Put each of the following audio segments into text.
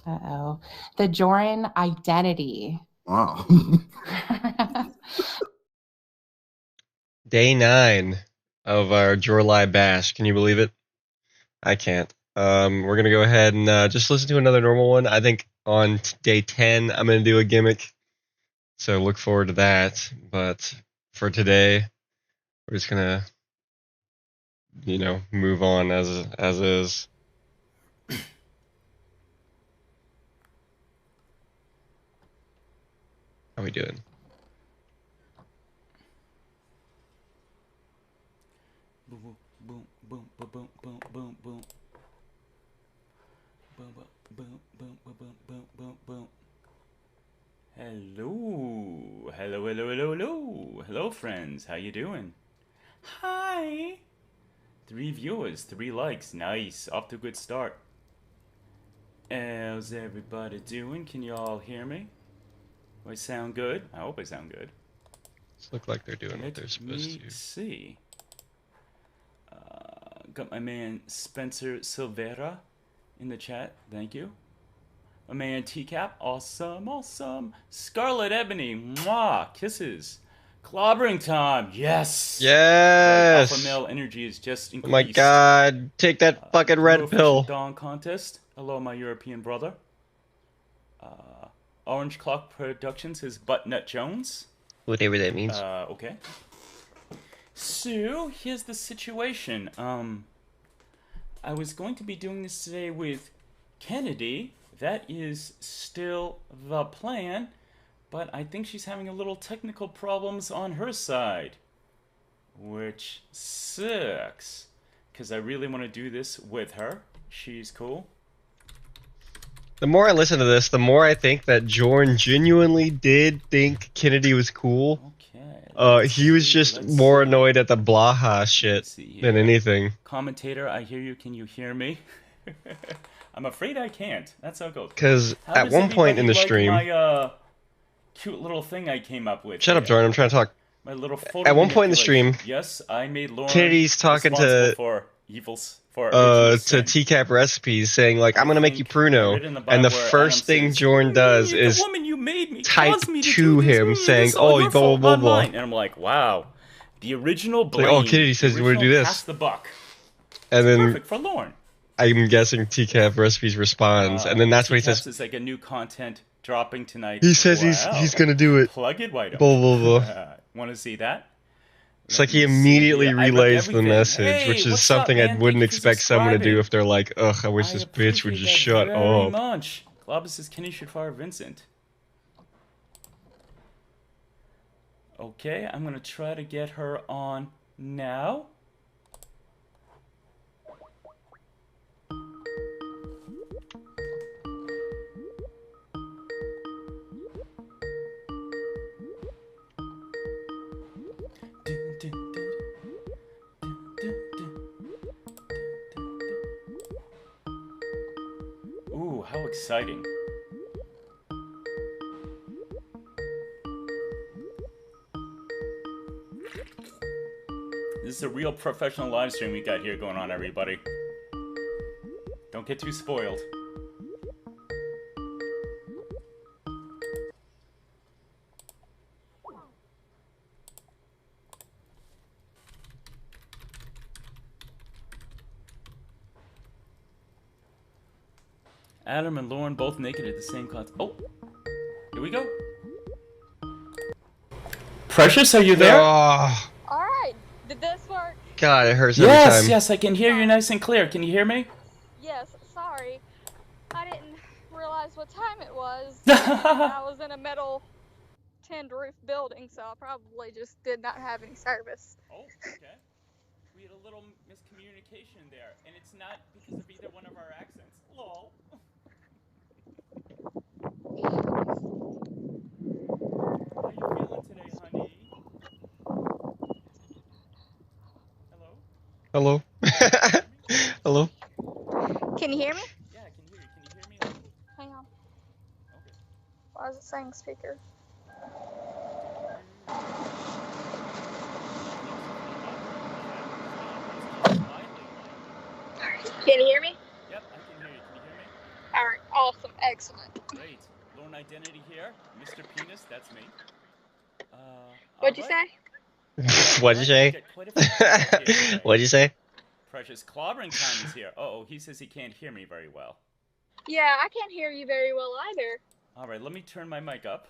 Uh-oh. The Jorrun identity. Wow. Day 9 of our Jorrly bash. Can you believe it? I can't. We're gonna go ahead and just listen to another normal one. I think on day 10 I'm gonna do a gimmick, so look forward to that. But for today, we're just gonna, move on as is. How we doing? Boom, boom, boom, boom, boom, boom, boom, boom. Boom, boom, boom, boom, boom, boom, boom, boom. Hello, hello, hello, hello, hello, hello, friends. How you doing? Hi. 3 viewers, 3 likes. Nice. Off to a good start. How's everybody doing? Can you all hear me? Do I sound good? I hope I sound good. Look like they're doing what they're supposed to. Let me see. Got my man Spencer Silvera in the chat. Thank you. My man TCap. Awesome, awesome. Scarlet Ebony. Mwah. Kisses. Clobbering time. Yes. Yes. Alpha male energy is just increased. Oh my god. Take that fucking red pill. Dawn contest. Hello, my European brother. Orange Clock Productions is Buttnut Jones. Whatever that means. Okay. So, here's the situation. I was going to be doing this today with Kennedy. That is still the plan. But I think she's having a little technical problems on her side. Which sucks. Because I really want to do this with her. She's cool. The more I listen to this, the more I think that Jorrun genuinely did think Kennedy was cool. Okay. He was just more annoyed at the Blaha shit than anything. Commentator, I hear you. Can you hear me? I'm afraid I can't. That's how it goes. Because at one point in the stream, my cute little thing I came up with. Shut up, Jordan. I'm trying to talk. My little photo. At one point in the stream, yes, I made Lauren Kennedy's talking to for evils for TCAP recipes, saying like, "I'm gonna make you pruno," and the first thing Jordan does is type to him saying, "Oh, you blah blah blah blah," and I'm like, "Wow, the original blame." Like, oh, Kennedy says you want to do this. Pass the buck. And then perfect for Lauren. I'm guessing TCAP recipes responds, and then that's what he says. It's like a new content dropping tonight. He says he's gonna do it. Plug it, why don't blah blah blah. Want to see that? It's like he immediately relays the message, which is something I wouldn't expect someone to do if they're like, ugh, I wish this bitch would just shut up. Much. Globus says Kenny should fire Vincent. Okay, I'm gonna try to get her on now. Ooh, how exciting. This is a real professional live stream we got here going on, everybody. Don't get too spoiled. Adam and Lauren both naked at the same concert. Oh, here we go. Precious, are you there? Oh. Alright, did this work? God, it hurts every time. Yes, I can hear you nice and clear. Can you hear me? Yes, sorry. I didn't realize what time it was. I was in a metal tinned roof building, so I probably just did not have any service. Oh, okay. We had a little miscommunication there, and it's not because of either one of our accents. Lol. How you feeling today, honey? Hello? Hello? Hello? Can you hear me? Yeah, I can hear you. Can you hear me? Hang on. Okay. Why is it saying speaker? Can you hear me? Yep, I can hear you. Can you hear me? Alright, awesome, Excellent. Great. Lorne Identity here. Mr. Penis, that's me. What'd you alright. say? What'd you say? We've got quite a few people here today. What'd you say? Precious Clobbering Time is here. Uh-oh, he says he can't hear me very well. Yeah, I can't hear you very well either. Alright, let me turn my mic up.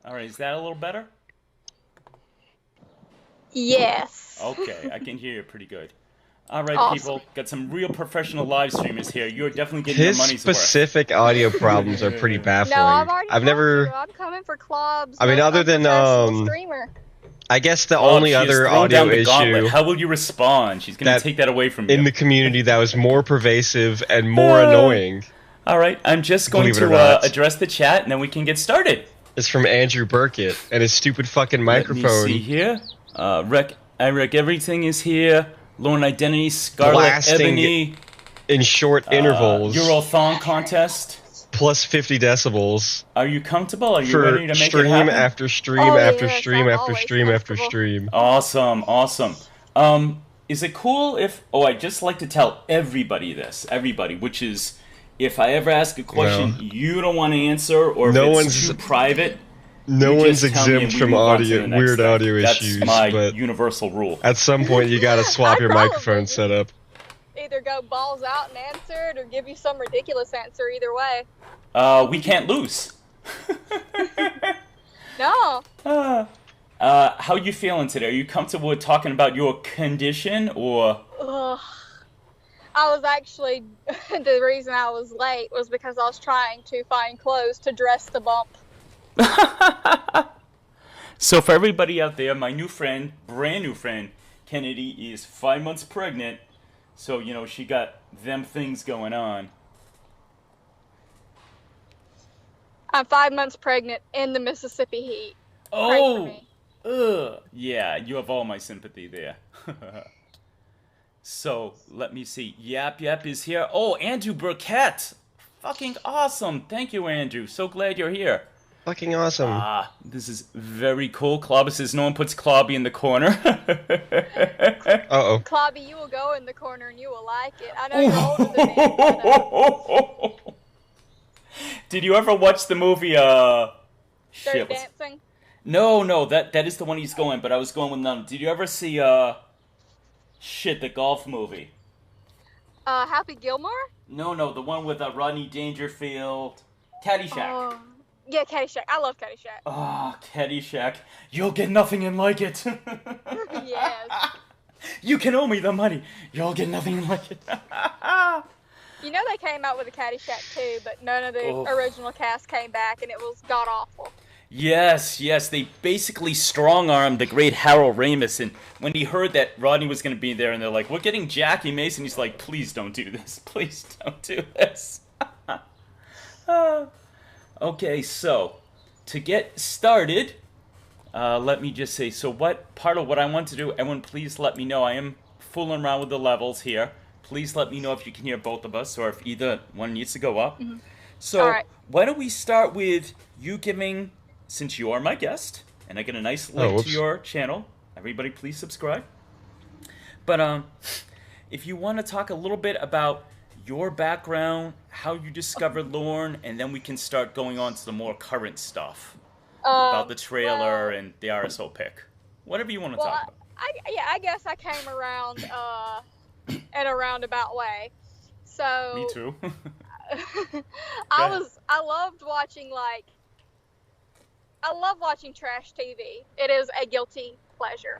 Alright, is that a little better? Yes. Okay, I can hear you pretty good. Alright, Awesome. people, got some real professional live streamers here. You're definitely getting His your money's worth. specific audio problems are pretty baffling. No, I've already I've told never. you, I'm coming for Club's I mean, most other than, unprofessional streamer. I guess the Oh, only she has other thrown audio down the gauntlet. issue How will you respond? She's going that to take that away from you. in the community that was more pervasive and more annoying Alright, I'm just going Believe it or to not. address the chat, and then we can get started. is from Andrew Burkett and his stupid fucking Let me see microphone here. Rick, everything is here. Lorne Identity, Scarlet, Blasting Ebony, in short intervals, Eurothon contest. plus 50 decibels Are you comfortable? Are you for ready to make it stream happen? after stream Oh, after yes, stream I'm after always stream after comfortable. stream. Awesome, awesome. Is it cool if... Oh, I'd just like to tell everybody this. Everybody, which is... If I ever ask a question Well, you don't want to answer, or if no it's one's- too private... No you one's just tell me and exempt we from move on to the audio, next weird thing. audio That's issues, my but universal rule. at some point you gotta swap I your probably microphone just- setup. Either go balls out and answer it, or give you some ridiculous answer. Either way. We can't lose. No. How you feeling today? Are you comfortable with talking about your condition, or... Ugh. I was actually the reason I was late was because I was trying to find clothes to dress the bump. So for everybody out there, my new friend, brand new friend, Kennedy, is 5 months pregnant. So, you know, she got them things going on. I'm 5 months pregnant in the Mississippi heat. Pray for Oh! me. Ugh. Yeah, you have all my sympathy there. So, let me see. Yap is here. Oh, Andrew Burkett! Fucking awesome! Thank you, Andrew. So glad you're here. Fucking awesome. This is very cool. Clobby says no one puts Clobby in the corner. Uh-oh. Clobby, you will go in the corner and you will like it. I know you're older than me, but Did you ever watch the movie, Dirty shit, what's- Dancing. No, that is the one he's going, but I was going with none. Did you ever see, the golf movie? Happy Gilmore? No, the one with, Rodney Dangerfield. Caddyshack. Oh, yeah, Caddyshack. I love Caddyshack. Caddyshack. You'll get nothing and like it. Yes. You can owe me the money. You'll get nothing and like it. You know they came out with a Caddyshack too, but none of the Oh. original cast came back, and it was god awful. Yes, they basically strong-armed the great Harold Ramis, and when he heard that Rodney was going to be there, and they're like, we're getting Jackie Mason, he's like, please don't do this, please don't do this. Okay, so, to get started, let me just say, so what part of what I want to do, everyone please let me know, I am fooling around with the levels here, please let me know if you can hear both of us, or if either one needs to go up. So, All right. why don't we start with you giving... Since you are my guest, and I get a nice link to whoops. your channel, everybody please subscribe. But if you want to talk a little bit about your background, how you discovered Lorne, and then we can start going on to the more current stuff about the trailer well- and the RSO pick. Whatever you want to Well, talk about. I guess I came around in a roundabout way. So Me too. I ahead. love watching trash TV. It is a guilty pleasure.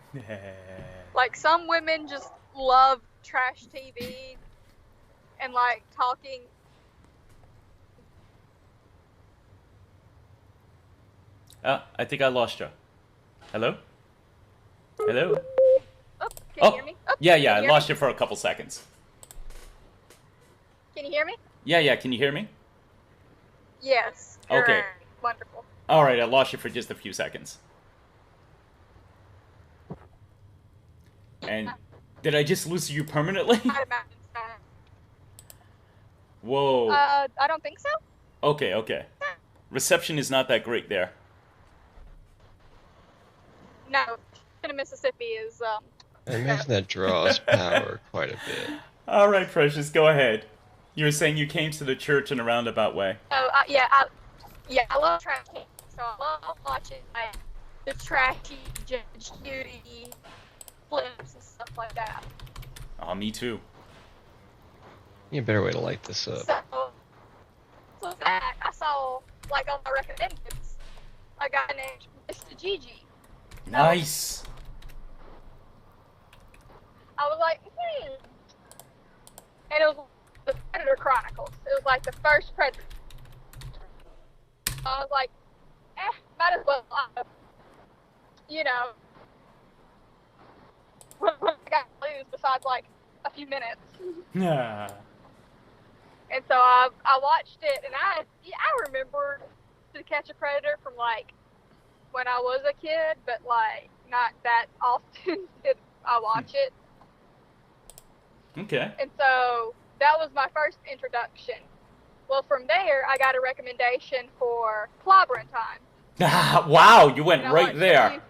Like, some women just love trash TV and like talking. I think I lost you. Hello? Hello? Oh, can you hear me? Oh, Yeah, can you I hear lost me? you for a couple seconds. Can you hear me? Yeah, can you hear me? Yes. Okay. Great. Wonderful. All right, I lost you for just a few seconds. And did I just lose you permanently? I'd imagine so. Whoa. I don't think so. Okay. Reception is not that great there. No, in Mississippi is I imagine that draws power quite a bit. All right, Precious, go ahead. You were saying you came to the church in a roundabout way. So I love trashy. So I love watching like the trashy Judge Judy flips and stuff like that. Oh, me too. You a better way to light this up. So that I saw like on my recommendeds a guy named Mr. Gigi. Nice. I was like, and it was the Predator Chronicles. It was like the first Predator. I was like, might as well, you know, what I got to lose besides like a few minutes. Yeah. And so I watched it, and I remembered To Catch a Predator from like when I was a kid, but like not that often did I watch it. Okay. And so that was my first introduction. Well, from there, I got a recommendation for Clobbering Time. Wow, you went right there.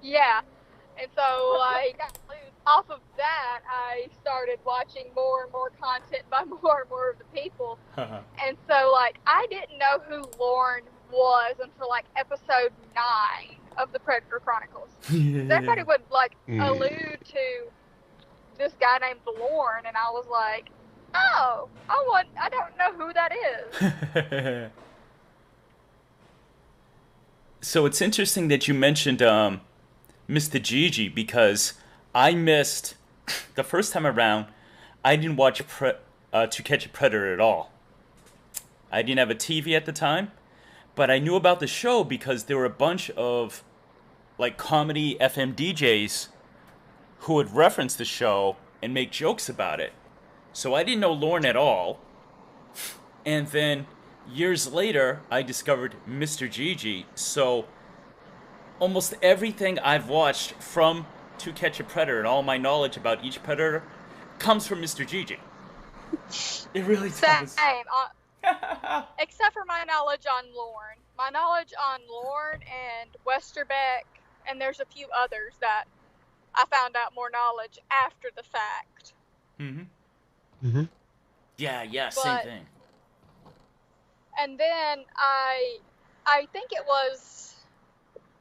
Yeah. And so, like, off of that, I started watching more and more content by more and more of the people. And so, like, I didn't know who Lorne was until, like, episode 9 of the Predator Chronicles. Everybody would, like, allude to this guy named Lorne, and I was like, oh, I don't know who that is. So it's interesting that you mentioned Mr. Gigi, because I missed the first time around. I didn't watch To Catch a Predator at all. I didn't have a TV at the time, but I knew about the show because there were a bunch of like comedy FM DJs who would reference the show and make jokes about it. So I didn't know Lorne at all. And then years later, I discovered Mr. Gigi. So almost everything I've watched from To Catch a Predator and all my knowledge about each predator comes from Mr. Gigi. It really does. Same. Except for my knowledge on Lorne. My knowledge on Lorne and Westerbeck, and there's a few others that I found out more knowledge after the fact. Yeah, same thing. And then I think it was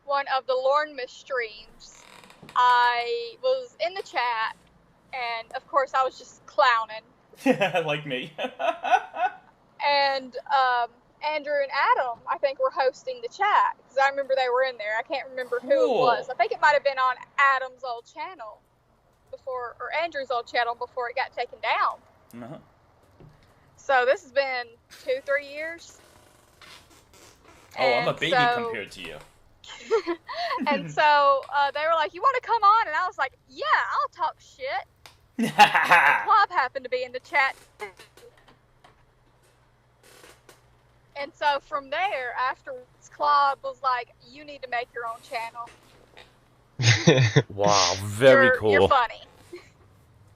one of the Lorne Miss streams. I was in the chat, and of course I was just clowning. Like me. And Andrew and Adam, I think, were hosting the chat, because I remember they were in there. I can't remember who it was. I think it might have been on Adam's old channel before, or Andrew's old channel before it got taken down. So this has been 2-3 years. Oh, I'm a baby compared to you. And so they were like, you want to come on? And I was like, yeah, I'll talk shit. And Club happened to be in the chat. And so from there, afterwards, Club was like, you need to make your own channel. Wow, very cool. You're funny.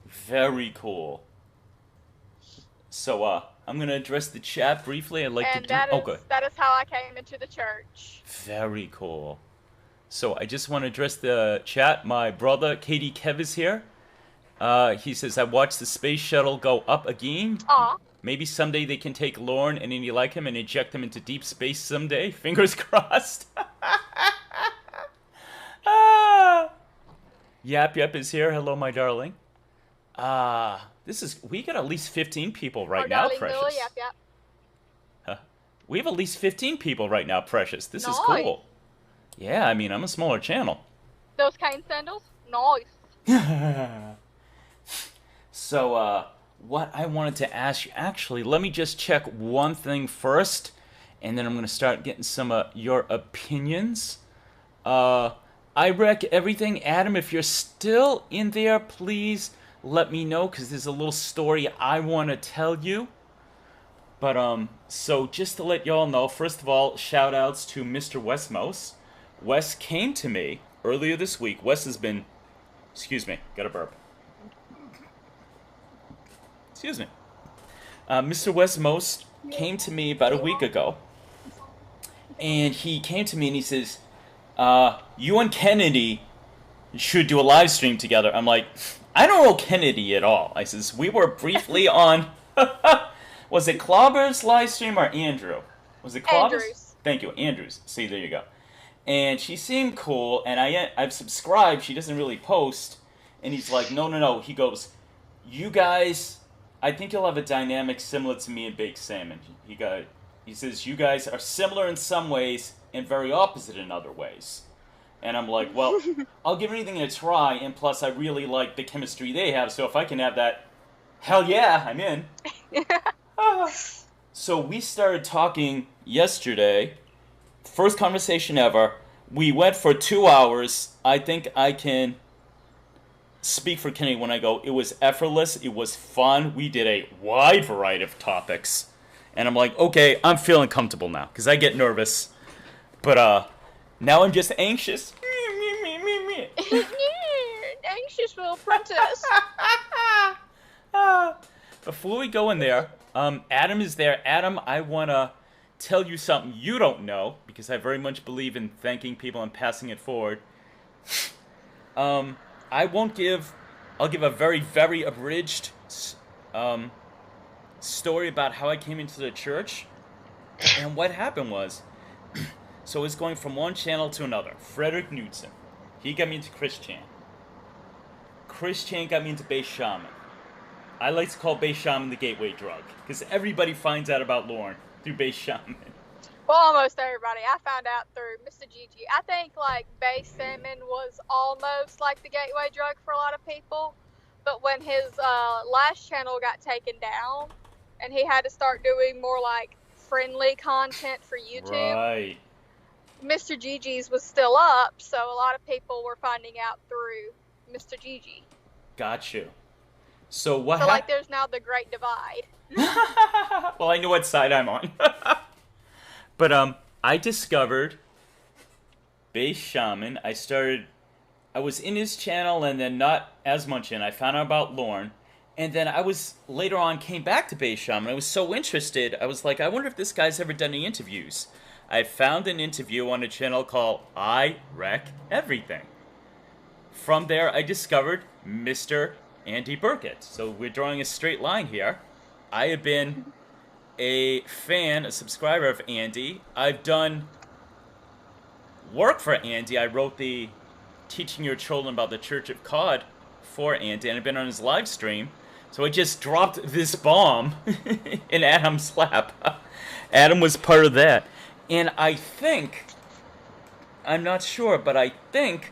Very cool. So, I'm going to address the chat briefly. I'd like to do... That is how I came into the church. Very cool. So, I just want to address the chat. My brother, Katie Kev, is here. He says, I watched the space shuttle go up again. Aw. Maybe someday they can take Lorne and any like him and inject him into deep space someday. Fingers crossed. Yap is here. Hello, my darling. We got at least 15 people right now, Precious. Lily, yep. We have at least 15 people right now, Precious. This is Nice. cool. Yeah, I mean, I'm a smaller channel. Those cane sandals? Nice. So, what I wanted to ask you, actually, let me just check one thing first, and then I'm going to start getting some of your opinions. I wreck everything. Adam, if you're still in there, please let me know, because there's a little story I want to tell you. But, so just to let y'all know, first of all, shout outs to Mr. Westmouse. Wes came to me earlier this week. Wes has been, excuse me, got a burp. Excuse me. Mr. Westmouse came to me about a week ago, and he came to me and he says, you and Kennedy should do a live stream together. I'm like, I don't know Kennedy at all. I says, we were briefly on Was it Clobber's live stream or Andrew? Was it Clobber's? Andrews. Thank you, Andrews. See, there you go. And she seemed cool, and I've subscribed. She doesn't really post. And he's like, no. He goes, you guys, I think you'll have a dynamic similar to me and Baked Salmon. He says, you guys are similar in some ways and very opposite in other ways. And I'm like, well, I'll give anything a try, and plus I really like the chemistry they have, so if I can have that, hell yeah, I'm in. So we started talking yesterday, first conversation ever. We went for 2 hours. I think I can speak for Kenny when I go, it was effortless, it was fun, we did a wide variety of topics. And I'm like, okay, I'm feeling comfortable now, because I get nervous. But now I'm just anxious. Anxious little princess. Before we go in there, Adam is there. Adam, I want to tell you something you don't know, because I very much believe in thanking people and passing it forward. I'll give a very, very abridged story about how I came into the church. And what happened was, so it's going from one channel to another. Frederick Knudsen, he got me into Chris Chan. Chris Chan got me into Bass Shaman. I like to call Bass Shaman the gateway drug, because everybody finds out about Lauren through Bass Shaman. Well, almost everybody. I found out through Mr. Gigi. I think like Bass Salmon was almost like the gateway drug for a lot of people, but when his last channel got taken down, and he had to start doing more like friendly content for YouTube. Right. Mr. Gigi's was still up, so a lot of people were finding out through Mr. Gigi. Got you. So what? So like, there's now the great divide. Well, I know what side I'm on. But I discovered Bass Shaman. I was in his channel, and then not as much in. I found out about Lauren, and then later on came back to Bass Shaman. I was so interested. I was like, I wonder if this guy's ever done any interviews. I found an interview on a channel called I Wreck Everything. From there, I discovered Mr. Andy Burkett. So we're drawing a straight line here. I have been a subscriber of Andy. I've done work for Andy. I wrote the Teaching Your Children About the Church of God for Andy, and I've been on his live stream. So I just dropped this bomb in Adam's lap. Adam was part of that. And I think, I'm not sure, but I think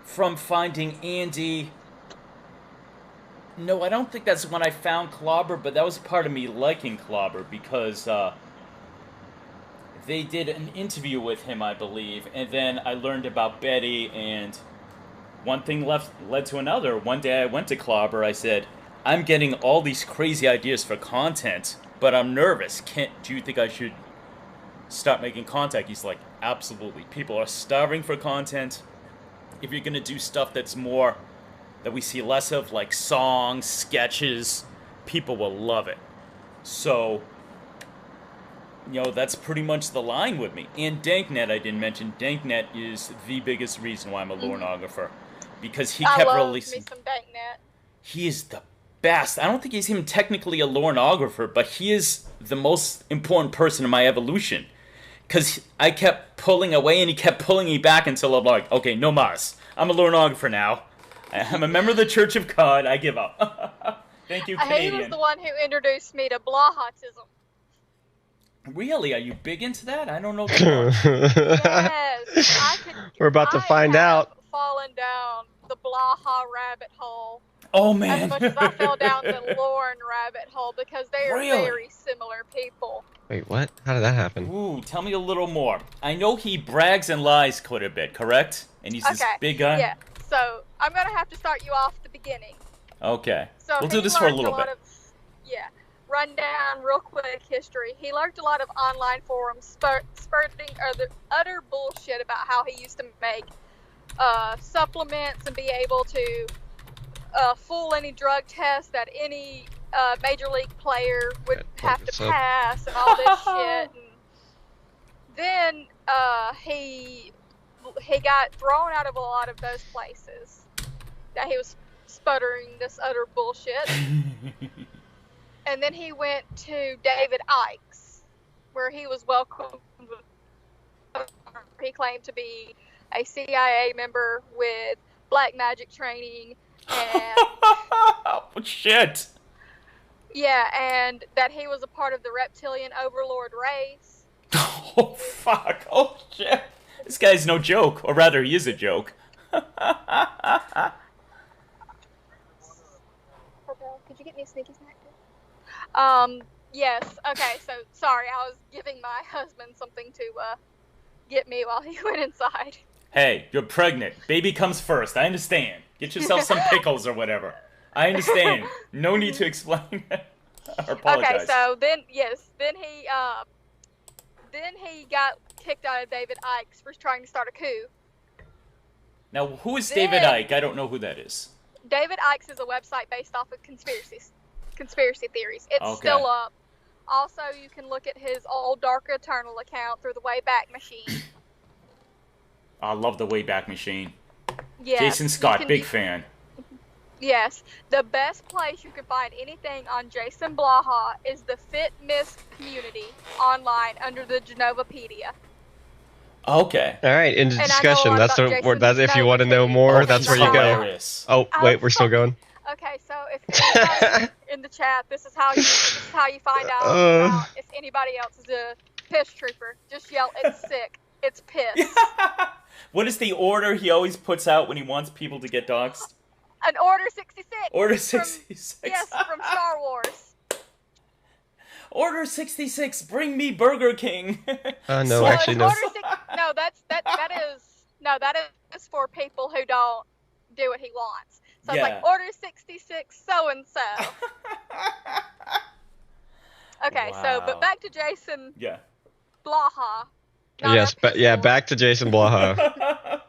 from finding Andy, no, I don't think that's when I found Clobber, but that was part of me liking Clobber, because they did an interview with him, I believe, and then I learned about Betty, and one thing led to another. One day I went to Clobber, I said, I'm getting all these crazy ideas for content, but I'm nervous. Do you think I should start making content? He's like, absolutely. People are starving for content. If you're going to do stuff that's more, that we see less of, like songs, sketches, people will love it. So, that's pretty much the line with me. And Danknet, I didn't mention. Danknet is the biggest reason why I'm a Lornographer. Because he kept releasing... me some Danknet. He is the best. I don't think he's even technically a Lornographer, but he is the most important person in my evolution. Because I kept pulling away, and he kept pulling me back until I'm like, okay, no mas. I'm a Lornographer now. I'm a member of the Church of God. I give up. Thank you, Canadian. He was the one who introduced me to Blahotism. Really? Are you big into that? I don't know. Yes. We're about to find out. Fallen down the Blaha rabbit hole. Oh, man. As much as I fell down the Lauren rabbit hole, because they are Really? very similar people. Wait, what? How did that happen? Ooh, tell me a little more. I know he brags and lies quite a bit, correct? And he's this big guy? Yeah. So I'm going to have to start you off at the beginning. Okay. So we'll do this for a little bit. Run down real quick history. He lurked a lot of online forums spurting the utter bullshit about how he used to make supplements and be able to fool any drug test that any major league player would have to pass and all this shit. And then he got thrown out of a lot of those places that he was sputtering this utter bullshit. And then he went to David Icke's, where he was welcomed. He claimed to be a CIA member with black magic training, and Oh, shit. yeah, and that he was a part of the reptilian overlord race. Oh, fuck. Oh, shit. This guy's no joke. Or rather, he is a joke. Could you get me a sneaky snack? Yes. Okay, so sorry, I was giving my husband something to get me while he went inside. Hey, you're pregnant. Baby comes first. I understand. Get yourself some pickles or whatever. I understand. No need to explain or apologize. Okay, so then he got kicked out of David Icke's for trying to start a coup. Now, who is David Icke? I don't know who that is. David Icke's is a website based off of conspiracy theories. It's Okay. still up. Also, you can look at his old Dark Eternal account through the Wayback Machine. I love the Wayback Machine. Yes, Jason Scott, big fan. Yes. The best place you can find anything on Jason Blaha is the Fitness community online under the Genovapedia. Okay. All right, into And I know a discussion. lot That's about the Jason that's if you want to know Genovapedia. more. Oh, That's where she's you go. hilarious. Oh wait, we're still going. Okay, so if anybody in the chat, this is how you find out about if anybody else is a piss trooper. Just yell, "It's sick, it's piss." What is the order he always puts out when he wants people to get doxxed? An Order 66. Order from- 66. Yes, from Star Wars. Order 66, bring me Burger King. No, So- actually no. No, that is for people who don't do what he wants. So it's Yeah. like Order 66, so and so. Okay, so Wow. but back to Jason Yeah. Blaha. not Yes, our but yeah, pistol. back to Jason Blaha.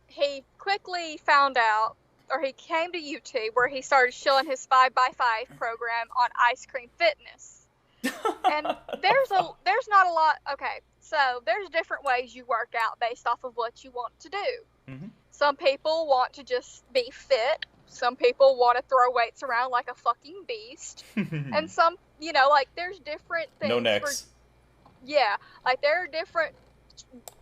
He quickly found out, or he came to YouTube where he started showing his 5x5 program on Ice Cream Fitness. And there's not a lot. Okay, so there's different ways you work out based off of what you want to do. Mhm. Some people want to just be fit. Some people want to throw weights around like a fucking beast. And some, like there's different things. No necks. Yeah, like there are different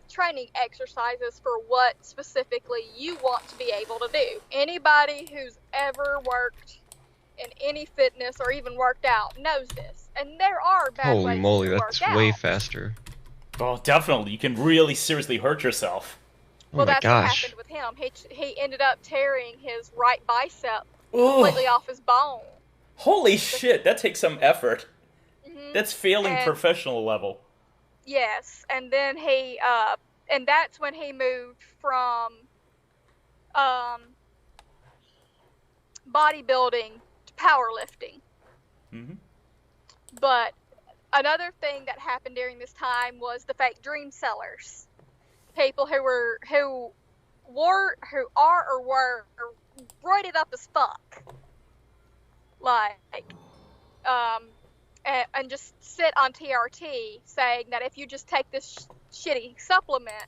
training exercises for what specifically you want to be able to do. Anybody who's ever worked in any fitness or even worked out knows this. And there are bad Holy ways moly, to that's work way out. faster. Oh, definitely. You can really seriously hurt yourself. Oh Well, my that's gosh. what happened with him. He ended up tearing his right bicep Ugh. completely off his bone. Holy shit, that takes some effort. Mhm. That's failing And- professional level. Yes, and then and that's when he moved from bodybuilding to powerlifting. Hmm. But another thing that happened during this time was the fake dream sellers, people who are or were roided up as fuck, and just sit on TRT saying that if you just take this shitty supplement,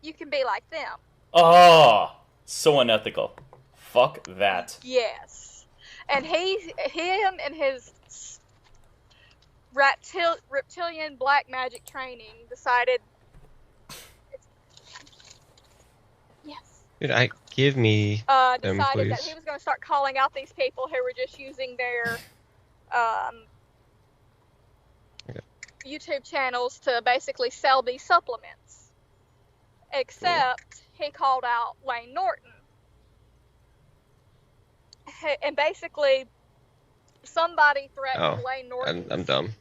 you can be like them. Oh, so unethical. Fuck that. Yes, and him and his reptilian black magic training decided. Yes. Dude, give me them, Decided that please. he was going to start calling out these people who were just using their Okay. YouTube channels to basically sell these supplements. Except he called out Wayne Norton. And basically, somebody threatened Wayne Norton's I'm dumb.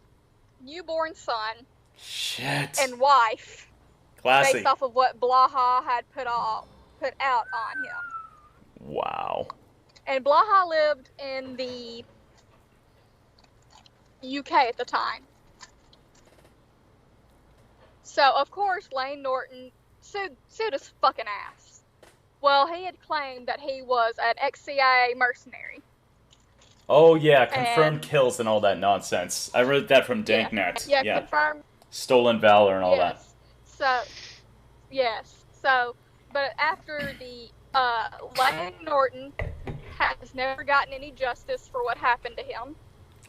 newborn son Shit. and wife Classy. based off of what Blaha had put out on him. Wow. And Blaha lived in the UK at the time. So, of course, Wayne Norton sued his fucking ass. Well, he had claimed that he was an ex-CIA mercenary. Oh yeah, confirmed And- kills and all that nonsense. I read that from Danknet. Yeah, confirmed. Stolen valor and all that. Yes. So, but after the Wayne Norton has never gotten any justice for what happened to him.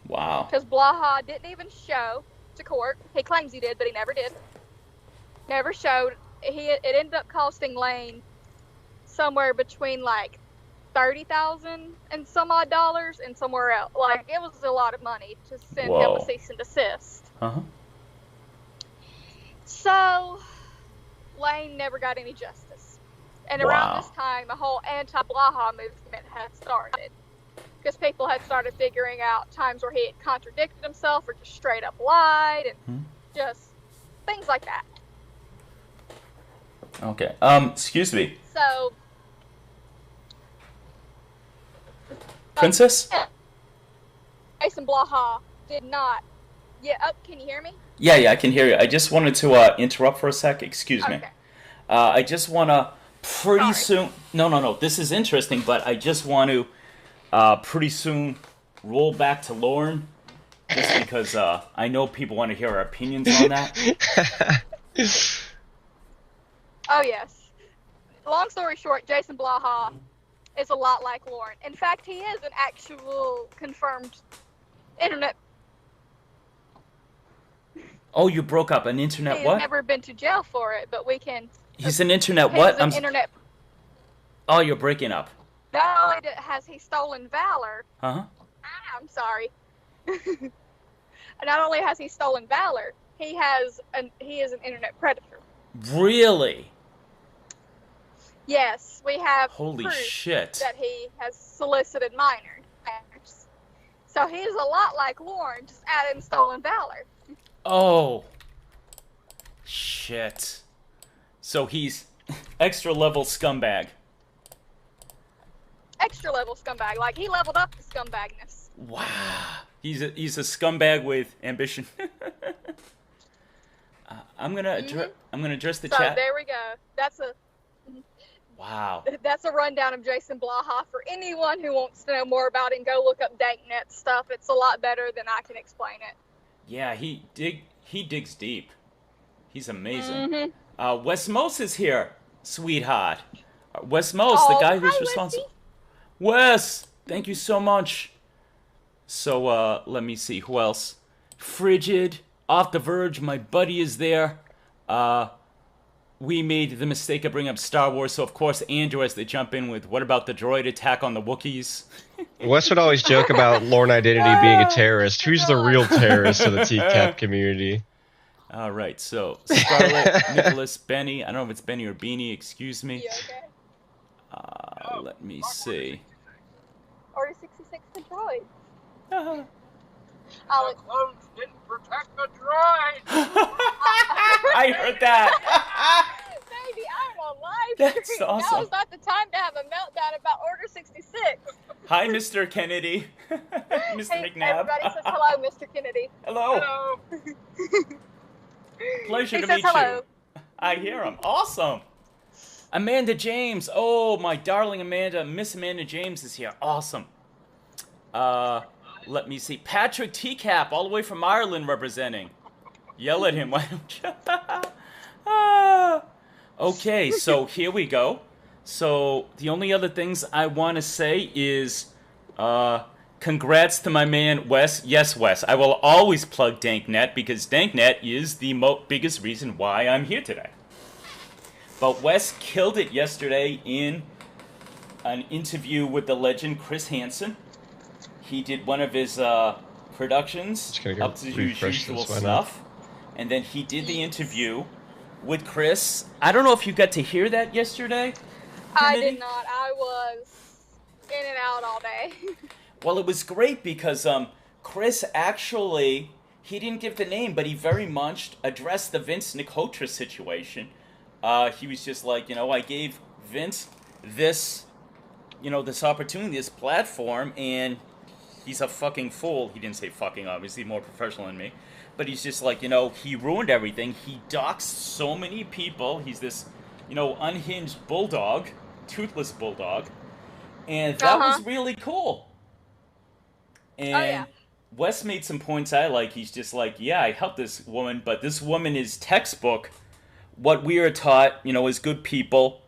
Wow. Because Blaha didn't even show to court. He claims he did, but he never did. Never showed. It ended up costing Lane somewhere between like $30,000 and some odd dollars, and somewhere else. Like, it was a lot of money to send him a cease and desist. So Lane never got any justice. And around this time, a whole anti-Blaha movement had started. Because people had started figuring out times where he had contradicted himself or just straight up lied and just things like that. Okay. Excuse me. So, Princess? Jason Blaha did not. Yeah, can you hear me? Yeah, I can hear you. I just wanted to interrupt for a sec. Excuse me. Okay. I just want to pretty soon... No. This is interesting, but I just want to pretty soon roll back to Lauren, just because I know people want to hear our opinions on that. Oh, yes. Long story short, Jason Blaha is a lot like Lauren. In fact, he is an actual confirmed internet... Oh, you broke up. An internet what? He's never been to jail for it, but we can... He's an internet what? Internet... Oh, you're breaking up. Not only has he stolen valor... I'm sorry. Not only has he stolen valor, he is an internet predator. Really? Yes, we have Holy proof shit. that he has solicited minors. So he's a lot like Lauren, just adding stolen valor. Oh. Shit. So he's extra level scumbag. Extra level scumbag. Like, he leveled up the scumbagness. Wow. He's a scumbag with ambition. I'm gonna address the chat. So there we go. Wow. That's a rundown of Jason Blaha. For anyone who wants to know more about him, go look up DankNet stuff. It's a lot better than I can explain it. Yeah, he digs deep. He's amazing. Wes Mose is here, sweetheart. Wes Mose, the guy who's responsible. Wes, thank you so much. So, let me see, who else? Frigid, Off the Verge, my buddy is there. We made the mistake of bringing up Star Wars, so of course Andrew has to jump in with, what about the droid attack on the Wookiees? Wes would always joke about Lorne Identity being a terrorist. Who's the real terrorist of the TCAP community? All right, so Scarlett, Nicholas, Benny. I don't know if it's Benny or Beanie. Excuse me. You okay? Let me see. Order 66 to droid. The clones didn't protect the droid! I heard that. Baby, I'm on live That's stream. awesome. Now is not the time to have a meltdown about Order 66. Hi, Mr. Kennedy. Mr. Hey, McNabb. everybody says hello, Mr. Kennedy. Hello. Hello. Pleasure He to says meet hello. you. I hear him. Awesome. Amanda James. Oh, my darling Amanda. Miss Amanda James is here. Awesome. Let me see. Patrick Teacap, all the way from Ireland representing. Yell at him, why don't you? Okay, so here we go. So the only other things I want to say is, congrats to my man Wes. Yes, Wes, I will always plug DankNet because DankNet is the biggest reason why I'm here today. But Wes killed it yesterday in an interview with the legend Chris Hansen. He did one of his productions up to his usual stuff. And then he did the interview with Chris. I don't know if you got to hear that yesterday. I did not. I was in and out all day. Well, it was great because Chris actually, he didn't give the name, but he very much addressed the Vince Nicotra situation. He was just like, I gave Vince this, this opportunity, this platform, and he's a fucking fool. He didn't say fucking, obviously, more professional than me. But he's just like, he ruined everything. He doxed so many people. He's this, unhinged bulldog, toothless bulldog. And that was really cool. And Wes made some points I like. He's just like, yeah, I helped this woman, but this woman is textbook what we are taught, as good people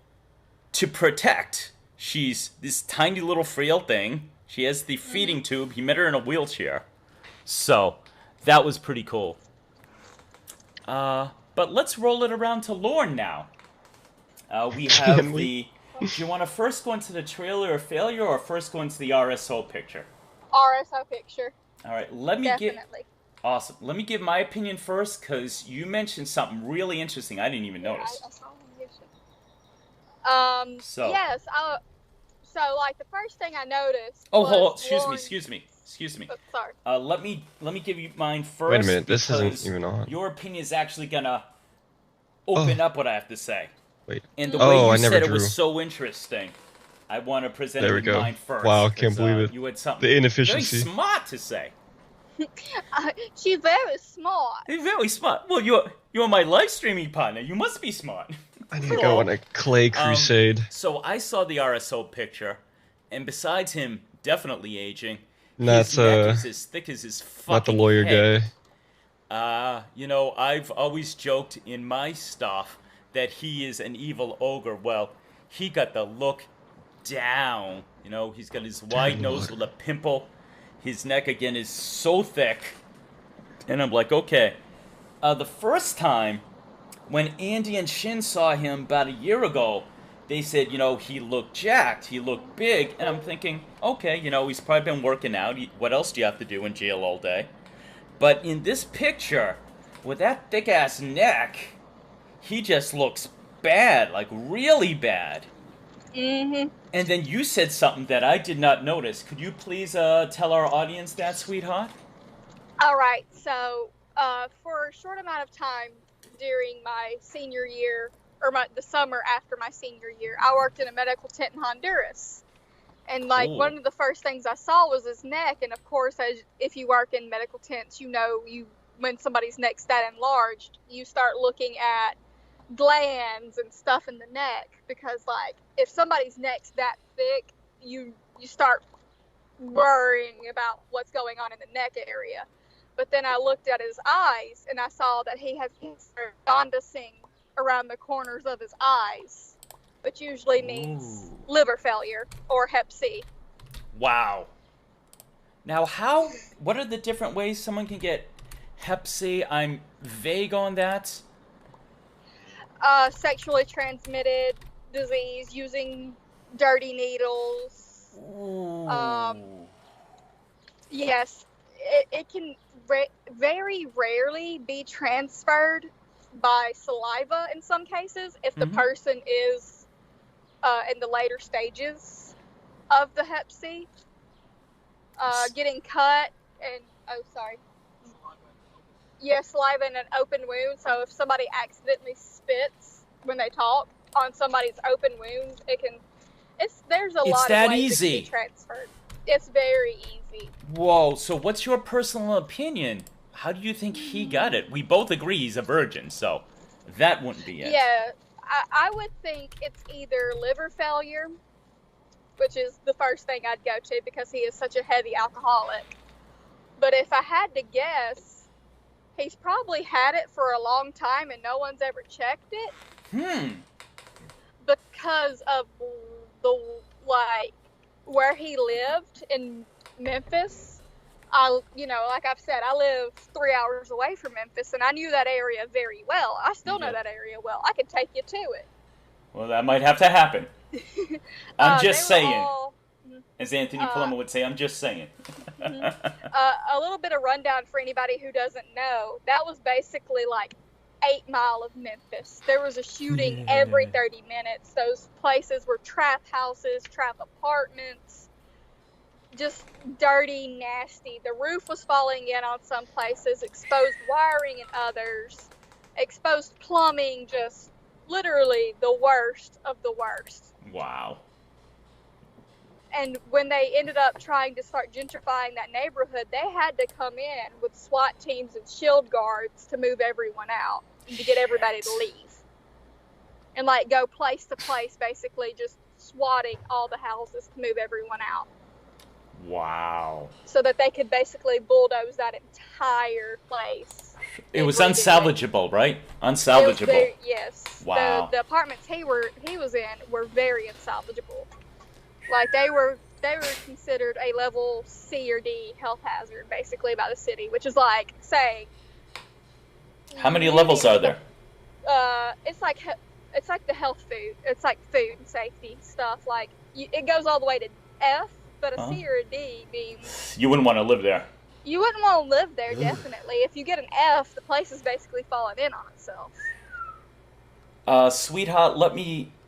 to protect. She's this tiny little frail thing. She has the feeding tube. He met her in a wheelchair. So, that was pretty cool. But let's roll it around to Lorne now. We have Can we? the... Do you want to first go into the trailer of failure or first go into the RSO picture? RSO picture. All right, let me get... Definitely. Awesome. Let me give my opinion first, because you mentioned something really interesting I didn't even notice. I saw him. So- Yes. So, like, the first thing I noticed. Oh, was hold on. Excuse Lorne- me. Excuse me. Oh, sorry. Let me give you mine first. Wait a minute, this isn't because even on. Your opinion is actually gonna open up what I have to say. Wait. And the Oh, way you I never said it drew. was so interesting, I want to present There it we in go. mine first. Wow, can't 'cause, believe it. You had something The inefficiency. very smart to say. She's very smart. You're very smart. Well, you're my live streaming partner. You must be smart. I need to go on a clay crusade. So I saw the RSO picture, and besides him definitely aging, That's, his neck is as thick as his fucking Not the lawyer head. guy. You know, I've always joked in my stuff that he is an evil ogre. Well, he got the look down. You know, he's got his wide nose with a pimple. His neck, again, is so thick. And I'm like, okay. The first time, when Andy and Shin saw him about a year ago, they said, you know, he looked jacked. He looked big. And I'm thinking, okay, you know, he's probably been working out. What else do you have to do in jail all day? But in this picture, with that thick-ass neck, he just looks bad, like really bad. Mm-hmm. And then you said something that I did not notice. Could you please tell our audience that, sweetheart? All right. So, for a short amount of time during my senior year, or the summer after my senior year, I worked in a medical tent in Honduras. And, like, Cool. one of the first things I saw was his neck. And, of course, if you work in medical tents, you know, when somebody's neck's that enlarged, you start looking at glands and stuff in the neck. Because, like, if somebody's neck's that thick, you start worrying about what's going on in the neck area. But then I looked at his eyes, and I saw that he has cancer jaundicing around the corners of his eyes, which usually means liver failure or Hep C. Wow. Now, what are the different ways someone can get Hep C? I'm vague on that. Sexually transmitted disease using dirty needles. Ooh. Yes, it can very rarely be transferred by saliva in some cases if the person is in the later stages of the Hep C. Getting cut and saliva in an open wound. So if somebody accidentally spits when they talk on somebody's open wound, there's a lot that of ways easy. it can be transferred. It's very easy. Whoa, so what's your personal opinion? How do you think he got it? We both agree he's a virgin, so that wouldn't be it. Yeah, I would think it's either liver failure, which is the first thing I'd go to because he is such a heavy alcoholic. But if I had to guess, he's probably had it for a long time and no one's ever checked it. Because of where he lived in Memphis. Like I've said, I live 3 hours away from Memphis, and I knew that area very well. I still know that area well. I can take you to it. Well, that might have to happen. I'm just saying. As Anthony Palumbo would say, I'm just saying. A little bit of rundown for anybody who doesn't know. That was basically like 8 Mile of Memphis. There was a shooting every 30 minutes. Those places were trap houses, trap apartments. Just dirty, nasty. The roof was falling in on some places, exposed wiring in others, exposed plumbing, just literally the worst of the worst. Wow. And when they ended up trying to start gentrifying that neighborhood, they had to come in with SWAT teams and shield guards to move everyone out and to get everybody to leave. And like go place to place, basically just swatting all the houses to move everyone out. Wow. So that they could basically bulldoze that entire place. It was unsalvageable, right? Unsalvageable. Yes. Wow. The apartments he was in were very unsalvageable. Like they were considered a level C or D health hazard, basically, by the city, which is like, say, How many levels are there? It's like the health food. It's like food and safety stuff. Like it goes all the way to F, but a C or a D means You wouldn't want to live there. you wouldn't want to live there. Definitely, if you get an F, the place is basically falling in on itself. Sweetheart,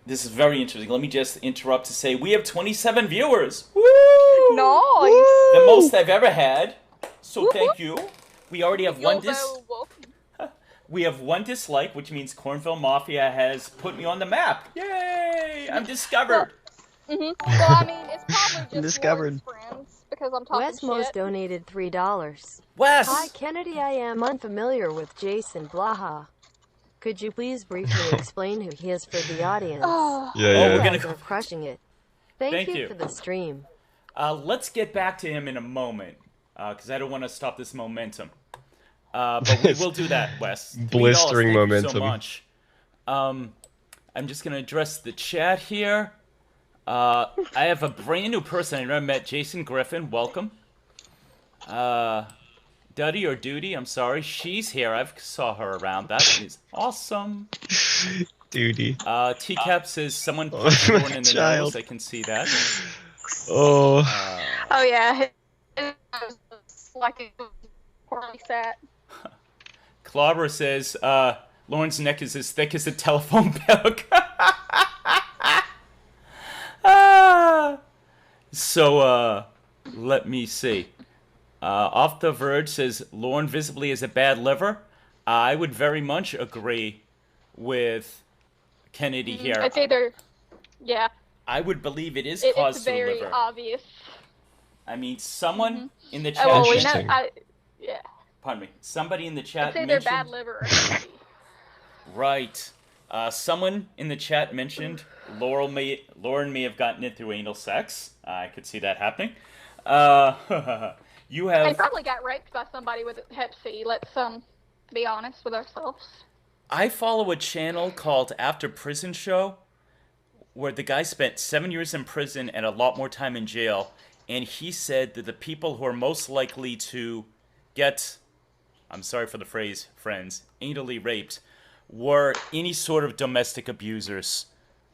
this is very interesting. Let me just interrupt to say we have 27 viewers. Woo! Nice. The most I've ever had. So thank you. We already have one We have one dislike, which means Cornville Mafia has put me on the map. Yay! I'm discovered. Well, I mean, it's probably just Discovered. friends because I'm talking Wes Mose shit. donated $3. Wes! Hi, Kennedy. I am unfamiliar with Jason Blaha. Could you please briefly explain who he is for the audience? Oh, Yeah. we're gonna You guys are crushing it. Thank you for the stream. Let's get back to him in a moment, because I don't want to stop this momentum. But we will do that, Wes. Blistering $3, momentum. Thank you so much. I'm just going to address the chat here. I have a brand new person I never met, Jason Griffin. Welcome. Duddy or Duty, I'm sorry. She's here. I saw her around. That is awesome. Duty. TCAP says someone punched Jorrun in the nose. I can see that. Oh. oh yeah. It's like a poorly sat. Clobber says, Lauren's neck is as thick as a telephone book. So, let me see. Off the Verge says, Lauren visibly has a bad liver. I would very much agree with Kennedy here. It's either, yeah. I would believe it is It's caused to the very liver. obvious. I mean, someone in the chat Oh, well, we know, Interesting. yeah. Pardon me. Somebody in the chat It's either mentioned... bad liver or healthy. Right. Someone in the chat mentioned Lauren may have gotten it through anal sex. I could see that happening. You have... And probably got raped by somebody with Hep C. Let's be honest with ourselves. I follow a channel called After Prison Show, where the guy spent 7 years in prison and a lot more time in jail, and he said that the people who are most likely to get, I'm sorry for the phrase, friends, anally raped, were any sort of domestic abusers,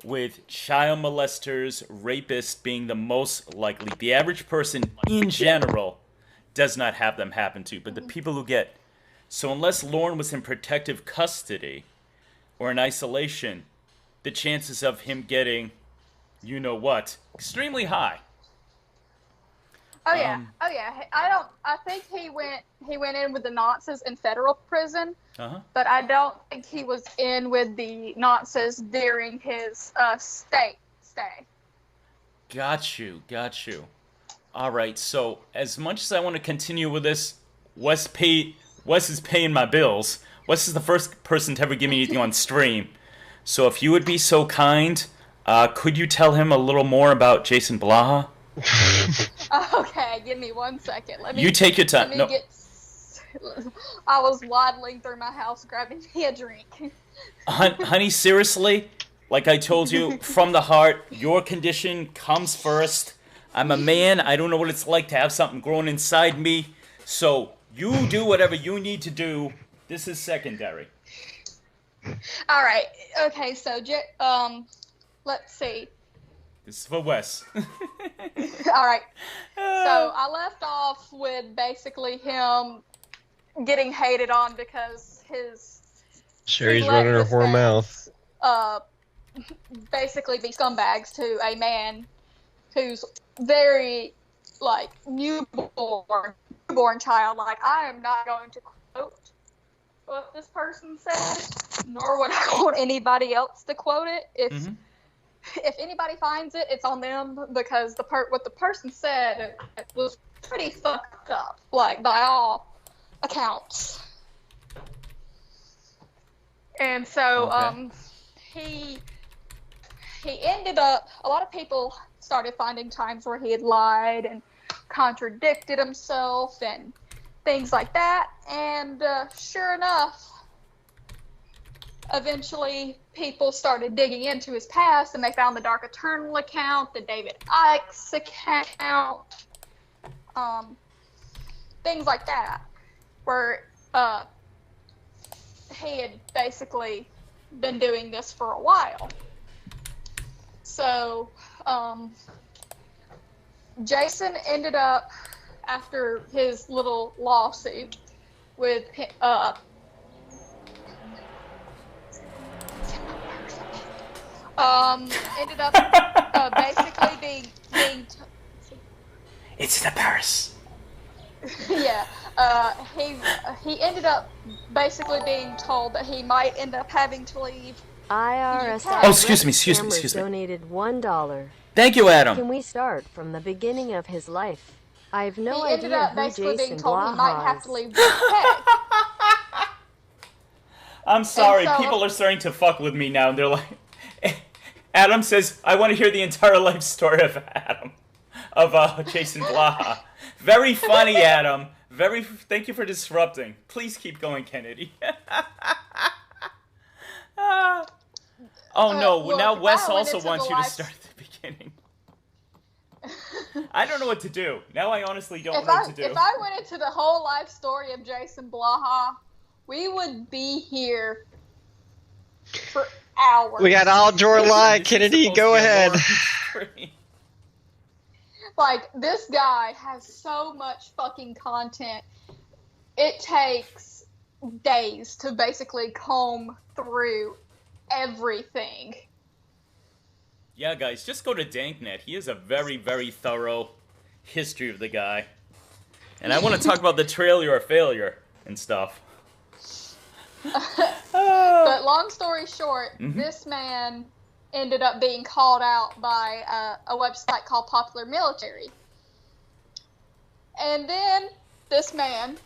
with child molesters, rapists being the most likely. The average person in general does not have them happen to, but the people who get... So unless Lauren was in protective custody or in isolation, the chances of him getting, you know what, extremely high. Oh yeah, I think he went in with the Nazis in federal prison, but I don't think he was in with the Nazis during his state stay. Got you. All right, so as much as I want to continue with this, Wes is paying my bills. Wes is the first person to ever give me anything on stream. So if you would be so kind, could you tell him a little more about Jason Blaha? Okay, give me 1 second. You take your time. No. I was waddling through my house grabbing me a drink. Honey, seriously, like I told you, from the heart, your condition comes first. I'm a man. I don't know what it's like to have something growing inside me. So you do whatever you need to do. This is secondary. All right. Okay. So, let's see. This is for Wes. All right. So I left off with basically him getting hated on because Sherry's running her whore mouth. Basically be scumbags to a man who's very newborn child. Like, I am not going to quote what this person said, nor would I want anybody else to quote it. If anybody finds it, it's on them, because what the person said was pretty fucked up, like, by all accounts. And so, he ended up, a lot of people started finding times where he had lied and contradicted himself and things like that, and sure enough, eventually people started digging into his past, and they found the Dark Eternal account, the David Icke's account, things like that, where he had basically been doing this for a while. So Jason ended up, after his little lawsuit with ended up basically being It's the purse. yeah, he ended up basically being told that he might end up having to leave. IRS Oh, excuse me. donated $1. Thank you, Adam. Can we start from the beginning of his life? I have no He ended idea up who basically being Jason told he might have Blaha to is. leave with pay. I'm sorry, And so- people are starting to fuck with me now, and they're like... Adam says, I want to hear the entire life story of Jason Blaha. Very funny, Adam. Thank you for disrupting. Please keep going, Kennedy. Oh no, look, now if Wes I went also into wants the you to life- start at the beginning. I don't know what to do. Now I honestly don't If know what to do. If I went into the whole life story of Jason Blaha, we would be here for hours. We got all Jorrly. This is Kennedy, supposed to go be a ahead. lore stream. Like, this guy has so much fucking content. It takes days to basically comb through everything. Yeah, guys, just go to Danknet. He has a very, very thorough history of the guy. And I want to talk about the trailer or failure and stuff. But long story short, Mm-hmm. this man ended up being called out by a website called Popular Military. And then this man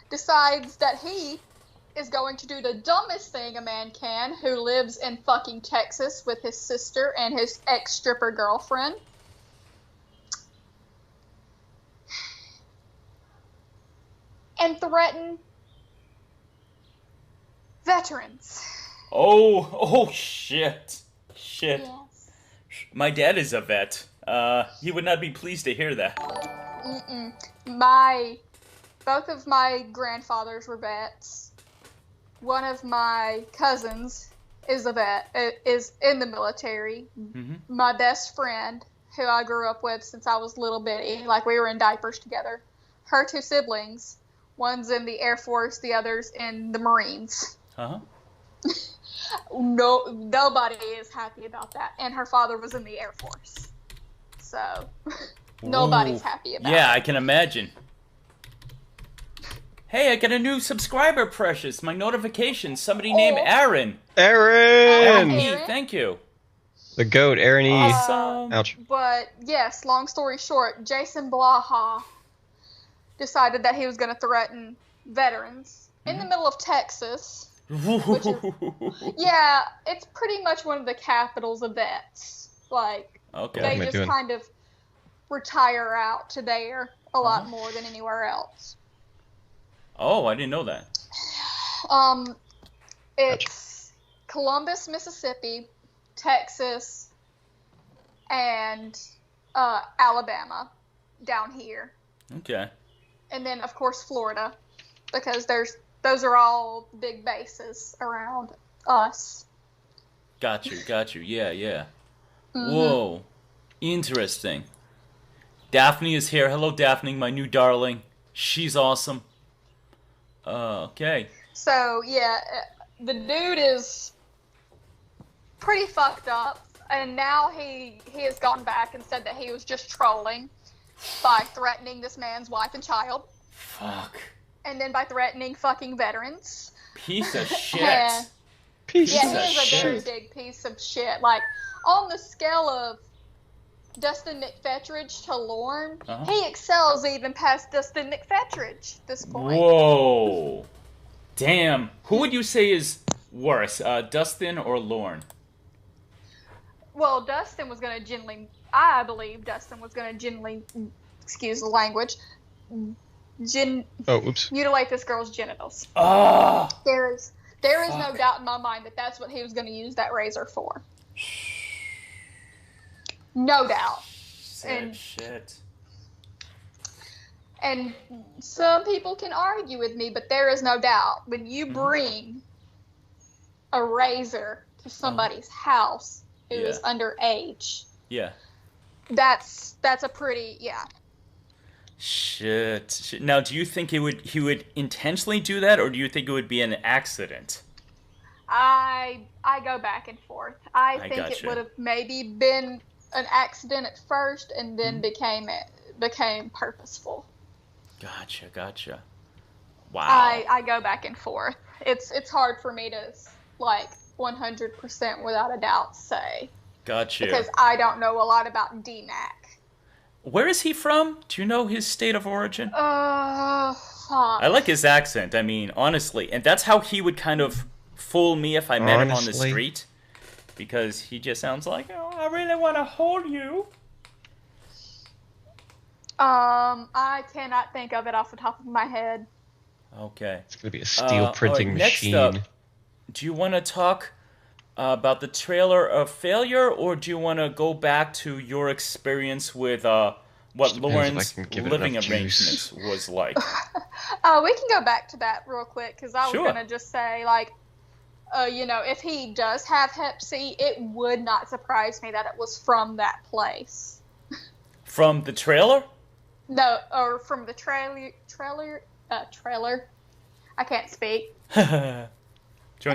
decides that he is going to do the dumbest thing a man can, who lives in fucking Texas with his sister and his ex-stripper girlfriend. And threaten veterans. Oh, shit. Shit. Yes. My dad is a vet. He would not be pleased to hear that. Both of my grandfathers were vets. One of my cousins is a vet, is in the military. Mm-hmm. My best friend, who I grew up with since I was little bitty, like we were in diapers together. Her two siblings, one's in the Air Force, the other's in the Marines. Uh-huh. Nobody is happy about that. And her father was in the Air Force. So, nobody's Ooh. happy about Yeah, it. I can imagine. Hey, I got a new subscriber, Precious. My notification. Somebody named Aaron. Aaron! Hey, Aaron? thank you. The goat, Aaron E. Awesome. Ouch. But yes, long story short, Jason Blaha decided that he was going to threaten veterans in the middle of Texas. Yeah, it's pretty much one of the capitals of vets. Like, Okay. am I they just doing? kind of retire out to there a lot more than anywhere else. Oh, I didn't know that. It's Columbus, Mississippi, Texas, and Alabama down here. Okay. And then, of course, Florida, because those are all big bases around us. Got you. Yeah. Mm-hmm. Whoa. Interesting. Daphne is here. Hello, Daphne, my new darling. She's awesome. Okay. So, yeah, the dude is pretty fucked up, and now he has gone back and said that he was just trolling by threatening this man's wife and child, Fuck. and then by threatening fucking veterans. Piece of shit. Yeah. Piece Yeah, of he is a shit. very big piece of shit. Like, on the scale of Dustin McFetridge to Lorne, he excels even past Dustin McFetridge at this point. Whoa. Damn. Who would you say is worse, Dustin or Lorne? Well, Dustin was going to I believe Dustin was going to excuse the language, Oh, oops. mutilate this girl's genitals. Ah. There There is no Fuck. doubt in my mind that that's what he was going to use that razor for. No doubt. Said shit. And some people can argue with me, but there is no doubt when you bring a razor to somebody's house who is underage, Yeah. that's a pretty, Shit. Now, do you think he would intentionally do that, or do you think it would be an accident? I go back and forth. I think it gotcha. would have maybe been an accident at first and then became purposeful. Gotcha. Wow. I go back and forth. It's hard for me to 100% without a doubt say. Gotcha. Because I don't know a lot about DMAC. Where is he from? Do you know his state of origin? Fuck. I like his accent, I mean, honestly. And that's how he would kind of fool me if I met him on the street. Because he just sounds like, oh, I really want to hold you. I cannot think of it off the top of my head. Okay. It's gonna be a steel printing machine. Next up, do you want to talk about the trailer of Failure, or do you want to go back to your experience with what Lauren's living arrangements was like? We can go back to that real quick, because I was going to just say, if he does have Hep C, it would not surprise me that it was from that place. From the trailer? No, or from the trailer. I can't speak. Join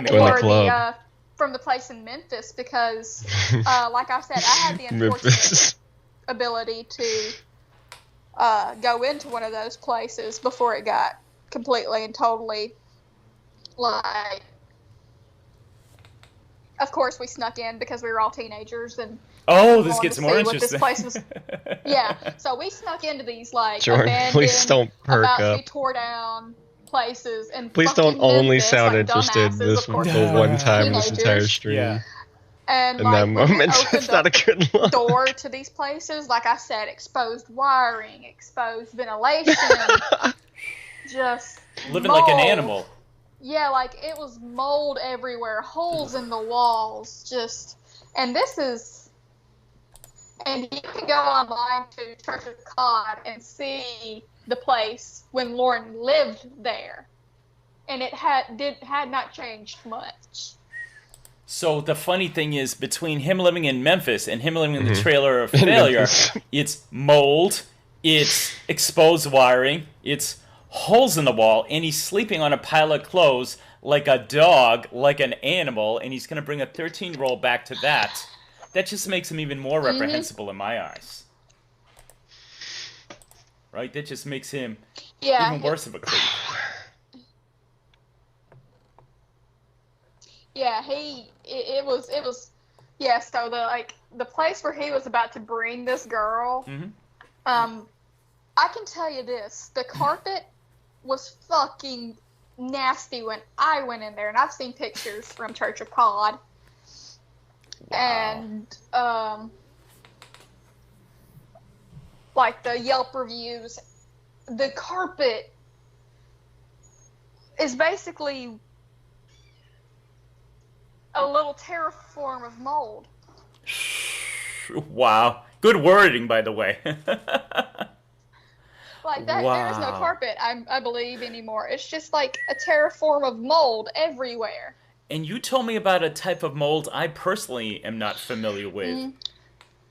the club. From the place in Memphis, because, like I said, I had the unfortunate ability to go into one of those places before it got completely and totally, of course we snuck in because we were all teenagers and this gets more interesting. This place was. Yeah, so we snuck into these Jorrun, abandoned, please don't perk about to up. be tore down places, and Please don't only Memphis, sound interested this one time in this entire stream. Yeah. And In that moment, it's not a good look. Door to these places, like I said, exposed wiring, exposed ventilation, just living mold. like an animal. Yeah, it was mold everywhere, holes in the walls, and you can go online to Church of God and see the place when Lauren lived there, and it had not changed much. So the funny thing is, between him living in Memphis and him living in the trailer of Failure, it's mold, it's exposed wiring, it's holes in the wall, and he's sleeping on a pile of clothes like a dog, like an animal, and he's going to bring a 13-year-old back to that. That just makes him even more reprehensible in my eyes. Right? That just makes him even worse of a creep. Yeah, so the place where he was about to bring this girl, I can tell you this, the carpet was fucking nasty when I went in there, and I've seen pictures from Church of God. Wow. And the Yelp reviews, the carpet is basically a little terraform of mold. Wow. Good wording, by the way. There is no carpet, I believe, anymore. It's just a terraform of mold everywhere. And you told me about a type of mold I personally am not familiar with.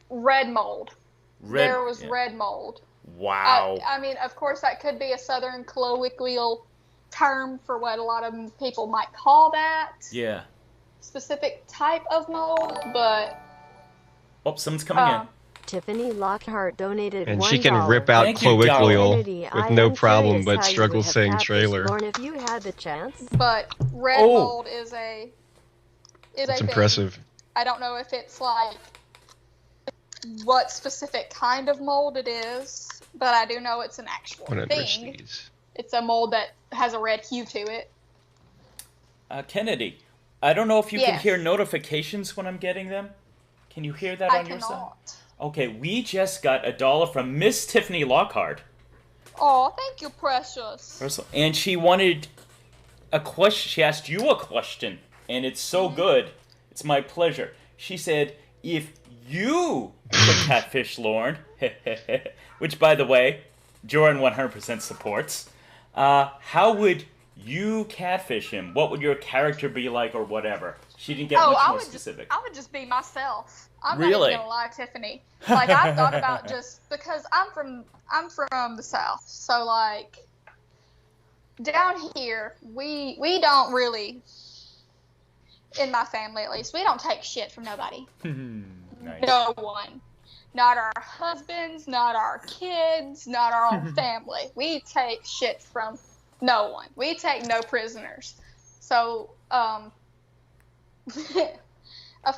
Red mold. There was red mold. Wow. I mean, of course, that could be a southern colloquial term for what a lot of people might call that. Yeah. Specific type of mold, but... Oh, someone's coming in. Tiffany Lockhart donated $1. And she can rip out colloquial with no problem, but struggles saying trailer. Lauren, if you had the chance. But red mold is a That's impressive. I don't know if it's what specific kind of mold it is, but I do know it's an actual thing. It's a mold that has a red hue to it. Kennedy, I don't know if you can hear notifications when I'm getting them. Can you hear that on your side? Okay, we just got $1 from Miss Tiffany Lockhart. Oh, thank you, precious. And she wanted a question. She asked you a question, and it's so good. It's my pleasure. She said, if you could catfish Lauren, which, by the way, Jorrun 100% supports, how would you catfish him? What would your character be like, or whatever? She didn't get much more specific. I would just be myself. I'm Really? not even gonna lie, Tiffany. Like, I thought about just because I'm from the South, so like down here we don't really, in my family at least, we don't take shit from nobody. Nice. No one. Not our husbands, not our kids, not our own family. We take shit from no one. We take no prisoners. So, of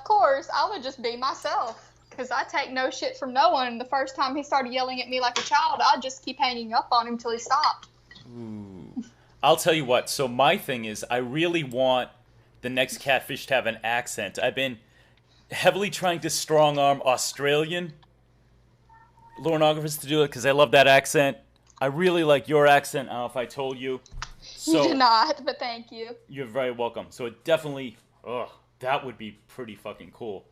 course, I would just be myself, because I take no shit from no one. And the first time he started yelling at me like a child, I'd just keep hanging up on him till he stopped. Ooh. I'll tell you what. So my thing is, I really want the next catfish to have an accent. I've been heavily trying to strong-arm Australian Lornographers to do it, because I love that accent. I really like your accent. I don't know if I told you. So, You did not, but thank you. You're very welcome. So it definitely... that would be pretty fucking cool.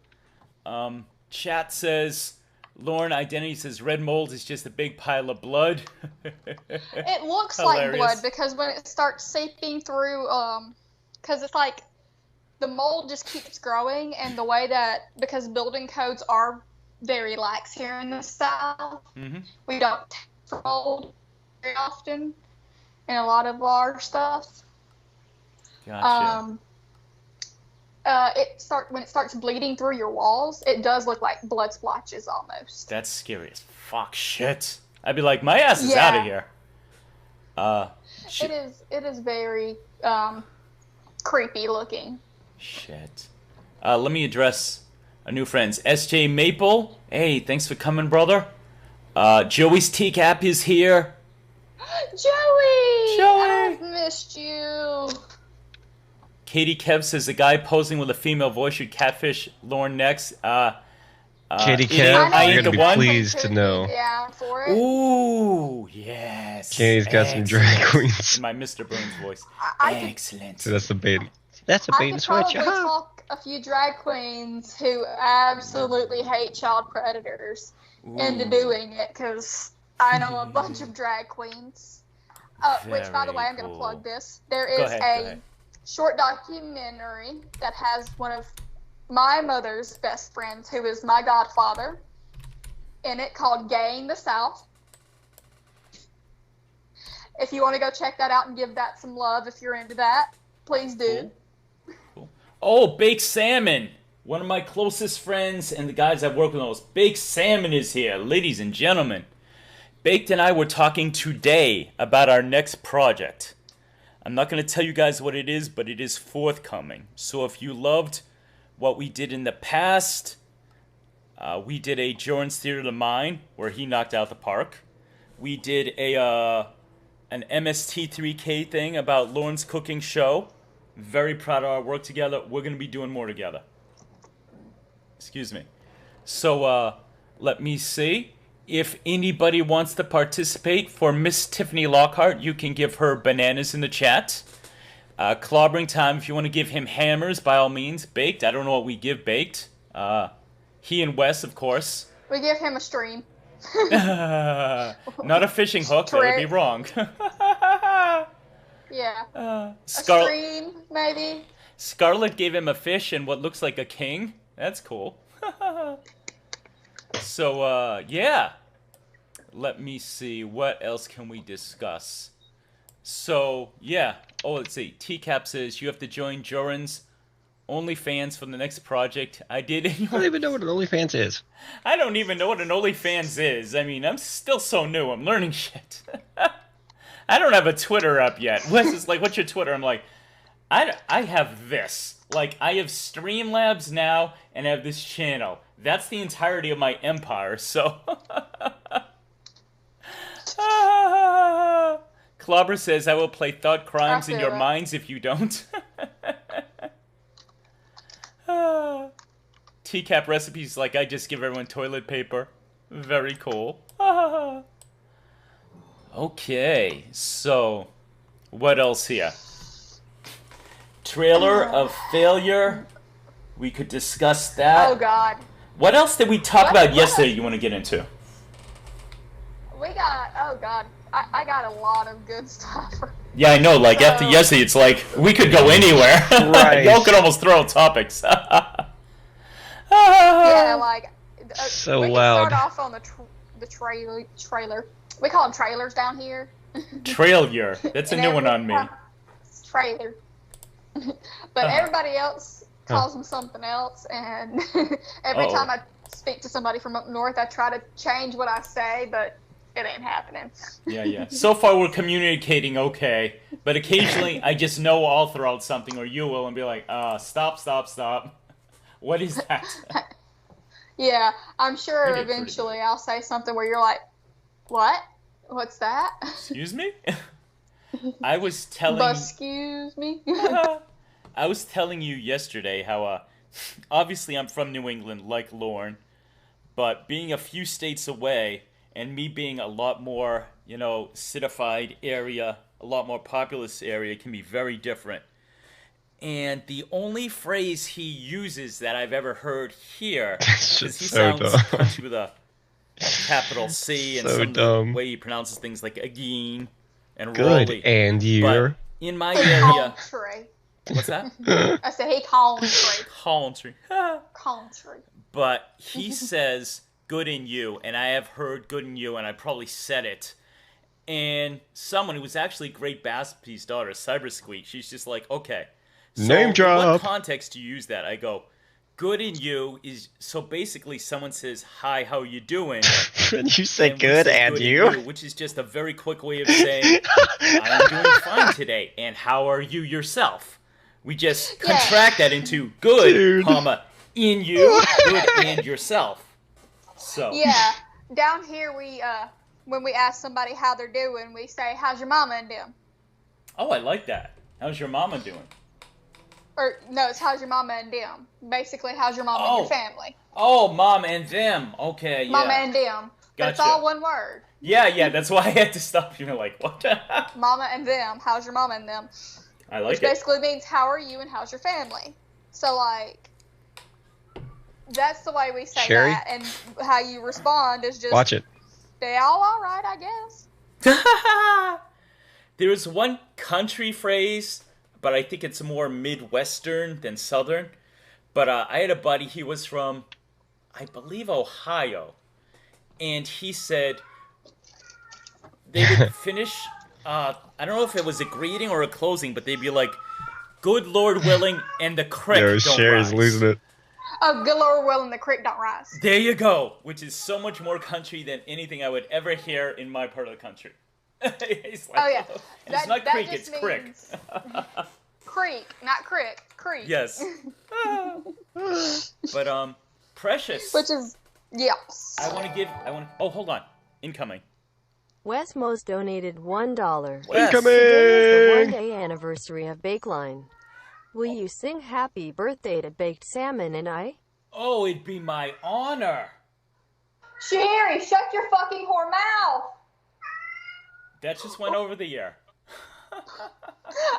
Chat says, Lauren Identity says red mold is just a big pile of blood. It looks like blood because when it starts seeping through, because it's like the mold just keeps growing, and the way that, because building codes are very lax here in the South, we don't test for mold very often in a lot of our stuff. Gotcha. When it starts bleeding through your walls, it does look like blood splotches almost. That's scary as fuck. Shit. I'd be like, my ass is out of here. It is very creepy looking. Shit. Let me address our new friends. SJ Maple. Hey, thanks for coming, brother. Joey's Teacap is here. Joey! I've missed you. Katie Kev says the guy posing with a female voice should catfish Lauren next. Katie Kev, you're going to be pleased to know. Yeah, for it. Ooh, yes. Katie's got some drag queens. My Mr. Burns voice. Excellent. So that's the bait. That's a bait and I switch. could probably talk a few drag queens who absolutely hate child predators into doing it, because I know a bunch of drag queens. Which, by the way, I'm going to plug this. There is a short documentary that has one of my mother's best friends, who is my godfather, in it, called Gaying the South. If you want to go check that out and give that some love, if you're into that, please do. Cool. Oh, Baked Salmon! One of my closest friends and the guys I've worked with most. Baked Salmon is here, ladies and gentlemen. Baked and I were talking today about our next project. I'm not going to tell you guys what it is, but it is forthcoming. So if you loved what we did in the past, we did a Jorrun's Theater of the Mind, where he knocked out the park. We did an MST3K thing about Lauren's cooking show. Very proud of our work together. We're going to be doing more together. Excuse me. So let me see. If anybody wants to participate, for Miss Tiffany Lockhart, you can give her bananas in the chat. Clobbering Time, if you want to give him hammers, by all means. Baked, I don't know what we give Baked. He and Wes, of course. We give him a stream. Not a fishing hook, that would be wrong. Yeah. A Scarlet, stream, maybe. Scarlet gave him a fish and what looks like a king. That's cool. So, yeah. Let me see. What else can we discuss? So, yeah. Oh, let's see. TCAP says you have to join Jorrun's OnlyFans for the next project. I did. I don't even know what an OnlyFans is. I don't even know what an OnlyFans is. I mean, I'm still so new. I'm learning shit. I don't have a Twitter up yet. Wes is like, what's your Twitter? I'm like, I have this. Like, I have Streamlabs now, and I have this channel. That's the entirety of my empire, so... Clobber says, I will play Thought Crimes in your minds if you don't. TCAP recipes, like, I just give everyone toilet paper. Very cool. Okay, so... what else here? trailer of failure. We could discuss that. Oh God. What else did we talk about yesterday you want to get into? We got, oh God, I got a lot of good stuff. Yeah, I know, like, after yesterday, it's like, we could go anywhere. Right. Y'all could almost throw topics. Yeah, like, So we loud. can start off on the trailer. We call them trailers down here. Trailer. That's a new one on me. Trailer. But everybody else calls them something else, and every time I speak to somebody from up north, I try to change what I say, but it ain't happening. Yeah. So far, we're communicating okay, but occasionally I just know I'll throw out something, or you will, and be like, stop. What is that? Yeah, I'm sure You did pretty eventually I'll say something where you're like, what? What's that? Excuse me? I was telling... Excuse me? I was telling you yesterday how, obviously I'm from New England, like Lauren, but being a few states away, and me being a lot more, citified area, a lot more populous area, can be very different. And the only phrase he uses that I've ever heard here, because he sounds country with a capital C, and some of the way he pronounces things like again and Jorrly. And you're... But in my area... Country. What's that? I said he country. Country. Country. But he says good in you, and I have heard good in you, and I probably said it. And someone who was actually Great Baspy's daughter, Cyber Squeak, she's just like, okay. So Name drop. In what context do you use that? I go, good in you is, so basically someone says, hi, how you doing? And you say and good say and good you? In you? Which is just a very quick way of saying, I'm doing fine today, and how are you yourself? We just contract that into good, comma, in you, good, and yourself. So. Yeah, down here we, when we ask somebody how they're doing, we say, how's your mama and them? Oh, I like that. How's your mama doing? Or, no, it's how's your mama and them. Basically, how's your mama and your family? Oh, mom and them. Okay, yeah. Mama and them. Gotcha. That's all one word. Yeah, that's why I had to stop you. Like, what? Mama and them. How's your mama and them? I like Which it. basically means, how are you and how's your family? So, like, that's the way we say that. And how you respond is just... Watch it. They all right, I guess. There's one country phrase, but I think it's more Midwestern than Southern. But I had a buddy, he was from, I believe, Ohio. And he said they would finish, I don't know if it was a greeting or a closing, but they'd be like, good Lord willing, and the creek don't rise. Sherry's losing it. Oh, good Lord willing, the creek don't rise. There you go, which is so much more country than anything I would ever hear in my part of the country. It's like, oh, yeah. And it's not creek, it's crick. Creek, not crick. Creek. Yes. But, Precious. Which is, yes. Oh, hold on. Incoming. Wes Mose donated $1. Wes. Incoming! Today is the one-day anniversary of Bakeline. Will you sing Happy Birthday to Baked Salmon and I? Oh, it'd be my honor. Sherry, shut your fucking whore mouth. That just went over the air.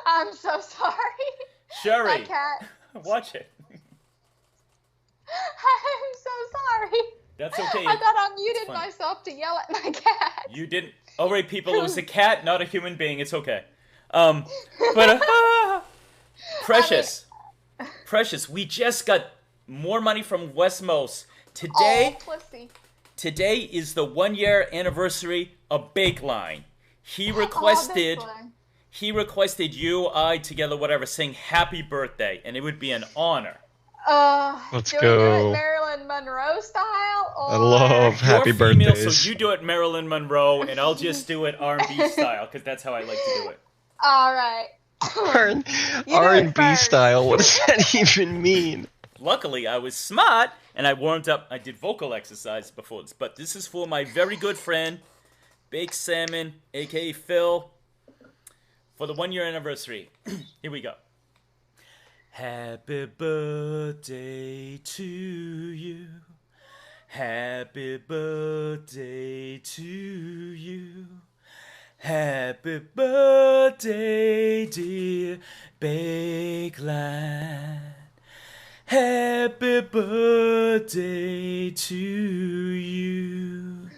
I'm so sorry. Sherry. My cat. Watch it. I'm so sorry. That's okay. I thought I muted myself to yell at my cat. You didn't. All right, people. It was a cat, not a human being. It's okay. Precious. Precious, we just got more money from Westmos. Today is the 1-year anniversary of Bakeline. He requested you, I, together, whatever, saying happy birthday, and it would be an honor. Let's do go. We do it Marilyn Monroe style? Or... I love happy birthdays. So you do it Marilyn Monroe, and I'll just do it R&B style, because that's how I like to do it. All right. R&B style, what does that even mean? Luckily, I was smart, and I warmed up. I did vocal exercise before this, but this is for my very good friend, Baked Salmon, a.k.a. Phil, for the 1-year anniversary. Here we go. Happy birthday to you. Happy birthday to you. Happy birthday, dear Bakeland. Happy birthday to you,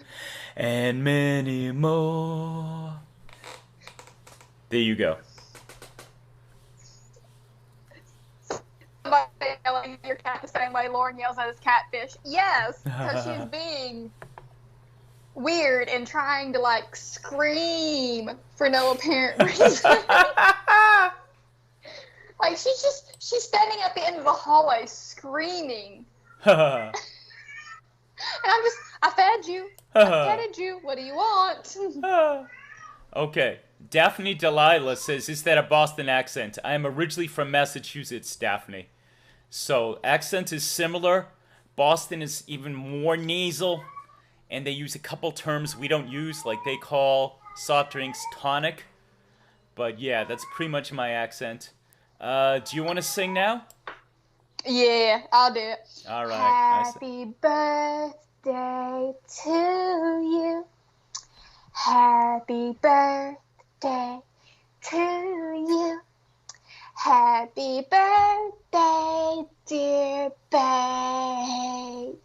and many more. There you go. Somebody yelling at your cat the same way Lauren yells at his catfish. Yes, because she's being weird and trying to like scream for no apparent reason. Like she's standing at the end of the hallway screaming. And I fed you. I petted you. What do you want? Okay. Daphne Delilah says, is that a Boston accent? I am originally from Massachusetts, Daphne. So, accent is similar. Boston is even more nasal. And they use a couple terms we don't use, like they call soft drinks tonic. But yeah, that's pretty much my accent. Do you want to sing now? Yeah, I'll do it. All right. Happy birthday to you. Happy birthday to you. Happy birthday, dear babe.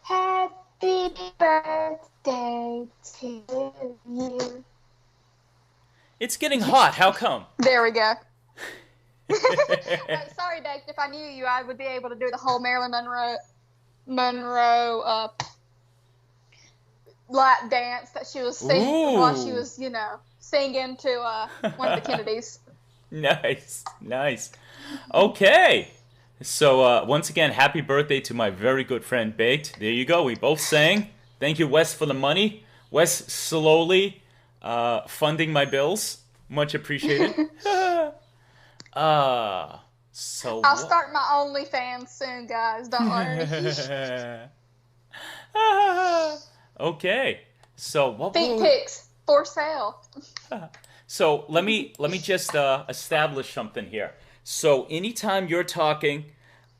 Happy birthday to you. It's getting hot. How come? There we go. Sorry, Beck. If I knew you, I would be able to do the whole Marilyn Monroe lap dance that she was singing while she was, singing to one of the Kennedys. Nice. Okay. So, once again, happy birthday to my very good friend Baked. There you go. We both sang. Thank you, Wes, for the money. Wes slowly funding my bills. Much appreciated. I'll start my OnlyFans soon, guys. Don't worry. Okay. So what? Feet pics for sale. So let me just establish something here. So anytime you're talking,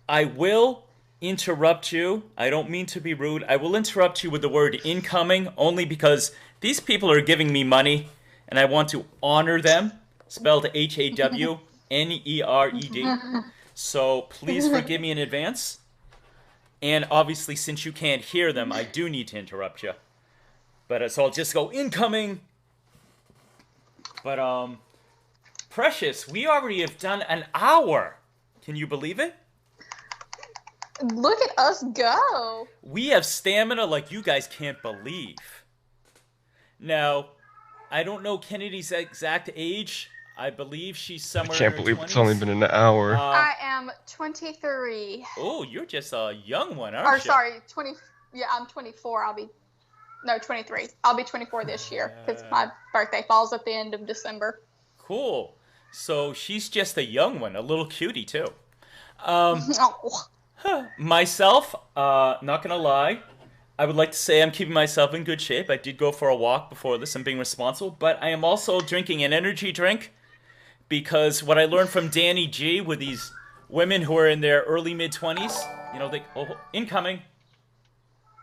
I will interrupt you. I don't mean to be rude. I will interrupt you with the word incoming only because these people are giving me money and I want to honor them. Spelled HAWNERED. So please forgive me in advance. And obviously, since you can't hear them, I do need to interrupt you. But so I'll just go incoming. But Precious, we already have done an hour. Can you believe it? Look at us go. We have stamina like you guys can't believe. Now, I don't know Kennedy's exact age. I believe she's somewhere. I can't believe it's only been an hour. I am 23. Oh, you're just a young one, aren't you? Sorry, 20. Yeah, I'm 24. 23. I'll be 24 this year because my birthday falls at the end of December. Cool. So she's just a young one, a little cutie too. Myself, not gonna lie, I would like to say I'm keeping myself in good shape. I did go for a walk before this. I'm being responsible, but I am also drinking an energy drink. Because what I learned from Danny G with these women who are in their early mid-20s, incoming.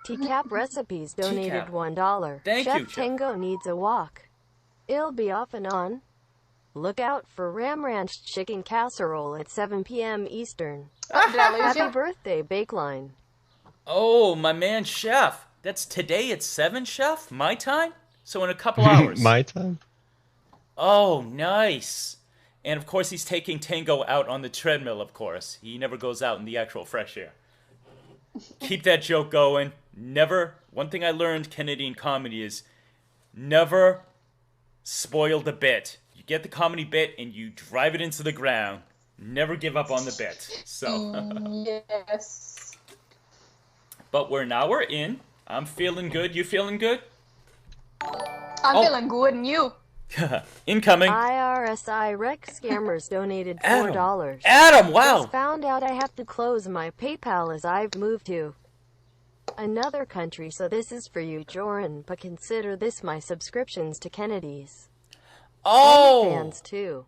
TCAP Recipes donated TCAP. $1. Thank you, Chef Chef. Tango needs a walk. It'll be off and on. Look out for Ram Ranch Chicken Casserole at 7 p.m. Eastern. Did I lose Happy you? birthday, Bakeline. Oh, my man, Chef. That's today at 7, Chef? My time? So in a couple hours. My time? Oh, nice. And of course, he's taking Tango out on the treadmill, of course. He never goes out in the actual fresh air. Keep that joke going. Never. One thing I learned, Canadian comedy, is never spoil the bit. You get the comedy bit and you drive it into the ground. Never give up on the bit. So. Yes. But we're in. I'm feeling good. You feeling good? I'm feeling good, and you? Incoming. IRSI Rec Scammers donated $4. Adam, wow. Just found out I have to close my PayPal as I've moved to another country, so this is for you, Jorrun, but consider this my subscriptions to Kennedy's. Oh. Fans too.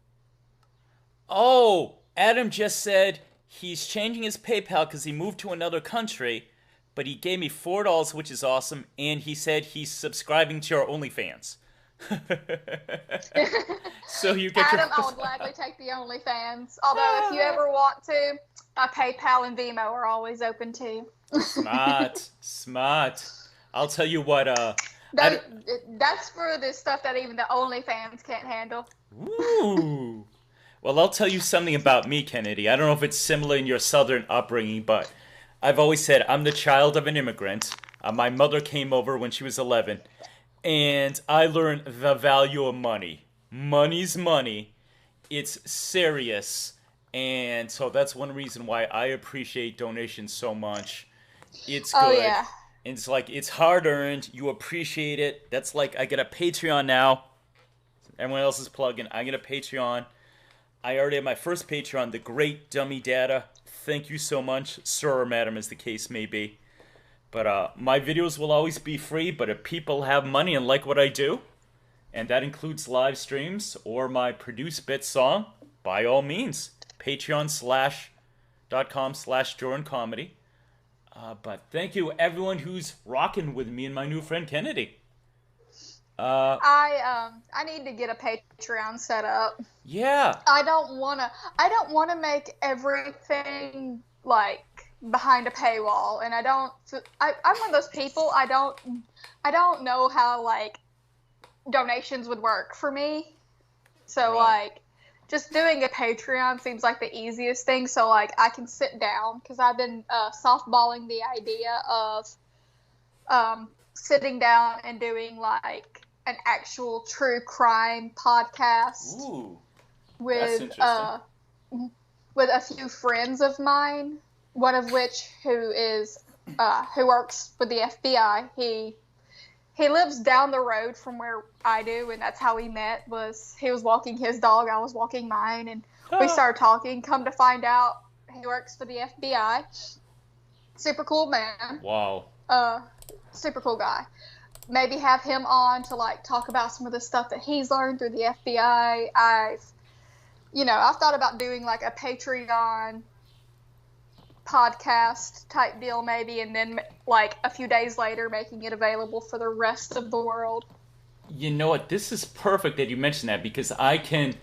Oh, Adam just said he's changing his PayPal because he moved to another country, but he gave me $4, which is awesome, and he said he's subscribing to our OnlyFans. So you get Adam, I your would gladly take the OnlyFans. Although, if you ever want to, my PayPal and Venmo are always open too. smart. I'll tell you what. That's for the stuff that even the OnlyFans can't handle. Ooh. Well, I'll tell you something about me, Kennedy. I don't know if it's similar in your southern upbringing, but I've always said I'm the child of an immigrant. My mother came over when she was 11, and I learned the value of money. Money's money. It's serious. And so that's one reason why I appreciate donations so much. It's good. Oh, yeah. And it's like, it's hard earned. You appreciate it. That's like, I get a Patreon now. Everyone else is plugging. I get a Patreon. I already have my first Patreon, The Great Dummy Data. Thank you so much, sir or madam, as the case may be. But my videos will always be free, but if people have money and like what I do, and that includes live streams or my Produce Bit song, by all means, patreon.com/Jorrun Comedy. But thank you, everyone who's rocking with me and my new friend Kennedy. I need to get a Patreon set up. Yeah. I don't wanna make everything like behind a paywall, and I'm one of those people. I don't know how like donations would work for me. So like just doing a Patreon seems like the easiest thing. So like I can sit down, because I've been softballing the idea of sitting down and doing like an actual true crime podcast. Ooh, with that's with a few friends of mine, one of which who works for the FBI. He lives down the road from where I do, and that's how we met. He was walking his dog, I was walking mine, and we started talking. Come to find out, he works for the FBI. Super cool man. Wow. Super cool guy. Maybe have him on to like talk about some of the stuff that he's learned through the FBI. I've thought about doing like a Patreon podcast type deal maybe, and then like a few days later making it available for the rest of the world. You know what? This is perfect that you mentioned that, because I can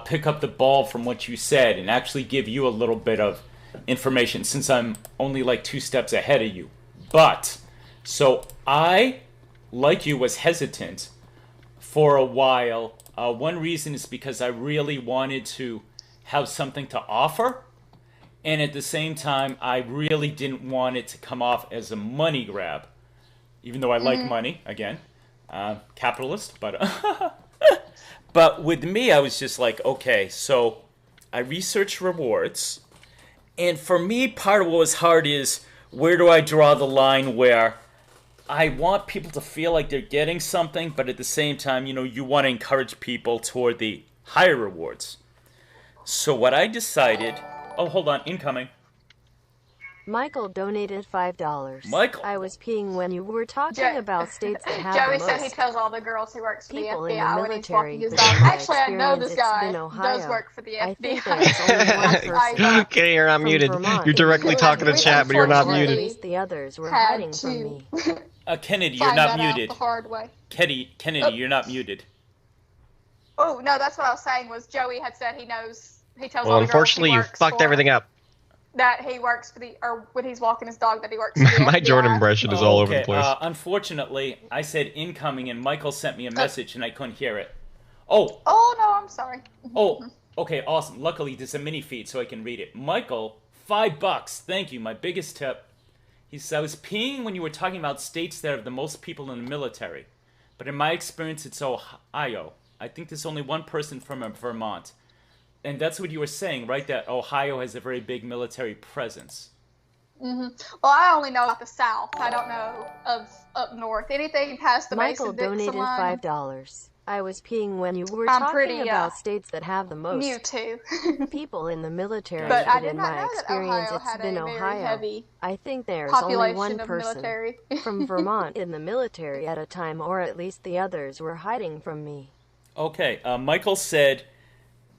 pick up the ball from what you said and actually give you a little bit of information, since I'm only like 2 steps ahead of you. But, so I, like you, was hesitant for a while. One reason is because I really wanted to have something to offer. And at the same time, I really didn't want it to come off as a money grab. Even though I like money, again. Capitalist, but... But with me, I was just like, okay, so I researched rewards. And for me, part of what was hard is, where do I draw the line where I want people to feel like they're getting something, but at the same time, you want to encourage people toward the higher rewards. So what I decided... Oh, hold on. Incoming. Michael donated $5. Michael. I was peeing when you were talking about states that have Joey the said he most tells all the girls he works for the people in the FBI when he's military. walking his but dog. in my Actually, I know this experience, guy it's been Ohio. does work for the I think FBI. there's only one person Okay, you're not from muted. Vermont You're directly who talking to was chat, but you're not or at muted. least the others were Had hiding from to me. Kennedy, you're find not that out muted. the hard way. Kennedy, you're not muted. Oh no, that's what I was saying. Was Joey had said he tells Well, all the girls unfortunately, he you works fucked for everything up. that he works for or when he's walking his dog that he works for the My FBI. Jordan impression is all over the place. Unfortunately, I said incoming, and Michael sent me a message, and I couldn't hear it. Oh, Oh no, I'm sorry. okay, awesome. Luckily, there's a mini feed, so I can read it. Michael, $5. Thank you, my biggest tip. He says, I was peeing when you were talking about states that have the most people in the military. But in my experience, it's Ohio. I think there's only one person from Vermont. And that's what you were saying, right? That Ohio has a very big military presence. Well, I only know about the South. I don't know of up north. Anything past the Michael Mason-Dixon donated line. $5. I was peeing when you were I'm talking pretty, about states that have the most Mewtwo. people in the military. But I but did in not my know that experience, Ohio it's had been a very Ohio. heavy I think there's only population one of person military. from Vermont in the military at a time, or at least the others were hiding from me. Okay, Michael said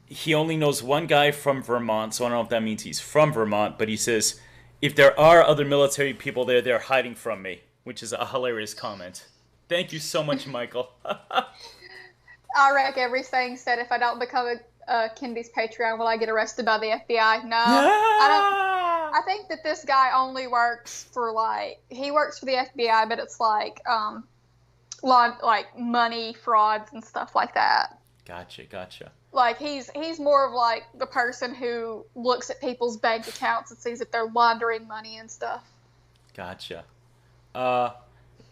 he only knows one guy from Vermont, so I don't know if that means he's from Vermont, but he says, if there are other military people there, they're hiding from me, which is a hilarious comment. Thank you so much, Michael. I wreck everything. Said if I don't become a Kennedy's Patreon, will I get arrested by the FBI? No, I don't. I think that this guy only works for he works for the FBI, but it's like money frauds and stuff like that. Gotcha. Like he's more of like the person who looks at people's bank accounts and sees if they're laundering money and stuff. Gotcha.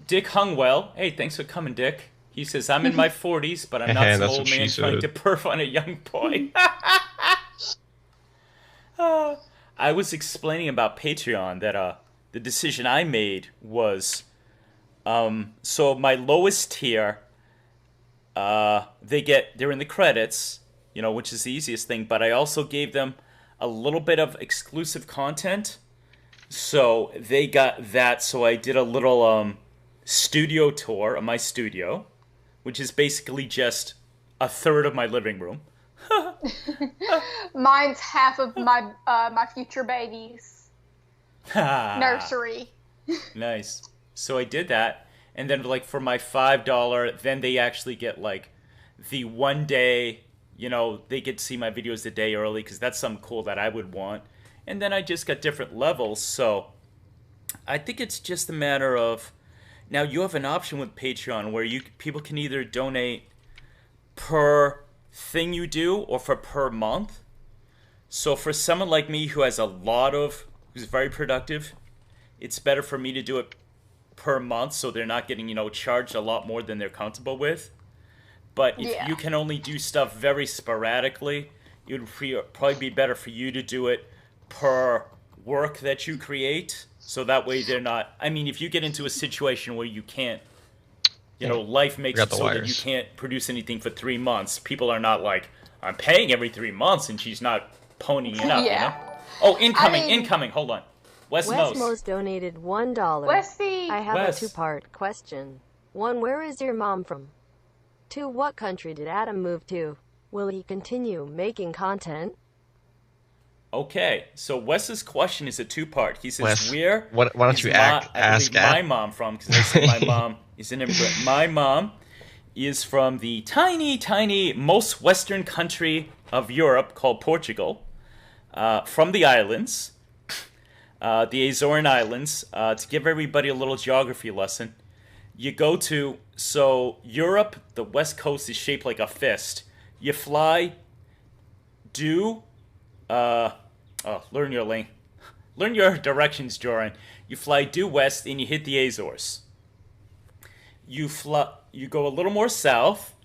Dick Hungwell. Hey, thanks for coming, Dick. He says, I'm in my 40s, but I'm not some old man trying to perf on a young boy. I was explaining about Patreon that the decision I made was, so my lowest tier, they're in the credits, which is the easiest thing, but I also gave them a little bit of exclusive content. So they got that, so I did a little studio tour of my studio, which is basically just a third of my living room. Mine's half of my my future baby's nursery. Nice. So I did that, and then like for my $5, then they actually get like the 1 day, they get to see my videos a day early because that's something cool that I would want. And then I just got different levels, so I think it's just a matter of, now you have an option with Patreon where people can either donate per thing you do or for per month. So for someone like me who's very productive, it's better for me to do it per month so they're not getting, charged a lot more than they're comfortable with. But if you can only do stuff very sporadically, it would probably be better for you to do it per work that you create. So that way they're not, if you get into a situation where you can't, life makes it so that you can't produce anything for 3 months, people are not like, I'm paying every 3 months and she's not ponying it up, Oh, incoming, hold on. Wes Mose donated $1. Westy! I have a two-part question. 1, where is your mom from? 2, what country did Adam move to? Will he continue making content? Okay, so Wes's question is a two-part. He says, Wes, where why don't you ask my mom from? Because I said my mom is an immigrant. My mom is from the tiny, most western country of Europe called Portugal, from the islands, the Azorean Islands. To give everybody a little geography lesson, you go to, so Europe, the west coast is shaped like a fist. You fly learn your lane. Learn your directions, Jorrun. You fly due west and you hit the Azores. You go a little more south.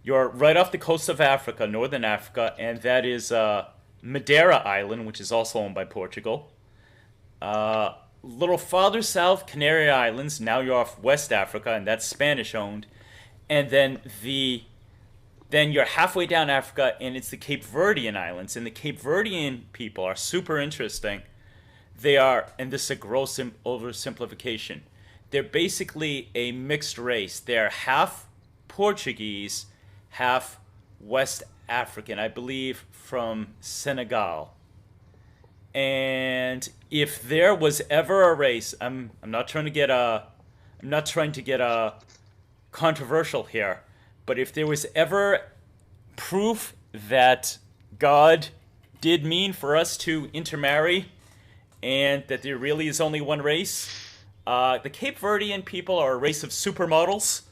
You're right off the coast of Africa, northern Africa, and that is Madeira Island, which is also owned by Portugal. Little farther south, Canary Islands. Now you're off West Africa, and that's Spanish owned. And then then you're halfway down Africa, and it's the Cape Verdean Islands. And the Cape Verdean people are super interesting. They are, and this is a gross oversimplification, they're basically a mixed race. They're half Portuguese, half West African, I believe from Senegal. And if there was ever a race, I'm not trying to get controversial here, but if there was ever proof that God did mean for us to intermarry and that there really is only one race, the Cape Verdean people are a race of supermodels.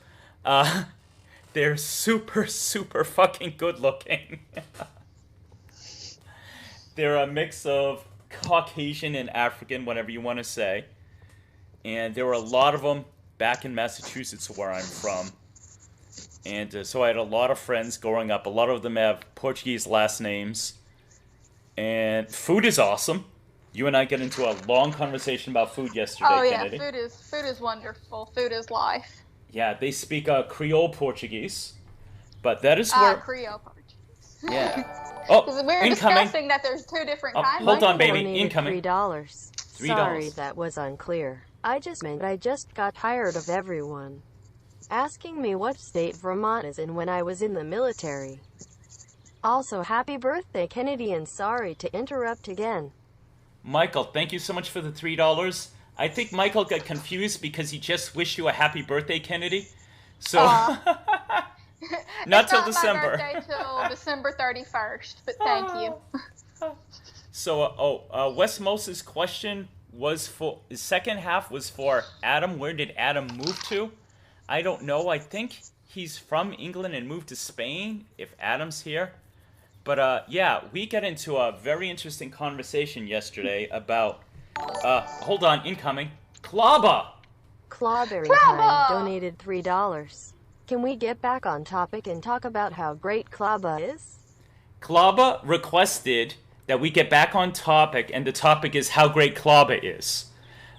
They're super fucking good looking. They're a mix of Caucasian and African, whatever you want to say. And there were a lot of them back in Massachusetts where I'm from. And so I had a lot of friends growing up. A lot of them have Portuguese last names. And food is awesome. You and I got into a long conversation about food yesterday, Kennedy. Food is wonderful. Food is life. Yeah, they speak Creole Portuguese. But that is where... Creole Portuguese. Yeah. Oh, we're discussing that there's two different kinds. Hold on, baby. Incoming. $3. Sorry, that was unclear. I just got tired of everyone asking me what state Vermont is in when I was in the military. Also, happy birthday, Kennedy, and sorry to interrupt again. Michael, thank you so much for the $3. I think Michael got confused because he just wished you a happy birthday, Kennedy. So, not till December. It's not my birthday till December 31st, but thank you. So, Wes Mose's question was for, his second half was for Adam. Where did Adam move to? I don't know. I think he's from England and moved to Spain, if Adam's here. But, yeah, we got into a very interesting conversation yesterday about, hold on, incoming, Klaba! Clawberry Time donated $3. Can we get back on topic and talk about how great Klaba is? Klaba requested that we get back on topic, and the topic is how great Klaba is.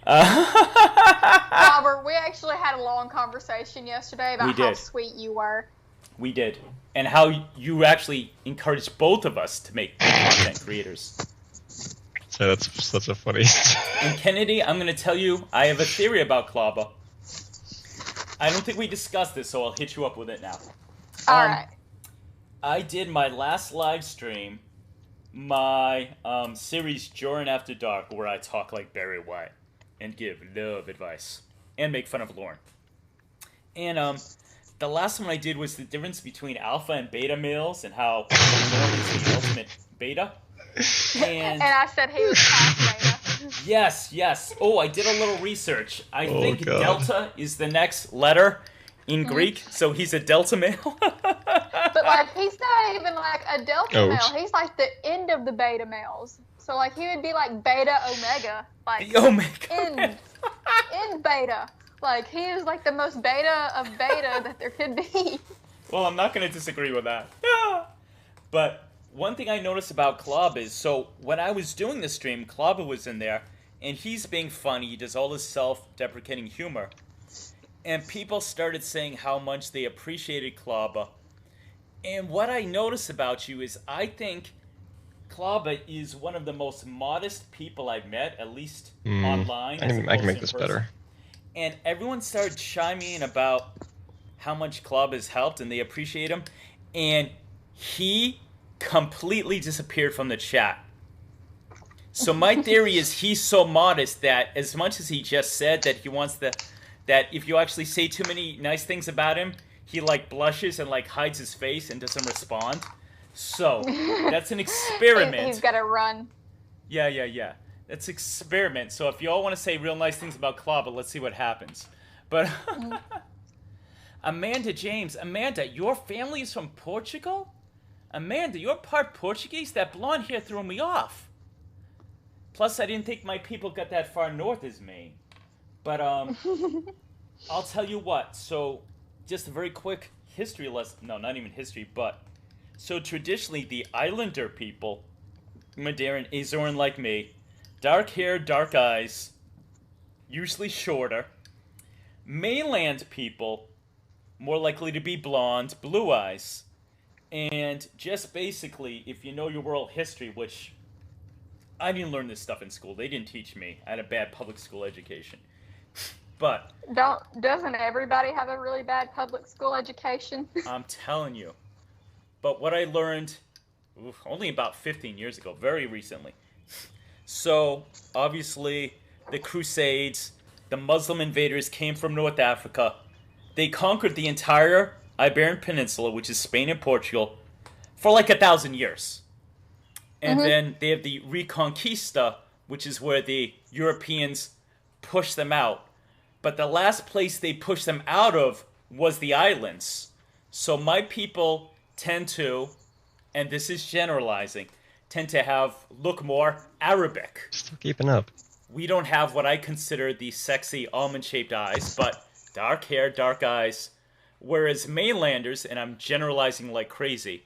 Robert, we actually had a long conversation yesterday about how sweet you were. We did. And how you actually encouraged both of us to make content creators. So that's such a funny. And Kennedy, I'm going to tell you, I have a theory about Klaba. I don't think we discussed this, so I'll hit you up with it now. All right. I did my last live stream, my series Jorrun After Dark, where I talk like Barry White and give love advice and make fun of Lauren. And the last one I did was the difference between alpha and beta males and how Lauren is the ultimate beta. And I said he was half beta. Yes. Oh, I did a little research. I think Delta is the next letter in Greek, so he's a Delta male. But, like, he's not even, like, a Delta male. He's, like, the end of the beta males. So, like, he would be, like, beta omega. Like, the omega. In beta. Like, he is, like, the most beta of beta that there could be. Well, I'm not going to disagree with that. But one thing I noticed about Klob is, so when I was doing the stream, Klob was in there, and he's being funny. He does all this self-deprecating humor. And people started saying how much they appreciated Klaba. And what I notice about you is I think Klaba is one of the most modest people I've met, at least online. I can make this better. And everyone started chiming in about how much Klaba has helped, and they appreciate him. And he completely disappeared from the chat. So my theory is he's so modest that as much as he just said that he wants that if you actually say too many nice things about him, he like blushes and like hides his face and doesn't respond. So that's an experiment. He's got to run. Yeah. That's experiment. So if you all want to say real nice things about Klaba, let's see what happens. But Amanda James, Amanda, your family is from Portugal? Amanda, you're part Portuguese? That blonde hair threw me off. Plus, I didn't think my people got that far north as Maine. But I'll tell you what. So, just a very quick history lesson. No, not even history, but so traditionally the Islander people, Madeira and Azoran like me, dark hair, dark eyes, usually shorter. Mainland people, more likely to be blonde, blue eyes. And just basically, if you know your world history, which I didn't learn this stuff in school. They didn't teach me. I had a bad public school education. But doesn't everybody have a really bad public school education? I'm telling you. But what I learned only about 15 years ago, very recently. So, obviously, the Crusades, the Muslim invaders came from North Africa. They conquered the entire Iberian Peninsula, which is Spain and Portugal, for like 1,000 years. And then they have the Reconquista, which is where the Europeans push them out. But the last place they pushed them out of was the islands. So my people tend to, and this is generalizing, tend to look more Arabic. Still keeping up. We don't have what I consider the sexy almond-shaped eyes, but dark hair, dark eyes. Whereas mainlanders, and I'm generalizing like crazy,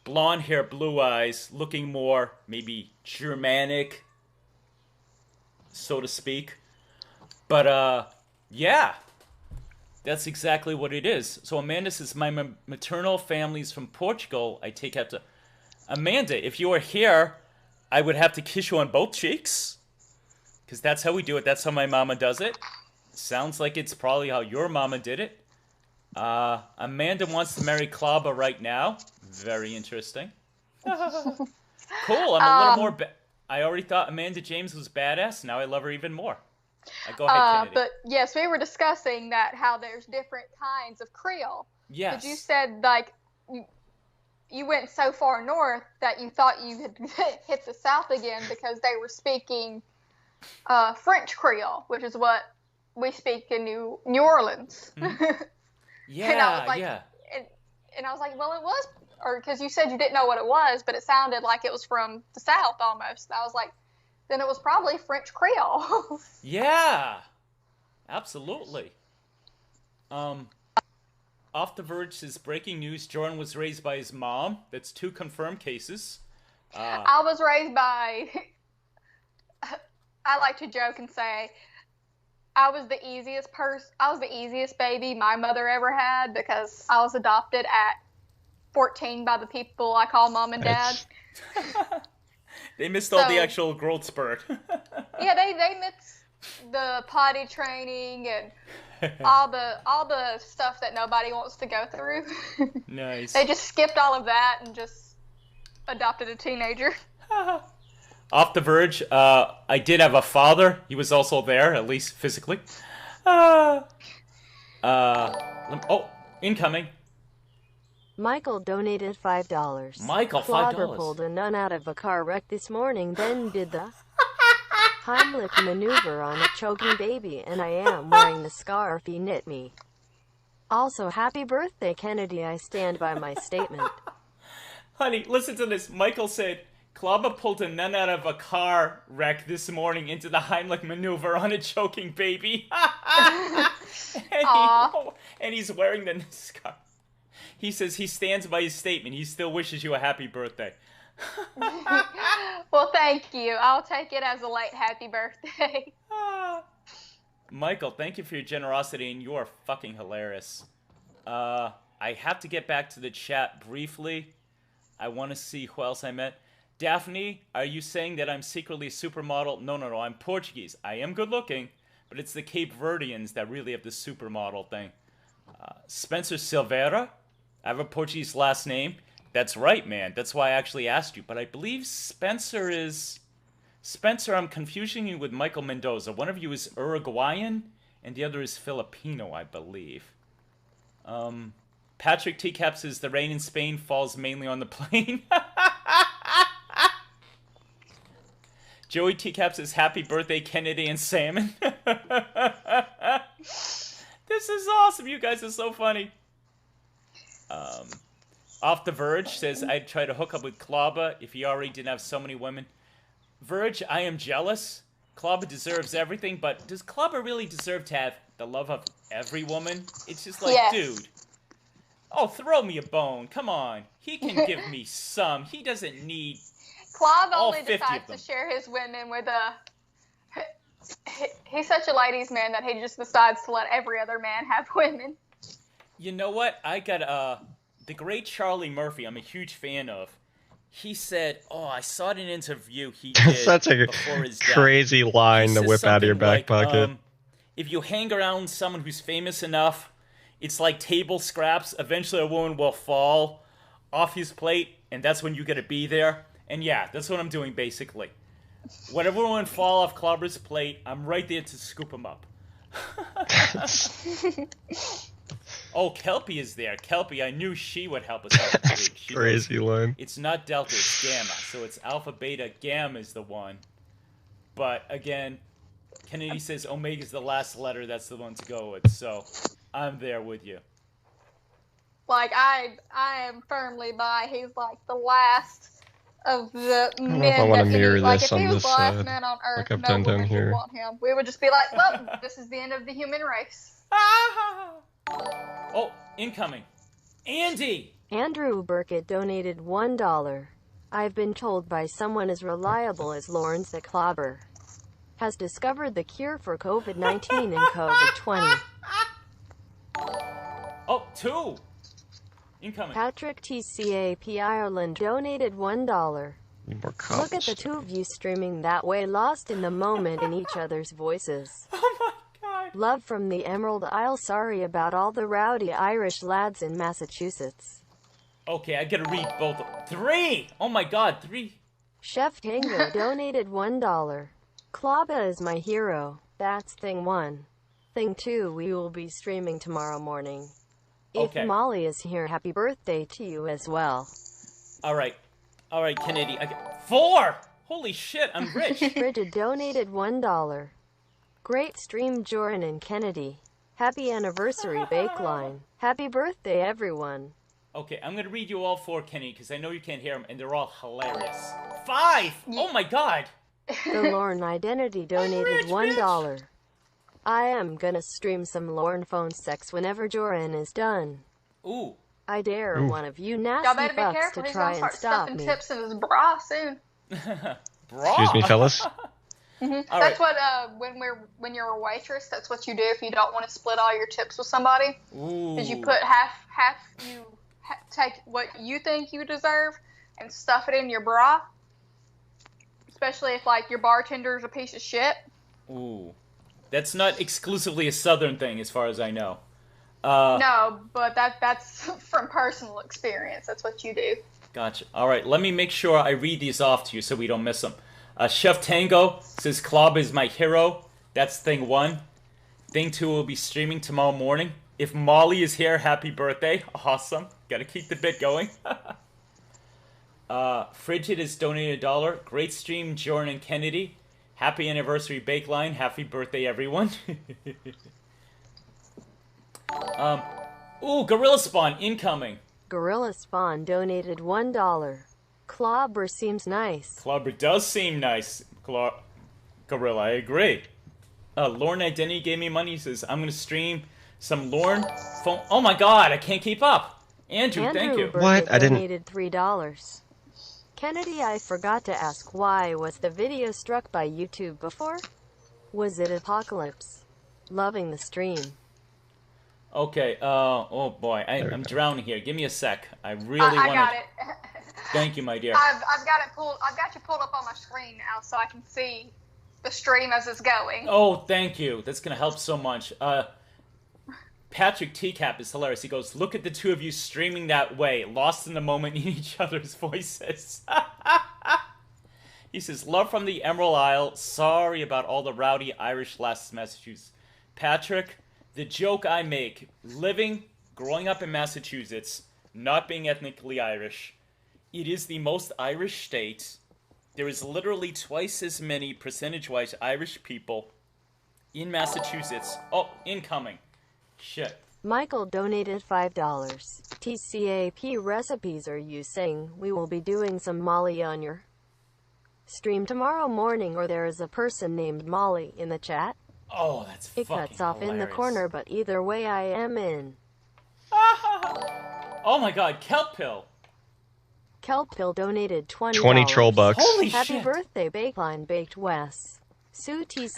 blonde hair, blue eyes, looking more maybe Germanic, so to speak. But, yeah, that's exactly what it is. So Amanda says, my maternal family's from Portugal. I take after... Amanda, if you were here, I would have to kiss you on both cheeks. Because that's how we do it. That's how my mama does it. Sounds like it's probably how your mama did it. Amanda wants to marry Klaba right now. Very interesting. Cool, I'm a little more... I already thought Amanda James was badass. Now I love her even more. Go ahead, Kennedy. But yes, we were discussing that how there's different kinds of Creole. Yes. But you said like you went so far north that you thought you had hit the South again because they were speaking French Creole, which is what we speak in New Orleans. Mm-hmm. Yeah, and I was like, yeah. And I was like, well, it was, or because you said you didn't know what it was, but it sounded like it was from the South almost. And I was like, then it was probably French Creole. Yeah, absolutely. Off the Verge says, breaking news, Jorrun was raised by his mom. That's 2 confirmed cases. I was raised by, I like to joke and say, I was the easiest baby my mother ever had because I was adopted at 14 by the people I call mom and dad. They missed all the actual growth spurt. Yeah, they missed the potty training and all the stuff that nobody wants to go through. Nice. They just skipped all of that and just adopted a teenager. Off the Verge, I did have a father. He was also there, at least physically. Incoming. Michael donated $5. Michael, $5. Clobber pulled a nun out of a car wreck this morning, then did the Heimlich maneuver on a choking baby, and I am wearing the scarf he knit me. Also, happy birthday, Kennedy. I stand by my statement. Honey, listen to this. Michael said, Clobber pulled a nun out of a car wreck this morning into the Heimlich maneuver on a choking baby. and he's wearing the scarf. He says he stands by his statement. He still wishes you a happy birthday. Well, thank you. I'll take it as a late happy birthday. Michael, thank you for your generosity, and you are fucking hilarious. I have to get back to the chat briefly. I want to see who else I met. Daphne, are you saying that I'm secretly a supermodel? No, I'm Portuguese. I am good looking, but it's the Cape Verdeans that really have the supermodel thing. Spencer Silveira, I have a Portuguese last name. That's right, man. That's why I actually asked you. But I believe Spencer is... Spencer, I'm confusing you with Michael Mendoza. One of you is Uruguayan, and the other is Filipino, I believe. Patrick Teacaps says the rain in Spain falls mainly on the plane. Joey Teacaps says happy birthday, Kennedy and Salmon. This is awesome. You guys are so funny. Off the Verge says I'd try to hook up with Klaba if he already didn't have so many women. Verge, I am jealous. Klaba deserves everything, but does Klaba really deserve to have the love of every woman? It's just like, yes. Dude. Oh, throw me a bone. Come on. He can give me some. He doesn't need Klaba only decides to share his women with he's such a ladies' man that he just decides to let every other man have women. You know what? I got the great Charlie Murphy, I'm a huge fan of. He said, I saw it in an interview he did such a before his crazy death. line to whip out of your back pocket. If you hang around someone who's famous enough, it's like table scraps. Eventually a woman will fall off his plate, and that's when you get to be there. And yeah, that's what I'm doing basically. Whenever a woman fall off Clobber's plate, I'm right there to scoop him up. Oh, Kelpie is there. Kelpie, I knew she would help us out. That's crazy line. It's not Delta, it's Gamma. So it's Alpha, Beta, Gamma is the one. But again, Kennedy says Omega's the last letter. That's the one to go with. So I'm there with you. Like, I am firmly by. He's like the last of the men. I don't know if I want to mirror this like, if on he was this the last side. man on Earth, Like I've no done woman down here. would want him. We would just be like, well, this is the end of the human race. Oh, incoming. Andy! Andrew Burkett donated $1. I've been told by someone as reliable as Lawrence the Clobber has discovered the cure for COVID-19 and COVID-20. Oh, 2! Incoming. Patrick TCAP Ireland donated $1. Look at the two of you streaming that way, lost in the moment in each other's voices. Oh my god. Love from the Emerald Isle. Sorry about all the rowdy Irish lads in Massachusetts. Okay, I gotta read both. 3! Oh my god, 3. Chef Tango donated $1. Klaba is my hero. That's thing 1. Thing 2, we will be streaming tomorrow morning. If Molly is here, happy birthday to you as well. Alright, Kennedy. 4! Holy shit, I'm rich. Bridget donated $1. Great stream, Jorrun and Kennedy. Happy anniversary, Bakeline. Happy birthday, everyone. Okay, I'm gonna read you all 4, Kenny, because I know you can't hear them, and they're all hilarious. 5! Oh my god! The Lorne Identity donated $1. I am gonna stream some Lorne phone sex whenever Jorrun is done. Ooh. I dare one of you nasty Y'all better be fucks careful. to He's try gonna and start stop stuffing me. tips in his bra soon. Bra? Excuse me, fellas. That's what when you're a waitress, that's what you do if you don't want to split all your tips with somebody. Is you put half take what you think you deserve and stuff it in your bra. Especially if like your bartender's a piece of shit. Ooh. That's not exclusively a Southern thing, as far as I know. No, but that's from personal experience. That's what you do. Gotcha. All right, let me make sure I read these off to you so we don't miss them. Chef Tango says, Club is my hero. That's thing 1. Thing 2 will be streaming tomorrow morning. If Molly is here, happy birthday. Awesome. Gotta keep the bit going. Frigid has donated $1. Great stream, Jorrun and Kennedy. Happy anniversary, Bakeline. Happy birthday, everyone. Ooh, Gorilla Spawn incoming. Gorilla Spawn donated $1. Clobber seems nice. Clobber does seem nice. Gorilla, I agree. Lorne Identity gave me money. He says, I'm going to stream some Lorne phone. Oh my god, I can't keep up. Andrew, thank you. What? I didn't. Donated $3. Kennedy, I forgot to ask, why was the video struck by YouTube before? Was it Apocalypse? Loving the stream. Okay, oh boy, I'm drowning here. Give me a sec. I really want to... I got it. Thank you, my dear. I've got it pulled. I've got you pulled up on my screen now, so I can see the stream as it's going. Oh, thank you. That's gonna help so much. Patrick Teacap is hilarious. He goes, "Look at the two of you streaming that way, lost in the moment in each other's voices." He says, "Love from the Emerald Isle. Sorry about all the rowdy Irish last Massachusetts." Patrick, the joke I make, growing up in Massachusetts, not being ethnically Irish, it is the most Irish state. There is literally twice as many percentage-wise Irish people in Massachusetts. Oh, incoming. Shit. Michael donated $5. TCAP recipes, are you saying we will be doing some Molly on your stream tomorrow morning, or there is a person named Molly in the chat? Oh, that's It fucking cuts off hilarious. in the corner, but either way I am in. Oh my god, Kelp Pill. Kelp Pill donated $20. 20 troll bucks. Holy Happy shit. birthday, Bakeline Baked Wes.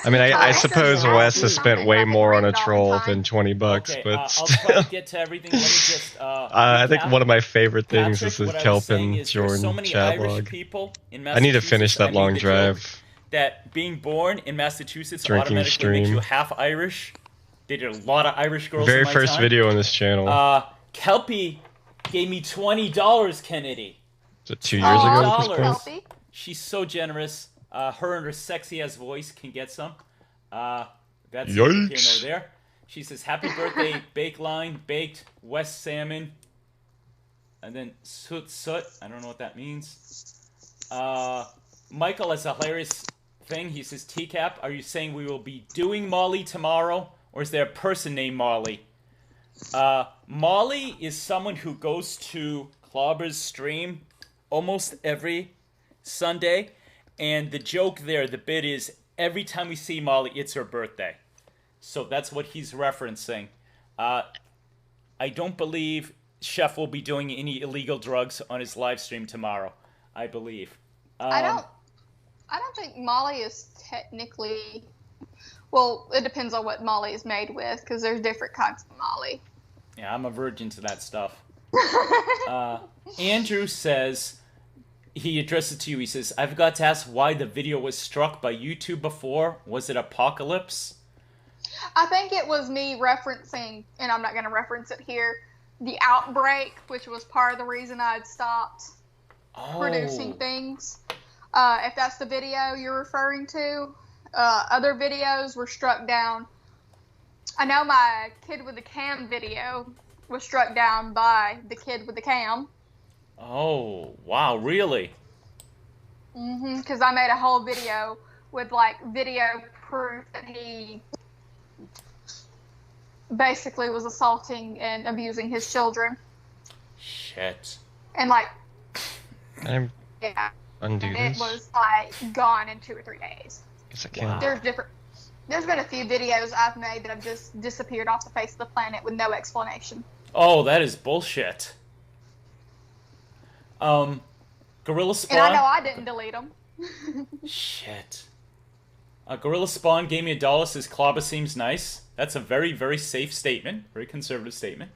I mean, I suppose Wes has spent way more on a troll than 20 bucks, Okay, but I'll still. try to get to everything. Let me just, I think recap. one of my favorite things Patrick, is this what I was Kelp saying and is there's so Jorrun many chat Irish log. people in I need to finish Massachusetts, that I long made the joke drive. that being born in Massachusetts Drinking automatically makes stream. you half Irish. They did a lot of Irish girls Very in my first time. video on this channel. Kelpie gave me $20, Kennedy. Is it 2 years ago at this $20. point? Healthy. She's so generous. Her and her sexy ass voice can get some. That's Yikes. neither here nor there. She says, "Happy birthday, Bakeline, baked West salmon," and then soot. I don't know what that means. Michael has a hilarious thing. He says, "Teacap, are you saying we will be doing Molly tomorrow, or is there a person named Molly?" Molly is someone who goes to Clobber's stream almost every Sunday, and the joke there, the bit is, every time we see Molly, it's her birthday. So that's what he's referencing. I don't believe Chef will be doing any illegal drugs on his live stream tomorrow. I believe. I don't think Molly is technically. Well, it depends on what Molly is made with, because there's different kinds of Molly. Yeah, I'm a virgin to that stuff. Andrew says, he addressed it to you. He says, "I forgot to ask why the video was struck by YouTube before. Was it Apocalypse?" I think it was me referencing, and I'm not going to reference it here, the outbreak, which was part of the reason I had stopped producing things. If that's the video you're referring to, other videos were struck down. I know my kid with the cam video was struck down by the kid with the cam. Oh, wow, really? Because I made a whole video with, like, video proof that he basically was assaulting and abusing his children. Shit. And, like, I'm yeah. undo And this. it was, like, gone in 2 or 3 days. Guess I can. Wow. There's been a few videos I've made that have just disappeared off the face of the planet with no explanation. Oh, that is bullshit. Gorilla Spawn. And I know I didn't delete them. Shit. Gorilla Spawn gave me $1, says Klaba seems nice. That's a very, very safe statement. Very conservative statement.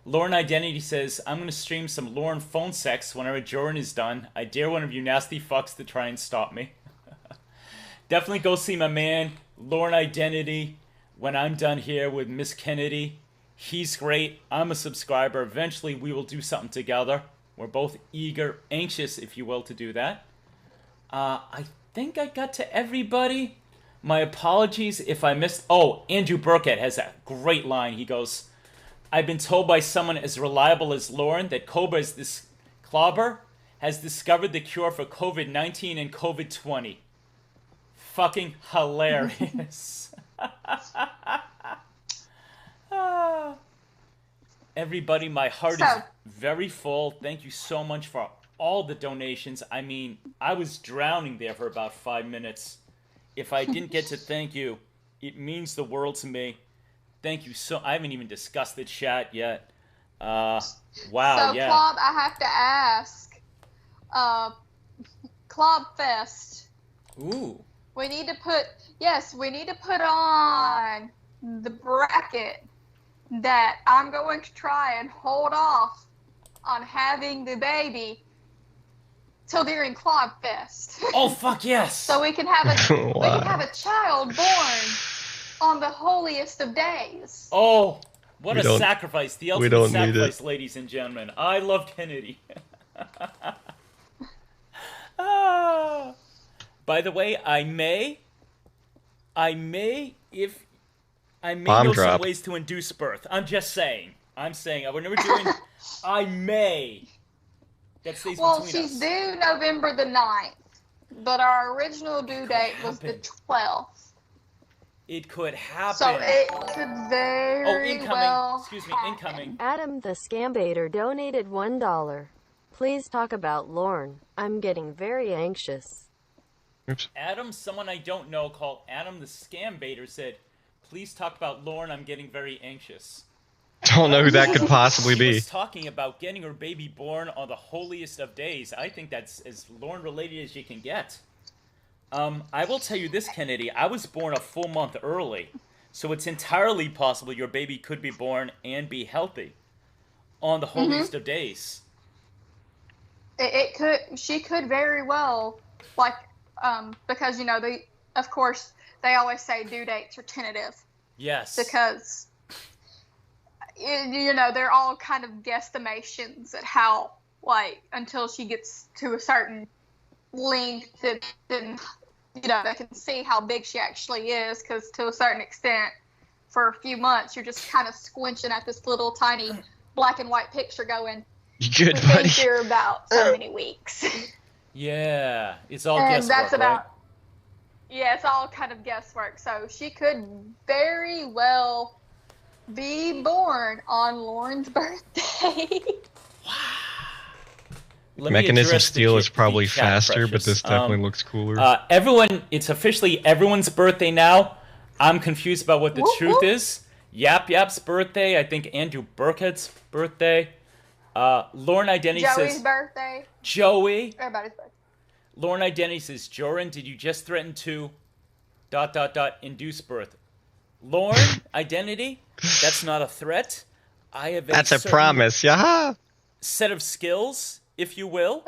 Lauren Identity says, I'm going to stream some Lauren phone sex whenever Jorrun is done. I dare one of you nasty fucks to try and stop me. Definitely go see my man, Lauren Identity, when I'm done here with Miss Kennedy. He's great. I'm a subscriber. Eventually, we will do something together. We're both eager, anxious, if you will, to do that. I think I got to everybody. My apologies if I missed... Oh, Andrew Burkett has a great line. He goes, I've been told by someone as reliable as Lauren that Clobber has discovered the cure for COVID-19 and COVID-20. Fucking hilarious. Everybody, my heart is very full. Thank you so much for all the donations. I mean, I was drowning there for about 5 minutes. If I didn't get to thank you, it means the world to me. Thank you so... I haven't even discussed the chat yet. Wow, so, yeah. Clob, I have to ask. Clob Fest. Ooh. We need to put on the bracket that I'm going to try and hold off on having the baby till during Clog Fest. Oh, fuck yes. So we can have a child born on the holiest of days. Oh, what a sacrifice. The ultimate sacrifice, ladies and gentlemen. I love Kennedy. By the way, I may know some ways to induce birth. I'm just saying. I'm saying I would never do it. I may. That stays between us. Well, she's due November the 9th, but our original due date was the 12th. It could happen. So it could very well happen. Incoming. Adam the Scambaiter donated $1. Please talk about Lauren. I'm getting very anxious. Oops. Adam, someone I don't know called Adam the Scambaiter said, please talk about Lauren, I'm getting very anxious. Don't know who that could possibly be. She was talking about getting her baby born on the holiest of days. I think that's as Lauren related as you can get. I will tell you this, Kennedy. I was born a full month early, so it's entirely possible your baby could be born and be healthy on the holiest of days. It could. She could very well, like, because of course, they always say due dates are tentative. Yes. Because they're all kind of guesstimations at how, like, until she gets to a certain length, then they can see how big she actually is. Because to a certain extent, for a few months, you're just kind of squinching at this little tiny black and white picture, going, "Good, we buddy." think you're about so many weeks. Yeah, it's all guesswork, right? Yeah, it's all kind of guesswork. So she could very well be born on Lauren's birthday. Mechanism Steel is probably faster, but this definitely looks cooler. It's officially everyone's birthday now. I'm confused about what the truth is. Yap's birthday. I think Andrew Burkett's birthday. Lauren Identity says... Joey's birthday. Joey. Everybody's birthday. Lauren Identity says, Jorrun, did you just threaten to... ... induce birth? Lauren Identity? That's not a threat. I have That's a promise, yeah. Set of skills, if you will.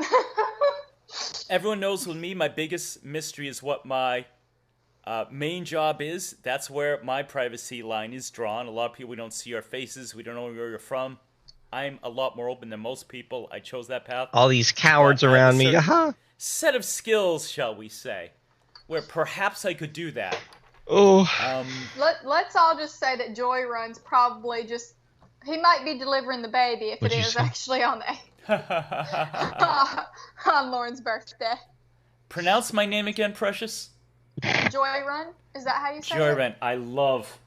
Everyone knows with me, my biggest mystery is what my main job is. That's where my privacy line is drawn. A lot of people, we don't see our faces. We don't know where you're from. I'm a lot more open than most people. I chose that path. All these cowards around me, set of skills, shall we say. where perhaps I could do that. Oh. Let's all just say that Jorrun's probably just... He might be delivering the baby if it is actually on on Lauren's birthday. Pronounce my name again, Precious. Jorrun? Is that how you say it? Jorrun. I love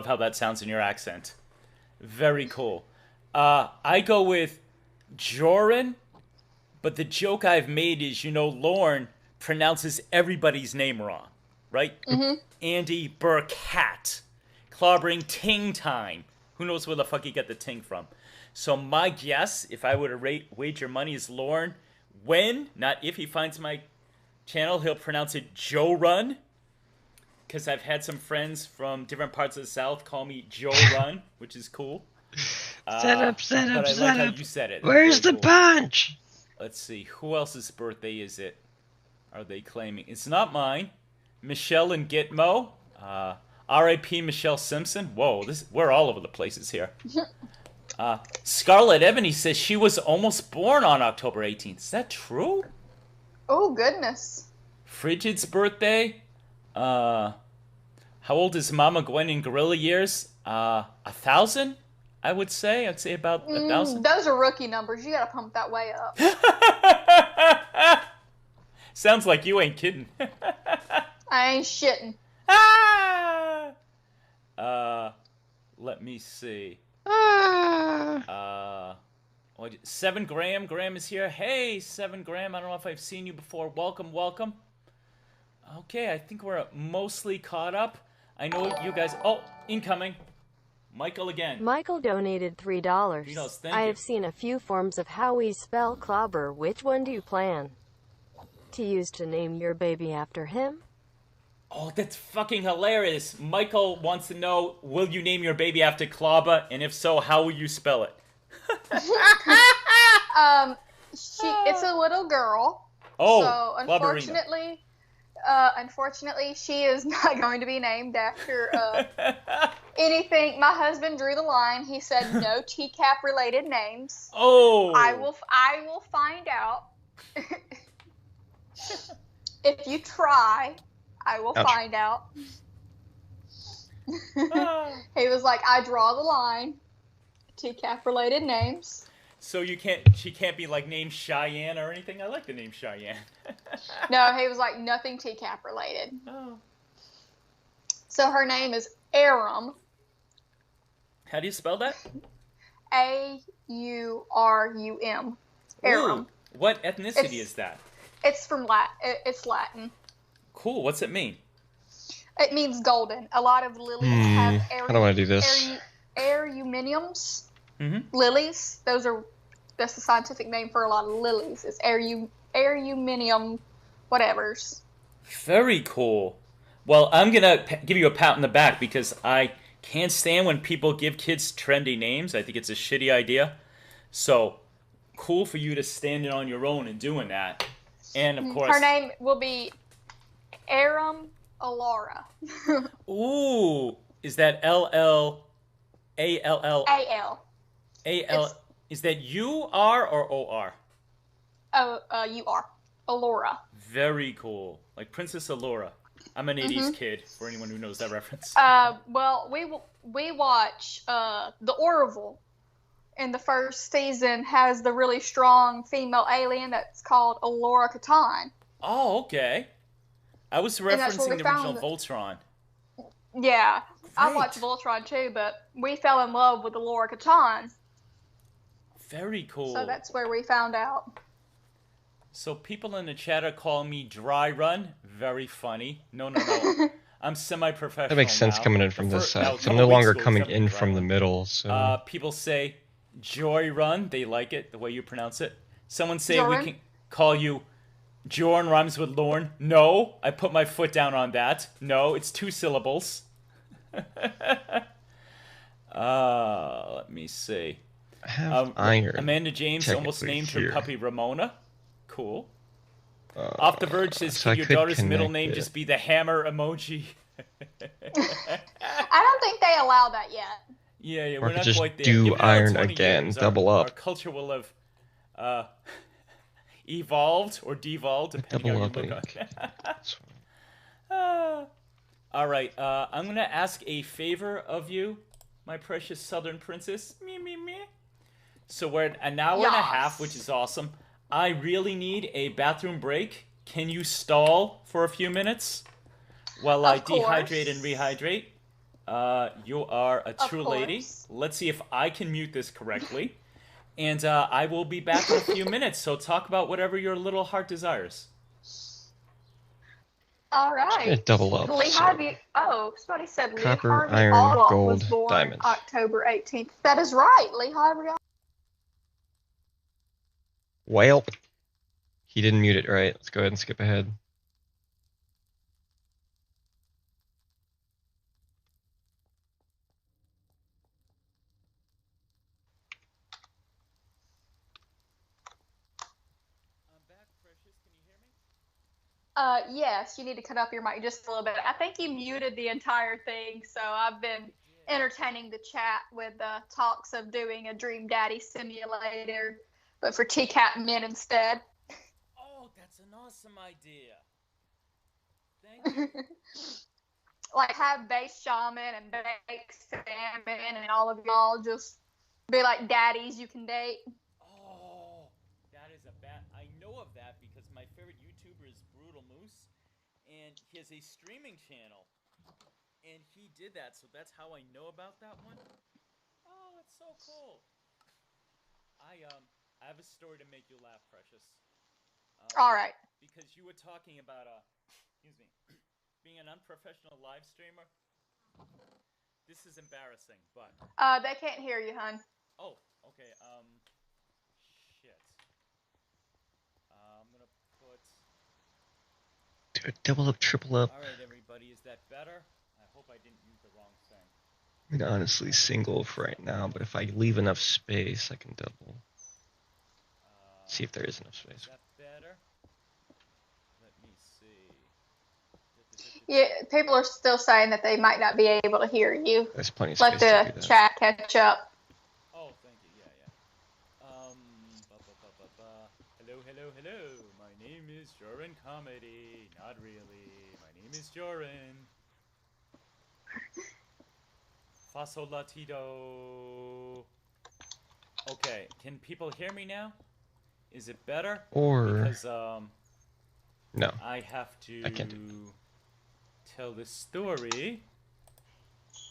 how that sounds in your accent. Very cool. I go with Jorrun, but the joke I've made is, Lauren pronounces everybody's name wrong, right? Mm-hmm. Andy Burkhat. Clobbering Ting Time. Who knows where the fuck he got the ting from? So my guess, if I were to wager money, is Lauren. When, not if he finds my channel, he'll pronounce it Jorrun. Because I've had some friends from different parts of the South call me Jorrun, which is cool. Set up. But I like how you said it. Where's the punch? Let's see. Who else's birthday is it? Are they claiming? It's not mine. Michelle and Gitmo. R.I.P. Michelle Simpson. Whoa, we're all over the places here. Scarlett Ebony says she was almost born on October 18th. Is that true? Oh, goodness. Frigid's birthday. How old is Mama Gwen in gorilla years? 1,000, I would say. I'd say about 1,000. Those are rookie numbers. You gotta pump that way up. Sounds like you ain't kidding. I ain't shitting. Let me see. 7 Graham. Graham is here. Hey, 7 Graham. I don't know if I've seen you before. Welcome. Okay, I think we're mostly caught up. I know you guys... Oh, incoming. Michael again. Michael donated $3. Thank you. I have seen a few forms of how we spell clobber. Which one do you plan to use to name your baby after him? Oh, that's fucking hilarious. Michael wants to know, will you name your baby after Klaba? And if so, how will you spell it? It's a little girl. Oh, so unfortunately, she is not going to be named after anything. My husband drew the line. He said no TCAP related names. Oh, I will find out. If you try, I will find out. He was like, I draw the line. TCAP related names. So she can't be like named Cheyenne or anything? I like the name Cheyenne. No, he was like, nothing TCAP related. Oh. So her name is Arum. How do you spell that? Aurum. Arum. Ooh, what ethnicity is that? It's from It's Latin. Cool. What's it mean? It means golden. A lot of lilies have how do I do this? Aruminiums. Mm-hmm. Lilies. That's the scientific name for a lot of lilies. It's aruminium whatevers. Very cool. Well, I'm going to give you a pat on the back because I can't stand when people give kids trendy names. I think it's a shitty idea. So, cool for you to stand it on your own and doing that. And, of course... Her name will be Arum Alara. Ooh. Is that L-L-A-L-L? A-L. A-L... Is that U-R or O-R? U-R. Alora. Very cool. Like Princess Alora. I'm an 80s kid, for anyone who knows that reference. Well, we watch The Orville. In the first season has the really strong female alien that's called Alora Catan. Oh, okay. I was referencing the original Voltron. Yeah. Great. I watched Voltron too, but we fell in love with Alora Catan. Very cool. So that's where we found out. So people in the chat are calling me Dry Run. Very funny. No. I'm semi-professional. That makes sense now. coming in from this side. I'm no longer coming in from the middle. So people say Joy Run. They like it, the way you pronounce it. Someone say Jorrun? We can call you Jorrun rhymes with Lorne. No, I put my foot down on that. No, it's 2 syllables. Let me see. I have iron. Amanda James almost named her puppy Ramona. Cool. Off the Verge says, so could your daughter's middle name just be the hammer emoji? I don't think they allow that yet. Yeah, or we're not just quite there. do iron 20 again, years, double our up. culture will have evolved or devolved, depending on how you look on it. All right, I'm going to ask a favor of you, my precious southern princess. Me, me, me. So we're at an hour and a half, which is awesome. I really need a bathroom break. Can you stall for a few minutes while I dehydrate and rehydrate? You are a true lady. Let's see if I can mute this correctly. And I will be back in a few minutes, so talk about whatever your little heart desires. All right. Double up. Lee Harvey. Oh, somebody said Lee Copper, Harvey iron, Oswald gold, was born diamonds. October 18th. That is right. Lee Harvey. Well, he didn't mute it right. Let's go ahead and skip ahead. I'm back, Precious. Can you hear me? Yes, you need to cut up your mic just a little bit. I think you muted the entire thing, so I've been entertaining the chat with talks of doing a Dream Daddy simulator, but for TCAP men instead. Oh, that's an awesome idea. Thank you. Like have base shaman and bake salmon and all of y'all just be like daddies you can date. Oh, that is a bad. I know of that because my favorite YouTuber is Brutal Moose, and he has a streaming channel, and he did that, so that's how I know about that one. Oh, it's so cool. I have a story to make you laugh, Precious. All right. Because you were talking about excuse me, being an unprofessional live streamer. This is embarrassing, but they can't hear you, hun. Oh, okay. Shit. I'm gonna put. Do it double up, triple up. All right, everybody, is that better? I hope I didn't use the wrong thing. I mean, honestly, single for right now, but if I leave enough space, I can double. See if there is enough space. Is that better? Let me see. Yeah, people are still saying that they might not be able to hear you. There's plenty of Let space to do the that. chat catch up. Oh, thank you. Yeah, yeah. Hello, hello, hello. My name is Jorrun Comedy. Not really. My name is Jorrun. Faso Latido. Okay, can people hear me now? Is it better? Or because no, I have to I can't tell the story.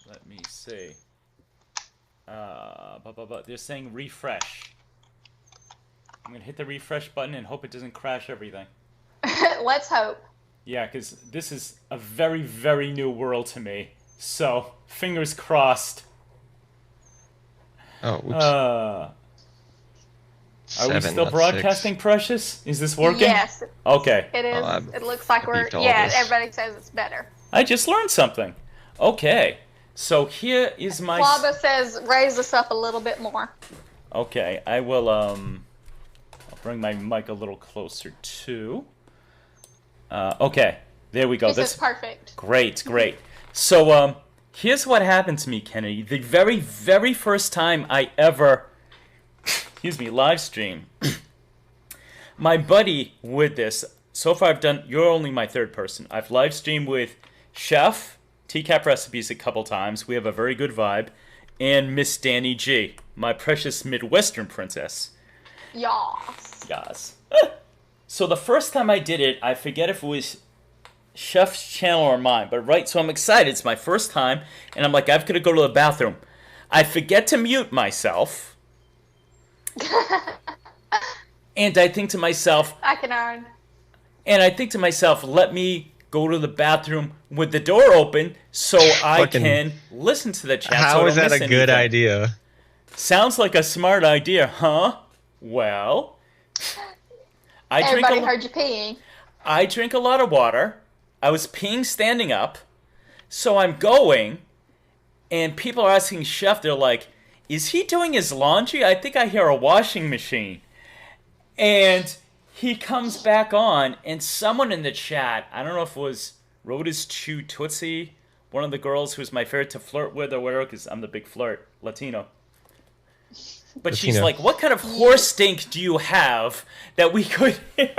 Let me see. They're saying refresh. I'm gonna hit the refresh button and hope it doesn't crash everything. Let's hope. Yeah, because this is a very, very new world to me. So, fingers crossed. Oh, oops. Are we still broadcasting, 6. Precious? Is this working? Yes. Okay. It is. It looks like we're. Yeah, everybody says it's better. I just learned something. Okay. So here is my. Flava says raise this up a little bit more. Okay, I will. I'll bring my mic a little closer too. Okay, there we go. This is perfect. Great, great. So here's what happened to me, Kennedy. The very, very first time I ever, excuse me, live stream. My buddy with this. So far, I've done. You're only my third person. I've live streamed with Chef TCAP Recipes a couple times. We have a very good vibe, and Miss Danny G, my precious Midwestern princess. Yas. Yas. So the first time I did it, I forget if it was Chef's channel or mine, but right, so I'm excited. It's my first time, and I'm like, I've got to go to the bathroom. I forget to mute myself. And I think to myself, I can earn. And I think to myself, let me go to the bathroom with the door open so I can listen to the chat. How is that a good idea? Sounds like a smart idea, huh? Well, everybody heard you peeing. I drink a lot of water. I was peeing standing up. So I'm going, and people are asking Chef, they're like, is he doing his laundry? I think I hear a washing machine. And he comes back on, and someone in the chat, I don't know if it was Rhoda's Chew Tootsie, one of the girls who's my favorite to flirt with or whatever, because I'm the big flirt, Latino. But she's like, what kind of horse stink do you have that we could hear?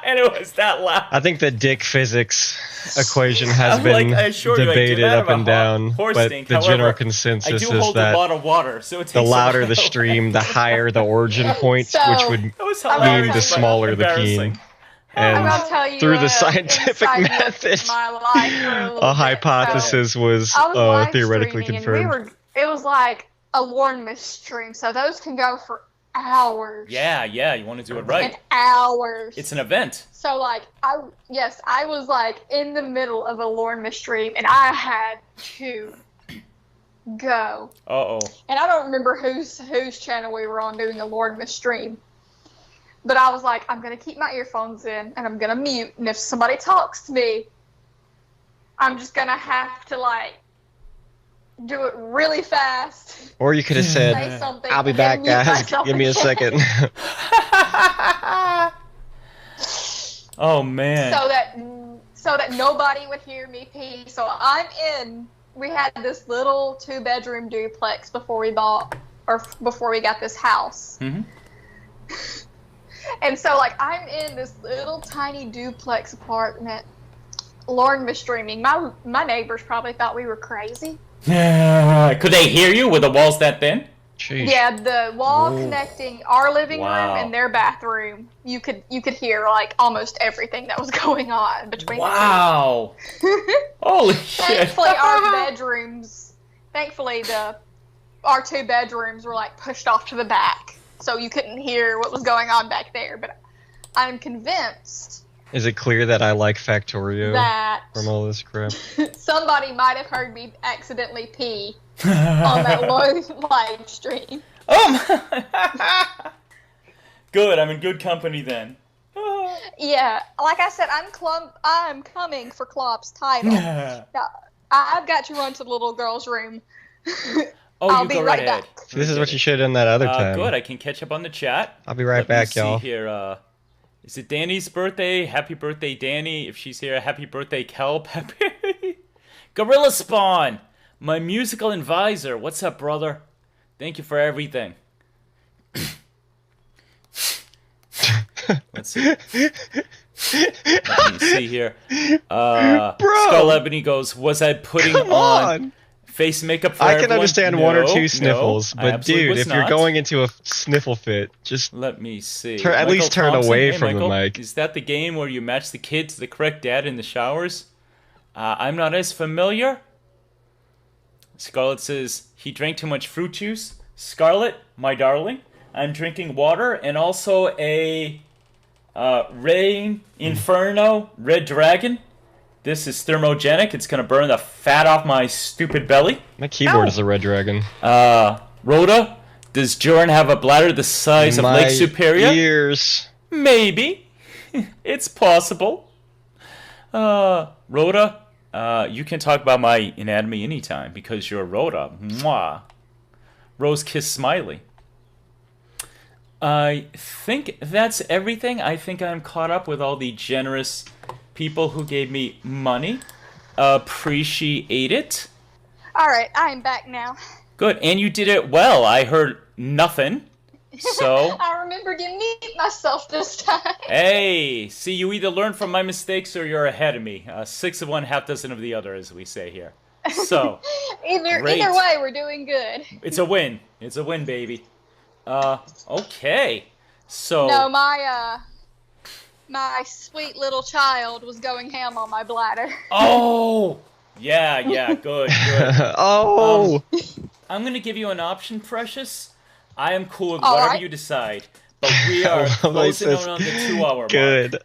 And it was that loud. I think the dick physics equation has been debated up and down, but stink. the However, general consensus I do hold is that a lot of water, so it takes the louder the stream, the higher the origin point, which would mean the smaller the peen. And through the scientific method, a hypothesis was theoretically confirmed. It was like a Lorne stream, so those can go for hours. Yeah, you want to do it right. And hours. It's an event. So, like, I was, like, in the middle of a Lorne stream, and I had to go. Uh-oh. And I don't remember whose channel we were on doing the Lorne stream. But I was like, I'm going to keep my earphones in, and I'm going to mute, and if somebody talks to me, I'm just going to have to, like, do it really fast. Or you could have said, I'll be back, guys. Give me a second. Oh, man. So that nobody would hear me pee. So we had this little 2-bedroom duplex before we got this house. Mm-hmm. And so, like, I'm in this little tiny duplex apartment, Lorne streaming. My neighbors probably thought we were crazy. Could they hear you with the walls that thin? Jeez. Yeah, the wall connecting our living room and their bathroom, you could hear, like, almost everything that was going on between the two. Holy shit. Thankfully our 2 bedrooms were, like, pushed off to the back, so you couldn't hear what was going on back there. But I'm convinced. Is it clear that I like Factorio from all this crap? Somebody might have heard me accidentally pee on that live stream. Oh, good. I'm in good company then. Yeah, like I said, I'm coming for Klopp's title. Now, I've got to run to the little girl's room. I'll be right back. So this is what you should have done that other time. Good. I can catch up on the chat. I'll be right back, y'all. See here. Is it Danny's birthday? Happy birthday, Danny. If she's here, happy birthday, Kelp. Happy Gorilla Spawn, my musical advisor. What's up, brother? Thank you for everything. Let's see. Let me see here. Skull Ebony goes, was I putting on face makeup for everyone? I can understand one or two sniffles, but dude, if you're going into a sniffle fit, just let me see. At least turn away from the mic. Is that the game where you match the kid to the correct dad in the showers? I'm not as familiar. Scarlett says he drank too much fruit juice. Scarlett, my darling, I'm drinking water and also a Rain Inferno Red Dragon. This is thermogenic. It's going to burn the fat off my stupid belly. My keyboard is a Red Dragon. Rhoda, does Jorrun have a bladder the size of Lake Superior? Ears. Maybe. It's possible. Rhoda, you can talk about my anatomy anytime because you're Rhoda. Mwah. Rose Kiss Smiley. I think that's everything. I think I'm caught up with all the generous people who gave me money. Appreciate it. All right, I'm back now. Good, and you did it well. I heard nothing, so... I remembered to mute myself this time. Hey, see, you either learn from my mistakes or you're ahead of me. 6 of one, half dozen of the other, as we say here. So, either way, we're doing good. It's a win. It's a win, baby. Okay. So... No, my sweet little child was going ham on my bladder. Oh! Yeah, good. Oh! I'm going to give you an option, Precious. I am cool with whatever you decide. But we are closing in on the 2-hour mark. Good.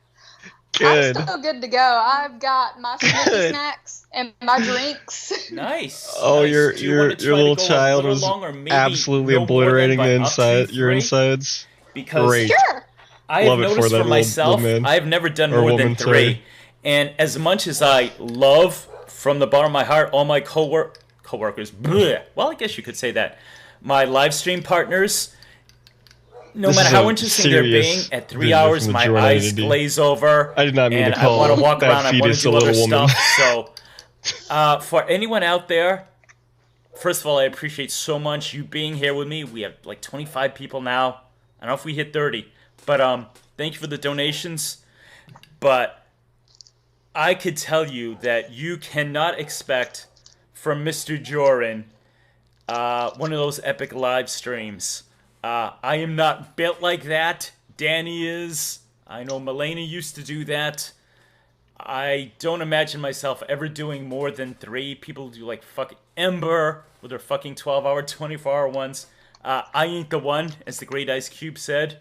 I'm still good to go. I've got my snacks and my drinks. Nice. Oh, nice. your little child was absolutely obliterating your insides. Because great. Sure. I have noticed for myself, I have never done more than 3. And as much as I love, from the bottom of my heart, all my co-workers, bleh, well, I guess you could say that, my live stream partners, no matter how interesting they're being, at 3 hours, my eyes glaze over. I did not mean and to call I want to walk that around, I want to fetus do a little other woman. stuff. So, for anyone out there, first of all, I appreciate so much you being here with me. We have like 25 people now. I don't know if we hit 30, but thank you for the donations. But I could tell you that you cannot expect from Mr. Jorrun one of those epic live streams. I am not built like that. Danny is. I know Melanie used to do that. I don't imagine myself ever doing more than 3. People do like fucking Ember with their fucking 12-hour, 24-hour ones. I ain't the one, as the great Ice Cube said.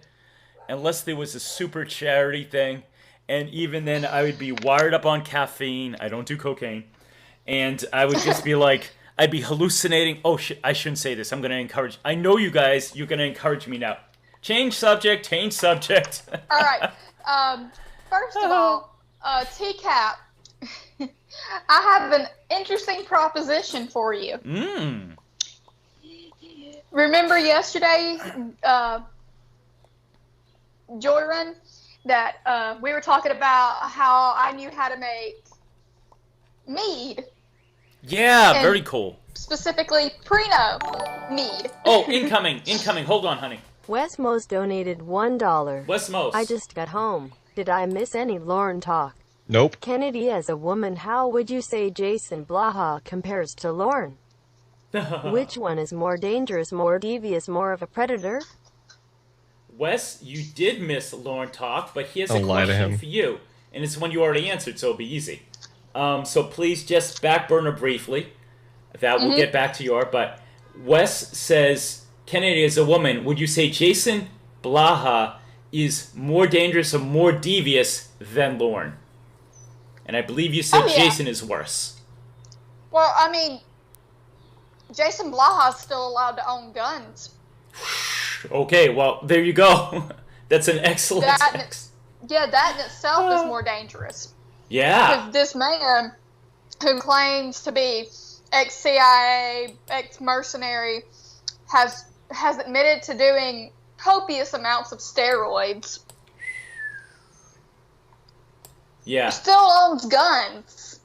Unless there was a super charity thing. And even then, I would be wired up on caffeine. I don't do cocaine. And I would just be like, I'd be hallucinating. Oh, shit, I shouldn't say this. I'm going to encourage. I know you guys, you're going to encourage me now. Change subject, change subject. All right. First of all, TCAP, I have an interesting proposition for you. Remember yesterday, Jorrun, that we were talking about how I knew how to make mead. Yeah, very cool. Specifically, Prino mead. Oh, incoming. Hold on, honey. Wesmos donated $1. Wesmos. I just got home. Did I miss any Lauren talk? Nope. Kennedy, as a woman, how would you say Jason Blaha compares to Lauren? Which one is more dangerous, more devious, more of a predator? Wes, you did miss Lauren talk, but he has a question for you. And it's one you already answered, so it'll be easy. So please just back burner briefly. That will get back to your. But Wes says, Kennedy, as a woman, would you say Jason Blaha is more dangerous or more devious than Lauren? And I believe you said Jason is worse. Well, I mean, Jason Blaha is still allowed to own guns. Okay, well, there you go. That's an excellent that in itself is more dangerous. Yeah. Because this man, who claims to be ex-CIA, ex-mercenary, has admitted to doing copious amounts of steroids. Yeah. He still owns guns.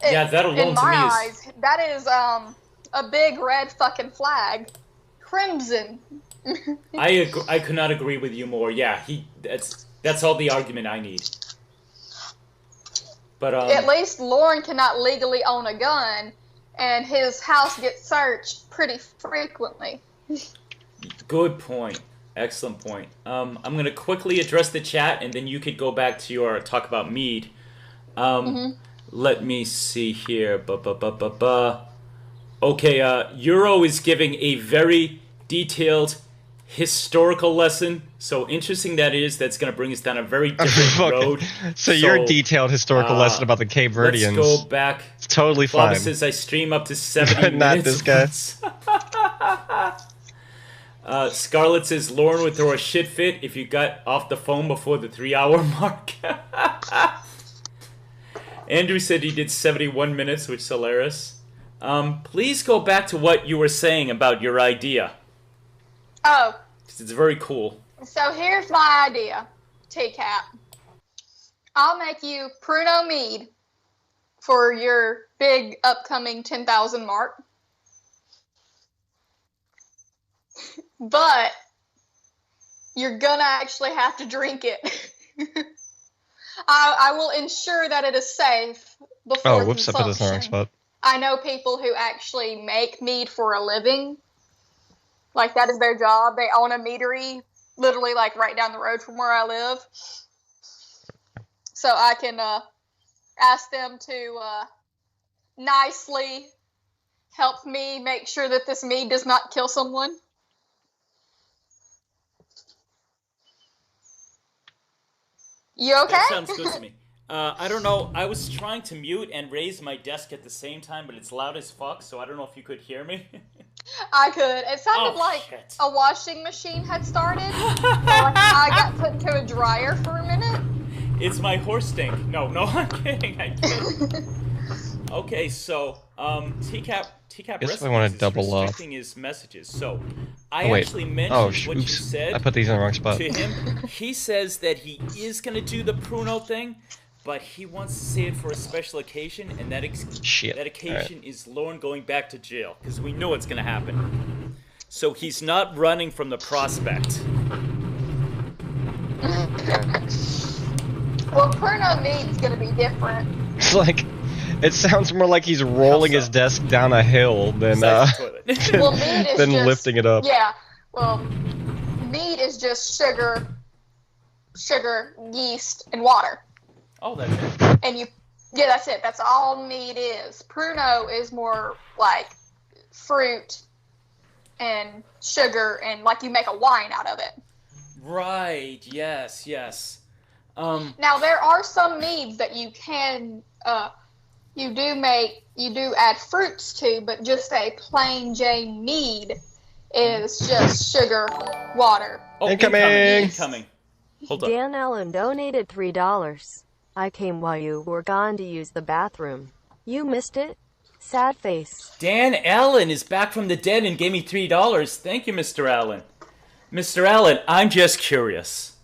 Yeah, that alone in my to me eyes, that is a big red fucking flag. Crimson. I could not agree with you more. Yeah, that's all the argument I need. But at least Lauren cannot legally own a gun, and his house gets searched pretty frequently. Good point. Excellent point. I'm going to quickly address the chat, and then you could go back to your talk about mead. Let me see here. Okay, Euro is giving a very detailed historical lesson. So interesting that is. That's going to bring us down a very different road. So your detailed historical lesson about the Cape Verdeans. Let's go back. It's totally fine. Bob says I stream up to 70 minutes. Not this guy. Scarlett says Lauren would throw a shit fit if you got off the phone before the 3-hour mark. Andrew said he did 71 minutes, which is hilarious. Please go back to what you were saying about your idea. Oh. It's very cool. So here's my idea, TCAP. I'll make you Pruno mead for your big upcoming 10,000 mark. But you're gonna actually have to drink it. I will ensure that it is safe before whoops, I put this in the wrong spot. I know people who actually make mead for a living. Like, that is their job. They own a meadery, literally, like, right down the road from where I live. So I can ask them to nicely help me make sure that this mead does not kill someone. You okay? That sounds good to me. I don't know. I was trying to mute and raise my desk at the same time, but it's loud as fuck, so I don't know if you could hear me. I could. It sounded like a washing machine had started. I got put into a dryer for a minute. It's my horse stink. No, I'm kidding. Okay, so TCAP Recipe is restricting his messages. So I actually mentioned what you said. I put these in the wrong spot. To him, he says that he is going to do the Pruno thing, but he wants to save it for a special occasion, and that occasion is Lorne going back to jail, because we know it's going to happen. So he's not running from the prospect. Well, Pruno Mead's going to be different. It's like, it sounds more like he's rolling his desk down a hill than well, Mead is than just, lifting it up. Yeah, well, Mead is just sugar, yeast, and water. Oh, that's it. And that's it. That's all Mead is. Pruno is more like fruit and sugar, and like you make a wine out of it. Right. Yes. Now there are some meads that you can, you do add fruits to, but just a plain Jane mead is just sugar, water. Oh, incoming. Hold on. Dan Allen donated $3. I came while you were gone to use the bathroom. You missed it? Sad face. Dan Allen is back from the dead and gave me $3. Thank you, Mr. Allen. Mr. Allen, I'm just curious.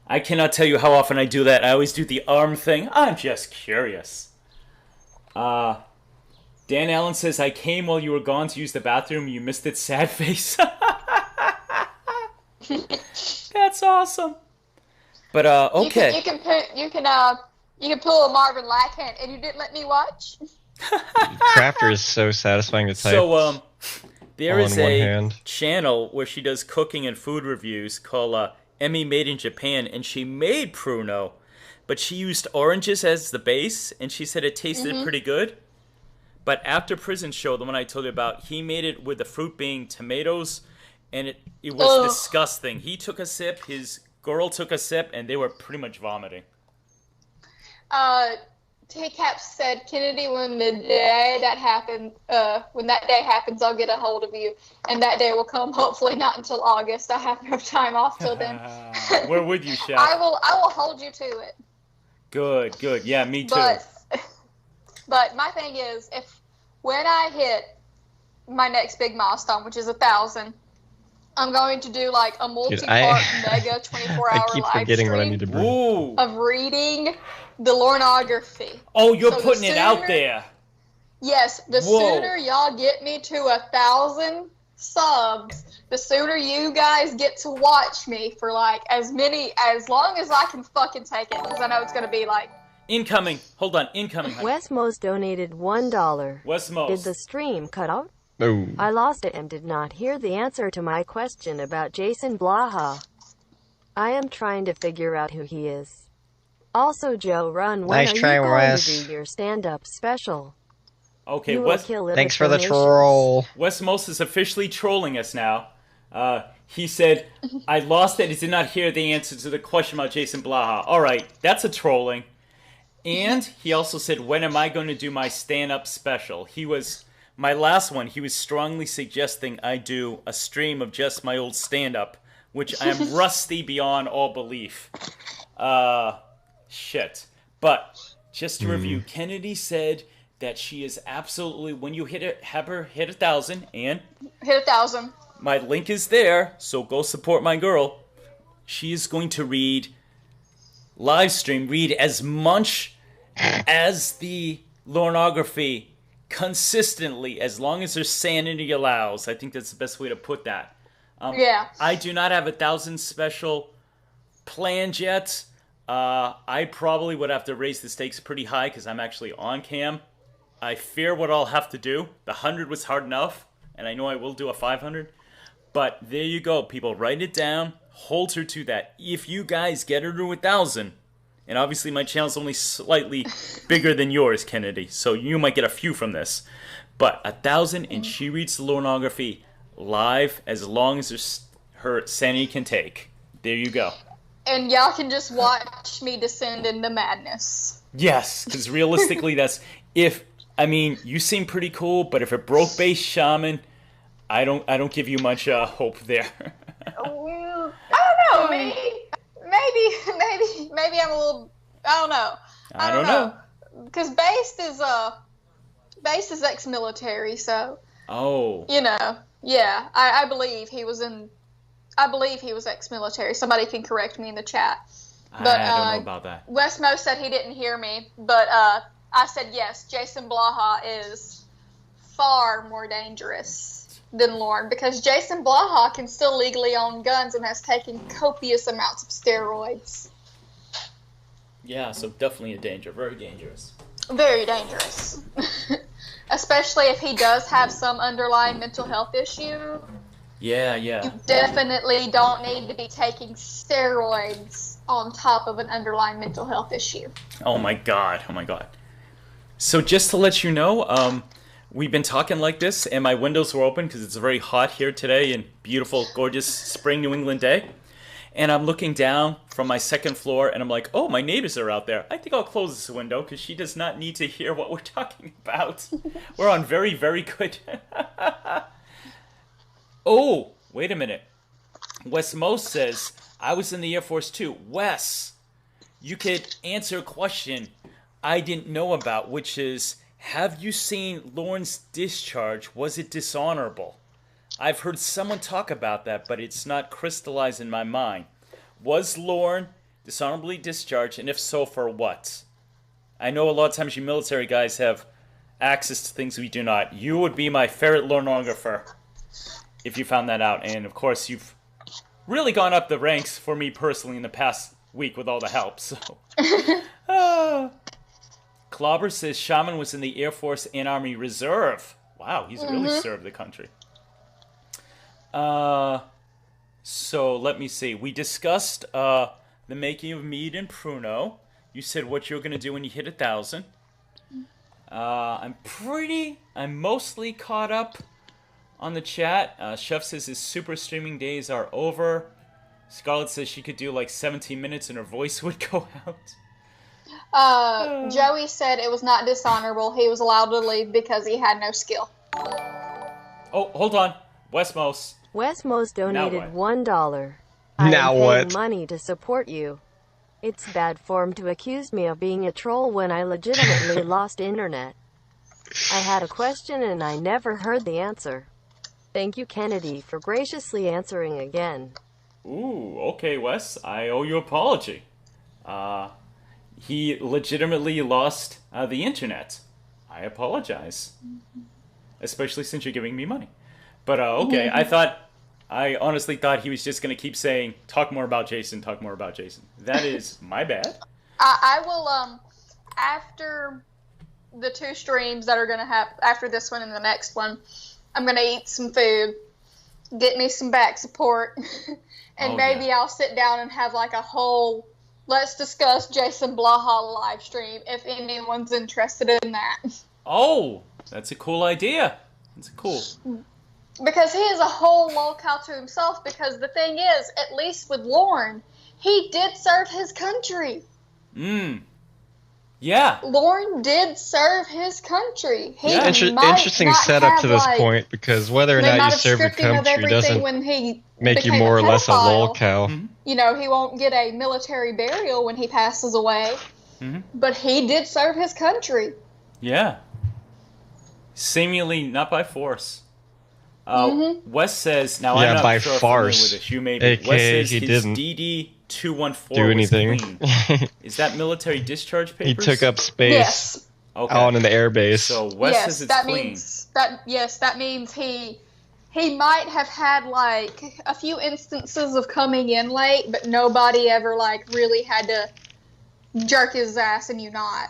I cannot tell you how often I do that. I always do the arm thing. I'm just curious. Dan Allen says, I came while you were gone to use the bathroom. You missed it, sad face. That's awesome. But, okay. You can pull a Marvin Lackhand, and you didn't let me watch? Crafter is so satisfying to type. So, there is a channel where she does cooking and food reviews called Emmy Made in Japan, and she made Pruno, but she used oranges as the base, and she said it tasted pretty good. But after Prison Show, the one I told you about, he made it with the fruit being tomatoes, and it was disgusting. He took a sip, his girl took a sip, and they were pretty much vomiting. T-Cap said, Kennedy, when that day happens, I'll get a hold of you. And that day will come, hopefully not until August. I have no time off till then. We're with you, Chef. I will hold you to it. Good. Yeah, me too. But my thing is, when I hit my next big milestone, which is 1,000, I'm going to do like a multi-part mega 24-hour I keep forgetting what I need to bring. Of reading the Lornography. Oh, you're putting it out there. Yes, the sooner y'all get me to 1,000 subs, the sooner you guys get to watch me for like as long as I can fucking take it, because I know it's gonna be like incoming. Hold on, incoming. Westmos donated $1. Westmos. Did the stream cut out? No. I lost it and did not hear the answer to my question about Jason Blaha. I am trying to figure out who he is. Also, Jorrun, when are you going to do your stand-up special? Okay, thanks for the troll. Westmos is officially trolling us now. He said, I lost it and did not hear the answer to the question about Jason Blaha. Alright, that's a trolling. And he also said, when am I going to do my stand-up special? My last one, he was strongly suggesting I do a stream of just my old stand-up, which I am rusty beyond all belief. Shit. But, just to review, Kennedy said that she is absolutely, when you have her hit 1,000, and... Hit 1,000. My link is there, so go support my girl. She is going to read as much as the Lornography consistently, as long as her sanity allows. I think that's the best way to put that. Yeah. I do not have 1,000 special planned yet. I probably would have to raise the stakes pretty high because I'm actually on cam. I fear what I'll have to do. The 100 was hard enough, and I know I will do a 500. But there you go, people. Write it down. Hold her to that. If you guys get her to 1,000, and obviously my channel's only slightly bigger than yours, Kennedy, so you might get a few from this. But 1,000, and she reads the Lornography live as long as her sanity can take. There you go. And y'all can just watch me descend into madness. Yes, because realistically, you seem pretty cool, but if it broke base shaman, I don't give you much hope there. I don't know. Maybe I'm a little. I don't know. I don't know. Because Based is ex-military, so. Oh. Yeah. I believe he was ex-military. Somebody can correct me in the chat. But I don't know about that. Westmo said he didn't hear me, but I said yes. Jason Blaha is far more dangerous than Lauren because Jason Blaha can still legally own guns and has taken copious amounts of steroids. Yeah, so definitely a danger. Very dangerous. Very dangerous. Especially if he does have some underlying mental health issue. Yeah. You definitely don't need to be taking steroids on top of an underlying mental health issue. Oh my god. So just to let you know, we've been talking like this, and my windows were open because it's very hot here today and beautiful, gorgeous spring New England day. And I'm looking down from my second floor, and I'm like, oh, my neighbors are out there. I think I'll close this window because she does not need to hear what we're talking about. We're on very, very good. Oh, wait a minute. Wes Mo says, I was in the Air Force too. Wes, you could answer a question I didn't know about, which is, have you seen Lauren's discharge? Was it dishonorable? I've heard someone talk about that, but it's not crystallized in my mind. Was Lauren dishonorably discharged, and if so, for what? I know a lot of times you military guys have access to things we do not. You would be my favorite Laurenographer if you found that out. And, of course, you've really gone up the ranks for me personally in the past week with all the help. So, Clobber says Shaman was in the Air Force and Army Reserve. Wow, he's really served the country. So let me see. We discussed the making of mead and Pruno. You said what you're gonna do when you hit 1,000. I'm mostly caught up on the chat. Chef says his super streaming days are over. Scarlett says she could do like 17 minutes and her voice would go out. Joey said it was not dishonorable. He was allowed to leave because he had no skill. Oh, hold on. Westmos. Westmos donated $1. Now I am what? paying money to support you. It's bad form to accuse me of being a troll when I legitimately lost internet. I had a question and I never heard the answer. Thank you, Kennedy, for graciously answering again. Ooh, okay, Wes. I owe you an apology. He legitimately lost the internet. I apologize. Especially since you're giving me money. But, okay, I honestly thought he was just going to keep saying, talk more about Jason. That is my bad. I will, after the 2 streams that are going to happen, after this one and the next one, I'm going to eat some food, get me some back support, and maybe I'll sit down and have like a whole, let's discuss Jason Blaha live stream if anyone's interested in that. Oh, that's a cool idea. Because he is a whole locale to himself, because the thing is, at least with Lauren, he did serve his country. Yeah. Lauren did serve his country. He Interesting setup to this point, because whether or not you serve your country doesn't make you more or less a lolcow. Mm-hmm. You know, he won't get a military burial when he passes away, but he did serve his country. Yeah. Seemingly not by force. Wes says, now I'm not by sure farce. with this. You may be. Wes says he his didn't DD-214 do anything. was clean. Is that military discharge papers? He took up space Yes. on an air base. So Wes says it's clean. That means he might have had like a few instances of coming in late, but nobody ever like really had to jerk his ass and you not.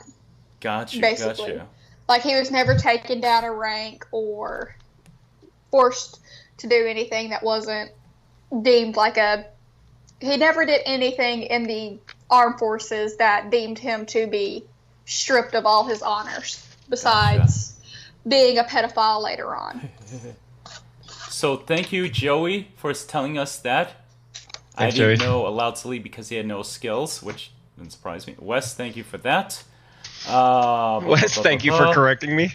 Gotcha. Like he was never taken down a rank or forced to do anything that wasn't deemed like he never did anything in the armed forces that deemed him to be stripped of all his honors, besides being a pedophile later on. So thank you, Joey, for telling us that. Thanks, I didn't Joey. know allowed to leave because he had no skills, which didn't surprise me. Wes, thank you for that. Wes, thank you for correcting me.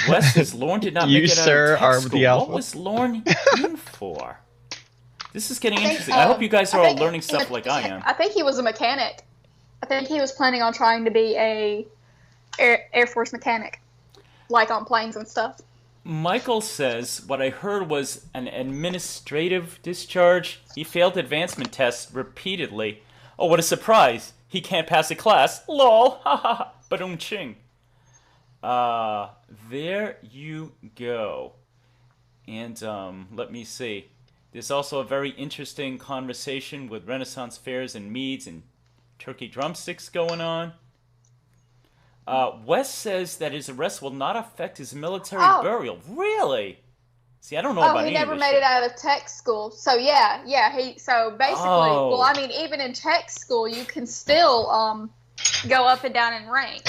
Wes says Lauren did not make it sir, out are of tech the school. alpha. What was Lauren in for? This is getting interesting. I hope you guys are all learning stuff like I am. I think he was a mechanic. I think he was planning on trying to be a Air Force mechanic, like on planes and stuff. Michael says what I heard was an administrative discharge. He failed advancement tests repeatedly. Oh, what a surprise! He can't pass a class. Lol. Ha ha ha. Ba-dum-ching. There you go. And let me see. There's also a very interesting conversation with Renaissance fairs and meads and turkey drumsticks going on. Wes says that his arrest will not affect his military burial. Really? See, I don't know about any of this. Oh, he never made it out of tech school. So yeah. So basically, well, I mean, even in tech school, you can still go up and down in rank.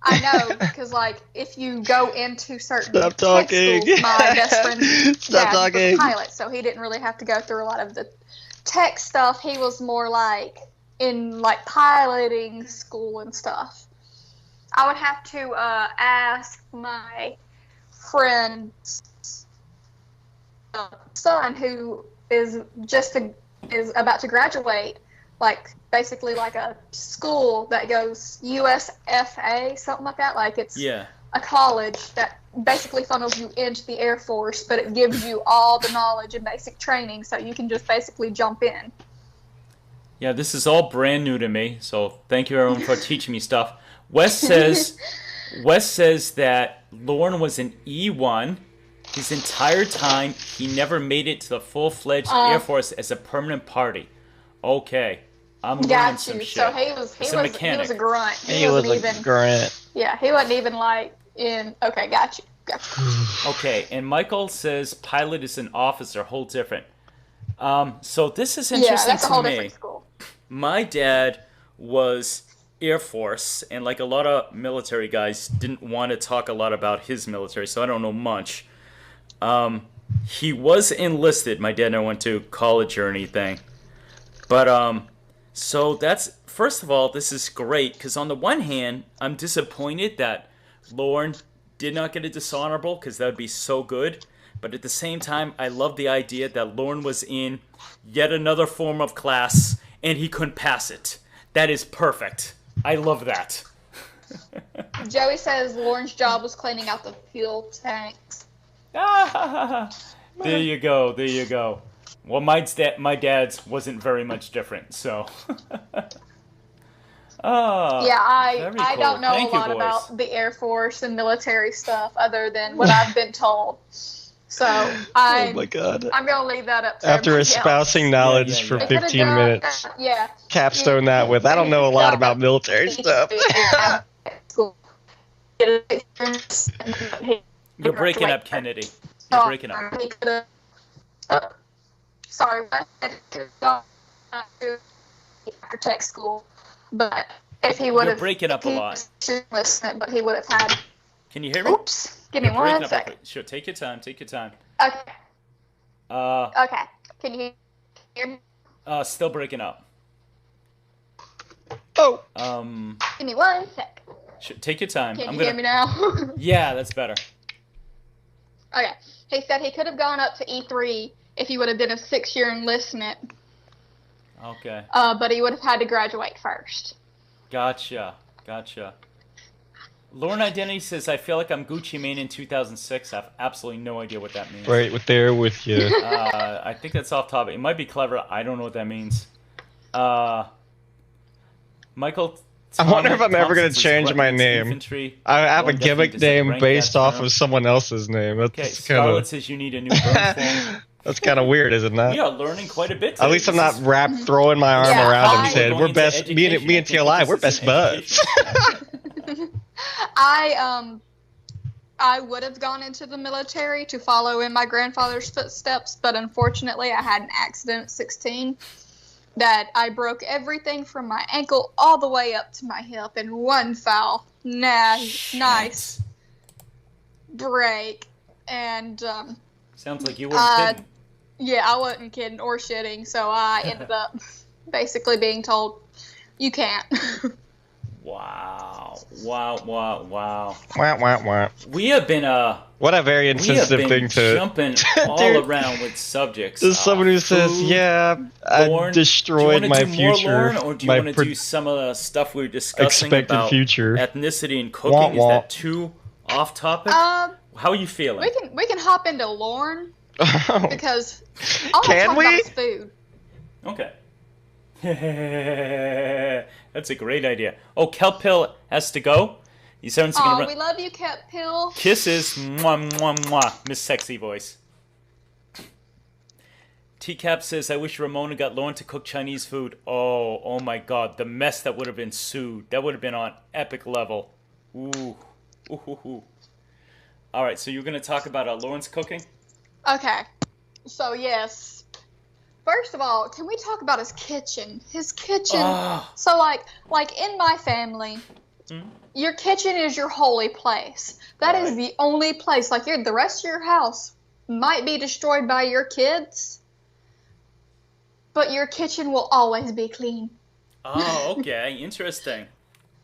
I know, because like if you go into certain tech schools, my best friend's dad was a pilot, so he didn't really have to go through a lot of the tech stuff. He was more like in like piloting school and stuff. I would have to ask my friend's son, who is about to graduate, like basically like a school that goes USFA, something like that. Like it's a college that basically funnels you into the Air Force, but it gives you all the knowledge and basic training, so you can just basically jump in. Yeah, this is all brand new to me, so thank you everyone for teaching me stuff. Wes says that Lorne was an E1 his entire time. He never made it to the full-fledged Air Force as a permanent party. Okay, I'm learning some shit. So he was a grunt. He was a grunt. Yeah, he wasn't even like in. Okay, got you. Okay, and Michael says pilot is an officer, whole different. So this is interesting that's a whole to me. Different school. My dad was Air Force, and like a lot of military guys didn't want to talk a lot about his military, so I don't know much. He was enlisted. My dad never went to college or anything. But so that's, first of all, this is great, because on the one hand, I'm disappointed that Lorne did not get a dishonorable, because that would be so good. But at the same time, I love the idea that Lorne was in yet another form of class, and he couldn't pass it. That is perfect. I love that. Joey says Lorne's job was cleaning out the fuel tanks. There you go. Well, my dad's wasn't very much different, so. I don't know Thank a lot about the Air Force and military stuff other than what I've been told. So oh my God. I'm going to leave that up to After everybody espousing else. knowledge for 15 minutes, capstone that with, I don't know a lot about military stuff. You're breaking up, Kennedy. You're breaking up. Sorry, but after tech school, but if he would have, you're breaking up a lot. Listen, but he would have had. Can you hear me? Oops. Give me one second. Sure, take your time. Okay. Okay. Can you hear me? Still breaking up. Oh. Give me one sec. Sure, take your time. Can you hear me now? Yeah, that's better. Okay. He said he could have gone up to E3 if he would have done a 6-year enlistment. Okay. But he would have had to graduate first. Gotcha. Lorne Identity says, I feel like I'm Gucci Mane in 2006. I have absolutely no idea what that means. Right there with you. I think that's off topic. It might be clever. I don't know what that means. Michael... I wonder if I'm ever going to change my name. I have a gimmick name based off of someone else's name. That's Scarlett says you need a new burn form. That's kind of weird, isn't it? We are learning quite a bit today. At least I'm not throwing my arm around and saying, we're best, me and TLI, we're best buds. I would have gone into the military to follow in my grandfather's footsteps, but unfortunately I had an accident at 16 that I broke everything from my ankle all the way up to my hip in one foul. Nice break. And sounds like you weren't kidding. Yeah, I wasn't kidding or shitting, so I ended up basically being told, you can't. Wow. Wah. We have been what a very insensitive thing to jumping all around with subjects. There's someone who says, "Yeah, I destroyed my future." Or do you want to do some of the stuff we were discussing about future. ethnicity and cooking? Is that too off topic? How are you feeling? We can hop into Lorne. Because all I talk about is food. Okay. That's a great idea. Oh, Kelp Pill has to go. You said gonna run. We love you, Kelp Pill. Kisses, mwah, mwah, mwah, Miss Sexy Voice. TCAP says, I wish Ramona got Lauren to cook Chinese food. Oh my God, the mess that would have ensued. That would have been on epic level. Ooh. All right, so you're going to talk about Lauren's cooking? Okay. So, yes. First of all, can we talk about his kitchen? His kitchen. So, like in my family, your kitchen is your holy place. That is the only place. Like, the rest of your house might be destroyed by your kids, but your kitchen will always be clean. Oh, okay. Interesting.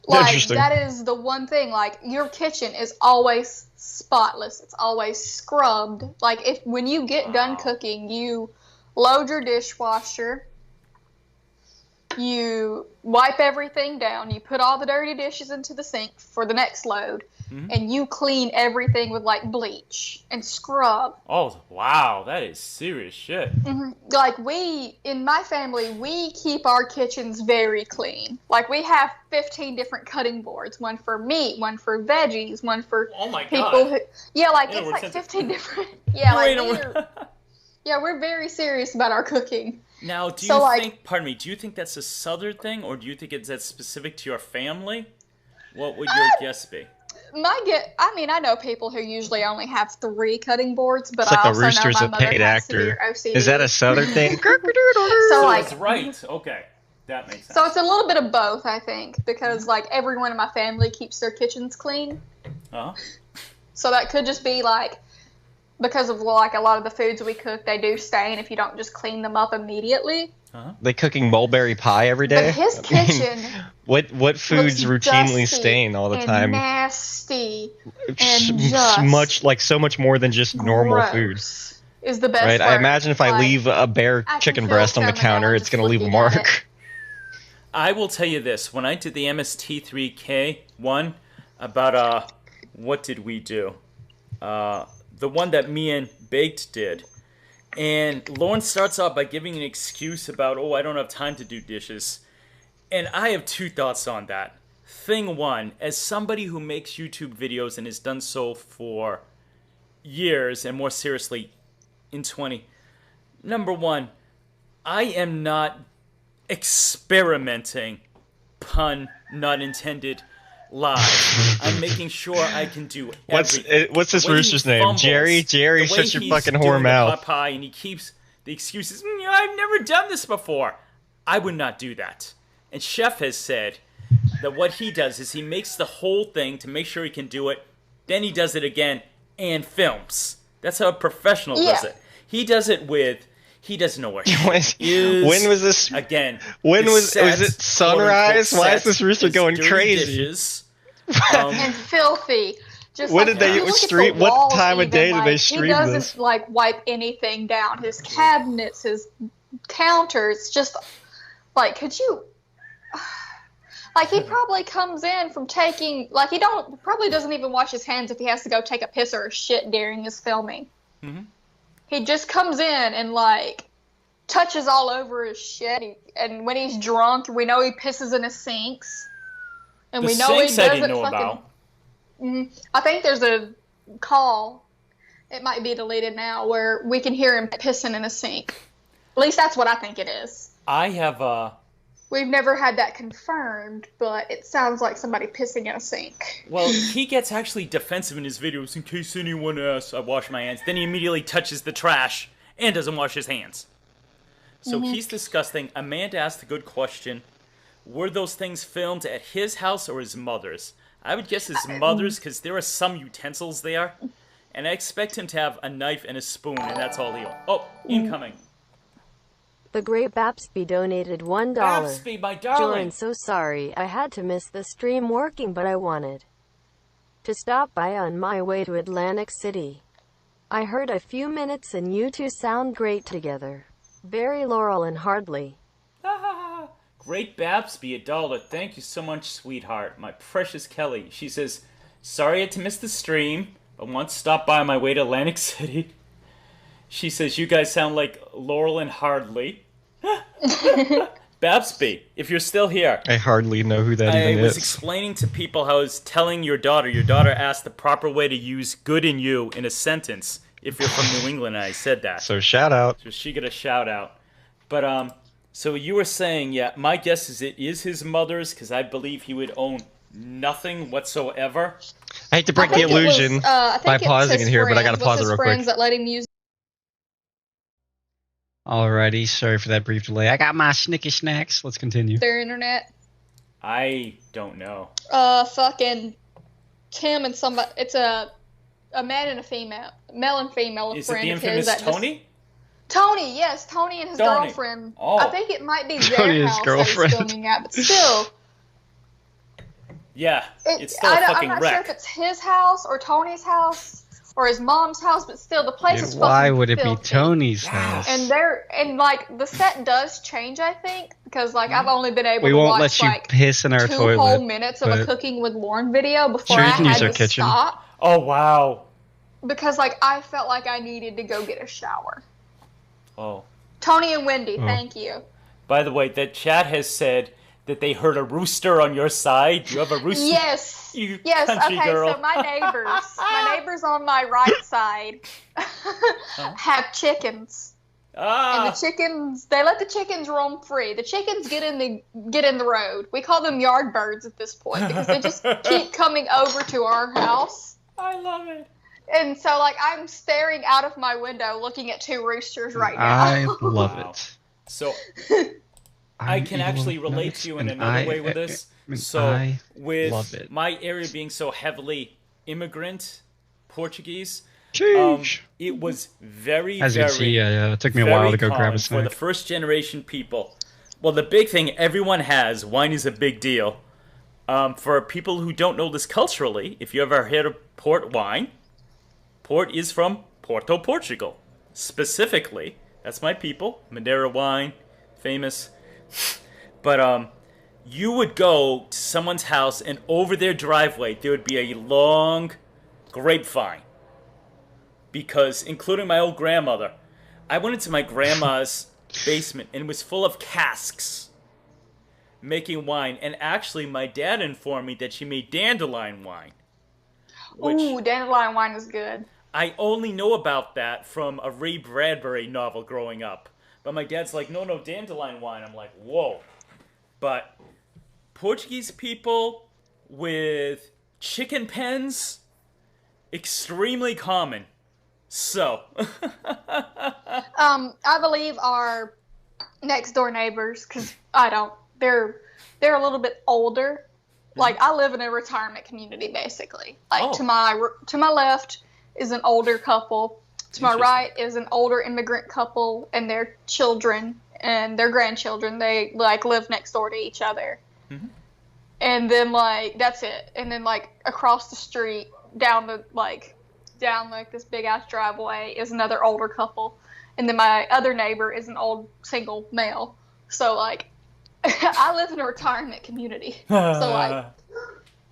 That is the one thing. Like, your kitchen is always spotless. It's always scrubbed. Like, when you get done cooking, you load your dishwasher, you wipe everything down, you put all the dirty dishes into the sink for the next load, and you clean everything with, like, bleach and scrub. Oh, wow. That is serious shit. Like, in my family, we keep our kitchens very clean. Like, we have 15 different cutting boards. One for meat, one for veggies, one for people who... Yeah, like, it's like 15 different... Yeah, we're very serious about our cooking. Now, do you think... Pardon me. Do you think that's a Southern thing, or do you think that's specific to your family? What would your guess be? I know people who usually only have 3 cutting boards, but it's like I also the Rooster's know my a paid mother has actor. severe OCD. Is that a Southern thing? So that's right. Okay. That makes sense. So it's a little bit of both, I think, because like everyone in my family keeps their kitchens clean. So that could just be like because of like a lot of the foods we cook, they do stain if you don't just clean them up immediately. They cooking mulberry pie every day? But his kitchen what foods routinely stain all the time? Nasty. And so much more than just normal food. Is the best right? word. I imagine if I leave a bare chicken breast on the counter, it's going to leave a mark. I will tell you this. When I did the MST3K one about what did we do? The one that me and Baked did. And Lauren starts off by giving an excuse about, I don't have time to do dishes. And I have 2 thoughts on that. Thing one, as somebody who makes YouTube videos and has done so for years, and more seriously, in 20. Number one, I am not experimenting, pun not intended, live. I'm making sure I can do everything. What's this rooster's name? Jerry? Jerry, shut your fucking whore mouth. Pie and he keeps the excuses, I've never done this before. I would not do that. And Chef has said that what he does is he makes the whole thing to make sure he can do it, then he does it again and films. That's how a professional does it. He does it with... He doesn't know where he is. When was this? Again. When was it sunrise? Why is this rooster going crazy? Dishes, and filthy. Just when did they stream? What time of day did they stream this? He doesn't like wipe anything down. His cabinets, his counters, just like could you? Like he probably comes in from taking like probably doesn't even wash his hands if he has to go take a piss or a shit during his filming. He just comes in and, like, touches all over his shit. And when he's drunk, we know he pisses in his sinks. And we know he doesn't fucking... I think there's a call, it might be deleted now, where we can hear him pissing in a sink. At least that's what I think it is. I have We've never had that confirmed, but it sounds like somebody pissing in a sink. Well, he gets actually defensive in his videos. In case anyone asks, I wash my hands. Then he immediately touches the trash and doesn't wash his hands. So he's disgusting. Amanda asked a good question. Were those things filmed at his house or his mother's? I would guess his mother's because there are some utensils there. And I expect him to have a knife and a spoon, and that's all he'll... Oh, incoming. The great Babsby donated $1. Babsby, my darling. Jorrun, so sorry I had to miss the stream working, but I wanted to stop by on my way to Atlantic City. I heard a few minutes and you two sound great together. Very Laurel and Hardly. Great Babsby, $1. Thank you so much, sweetheart. My precious Kelly. She says, sorry I had to miss the stream, but once stopped by on my way to Atlantic City. She says, you guys sound like Laurel and Hardly. Babsby, if you're still here. I hardly know who that even is. I was explaining to people how I was telling your daughter asked the proper way to use good in you in a sentence if you're from New England, and I said that. So shout out. So she got a shout out. But, so you were saying, yeah, my guess is it is his mother's, because I believe he would own nothing whatsoever. I hate to break the illusion by pausing it here, but I gotta pause it real quick. That let him use. Alrighty, sorry for that brief delay. I got my Snicky Snacks. Let's continue. Their internet. I don't know. Fucking Tim and somebody. It's a man and a female, male and female. Is it the infamous Tony? Tony, yes, Tony and his girlfriend. Oh. I think it might be their house that he's filming at, but still. Yeah, it's still a fucking I'm not wreck. sure if it's his house or Tony's house or his mom's house, but still, the place is fucking Why would it filthy. be Tony's house? And like the set does change, I think, because like I've only been able we to won't watch let you like piss in our 2 toilet, whole minutes of a Cooking with Lauren video before Sure, you I can had use our to kitchen. stop. Oh wow! Because like I felt like I needed to go get a shower. Oh. Tony and Wendy, thank you. By the way, that chat has said that they heard a rooster on your side. Do you have a rooster? Yes. You yes. country Okay. girl. So my neighbors on my right side have chickens. And the chickens, they let the chickens roam free. The chickens get in the road. We call them yard birds at this point because they just keep coming over to our house. I love it. And so, like, I'm staring out of my window looking at 2 roosters right now. I love it. So, I can actually relate to you in another way with this. So, with my area being so heavily immigrant Portuguese, it was very, As you can see, it took me a while to go grab a snack. For the first generation people. Well, the big thing everyone has, wine is a big deal. For people who don't know this culturally, if you ever heard of port wine, port is from Porto, Portugal. Specifically, that's my people. Madeira wine, famous. But you would go to someone's house, and over their driveway, there would be a long grapevine. Because, including my old grandmother, I went into my grandma's basement, and it was full of casks making wine. And actually, my dad informed me that she made dandelion wine. Ooh, dandelion wine is good. I only know about that from a Ray Bradbury novel growing up. But my dad's like, no, dandelion wine. I'm like, whoa. But Portuguese people with chicken pens, extremely common. So. I believe our next door neighbors, because they're a little bit older. Like, I live in a retirement community, basically. Like, to my left is an older couple. To my right is an older immigrant couple and their children and their grandchildren. They, like, live next door to each other. Mm-hmm. And then, like, that's it. And then, like, across the street, down this big-ass driveway is another older couple. And then my other neighbor is an old single male. So, like, I live in a retirement community. So, like,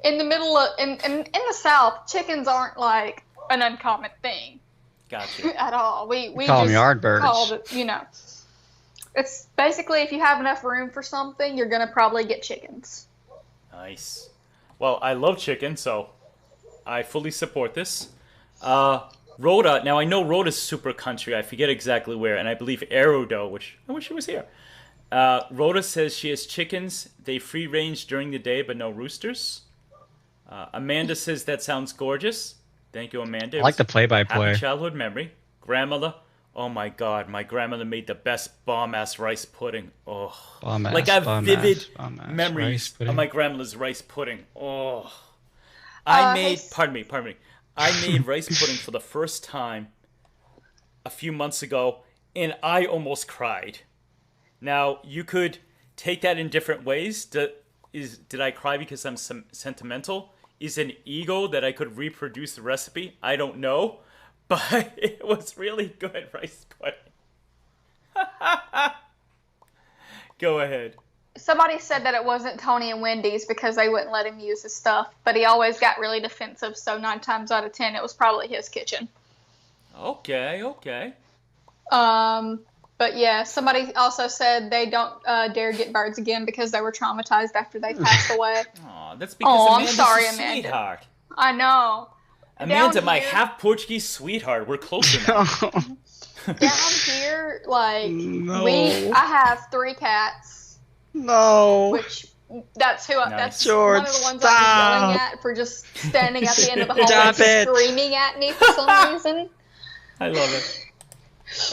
in the middle of, in the South, chickens aren't, like, an uncommon thing. Gotcha. At all. We call just them yard birds. Called it, it's basically if you have enough room for something, you're going to probably get chickens. Nice. Well, I love chicken, so I fully support this. Rhoda, now I know Rhoda's super country. I forget exactly where, and I believe Aerodo, which I wish she was here. Rhoda says she has chickens. They free range during the day, but no roosters. Amanda says that sounds gorgeous. Thank you, Amanda. I like the play-by-play. Happy childhood memory. Grandmother. Oh my God, my grandmother made the best bomb-ass rice pudding. Oh, like I have vivid memories of my grandmother's rice pudding. Oh, pardon me. I made rice pudding for the first time a few months ago, and I almost cried. Now, you could take that in different ways. Did I cry because I'm sentimental? Is an ego that I could reproduce the recipe? I don't know. But it was really good rice pudding. Go ahead. Somebody said that it wasn't Tony and Wendy's because they wouldn't let him use his stuff. But he always got really defensive, so 9 times out of 10, it was probably his kitchen. Okay. But yeah, somebody also said they don't dare get birds again because they were traumatized after they passed away. Aw, that's because Amanda's I'm sorry, a Amanda. sweetheart. I know. Amanda, my half Portuguese sweetheart. We're closer now. Down here, like No. I have 3 cats. No. Which that's who. Nice. That's George, one of the ones stop. I'm yelling at for just standing at the end of the hallway Stop it. screaming at me for some reason. I love it.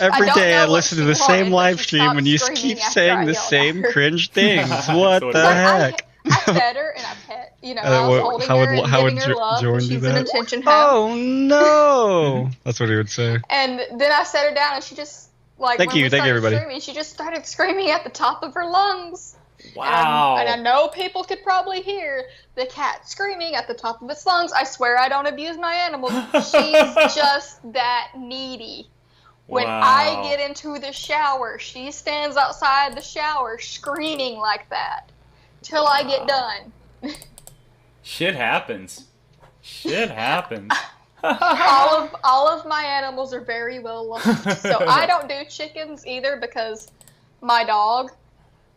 Every I don't day know I what listen to she the same wanted, but live she stream stopped and you screaming keep after saying I the yelled at same her. cringe things. What Sort of. the heck? I fed her and I pet. I was holding how her would and giving her love Jorrun because do she's an that? attention hound. Oh no! That's what he would say. And then I set her down and she just Thank you, everybody. screaming, she just started screaming at the top of her lungs. Wow. And I know people could probably hear the cat screaming at the top of its lungs. I swear I don't abuse my animals. She's just that needy. When I get into the shower, she stands outside the shower screaming like that till I get done. Shit happens. Shit happens. all of my animals are very well loved. So I don't do chickens either because my dog,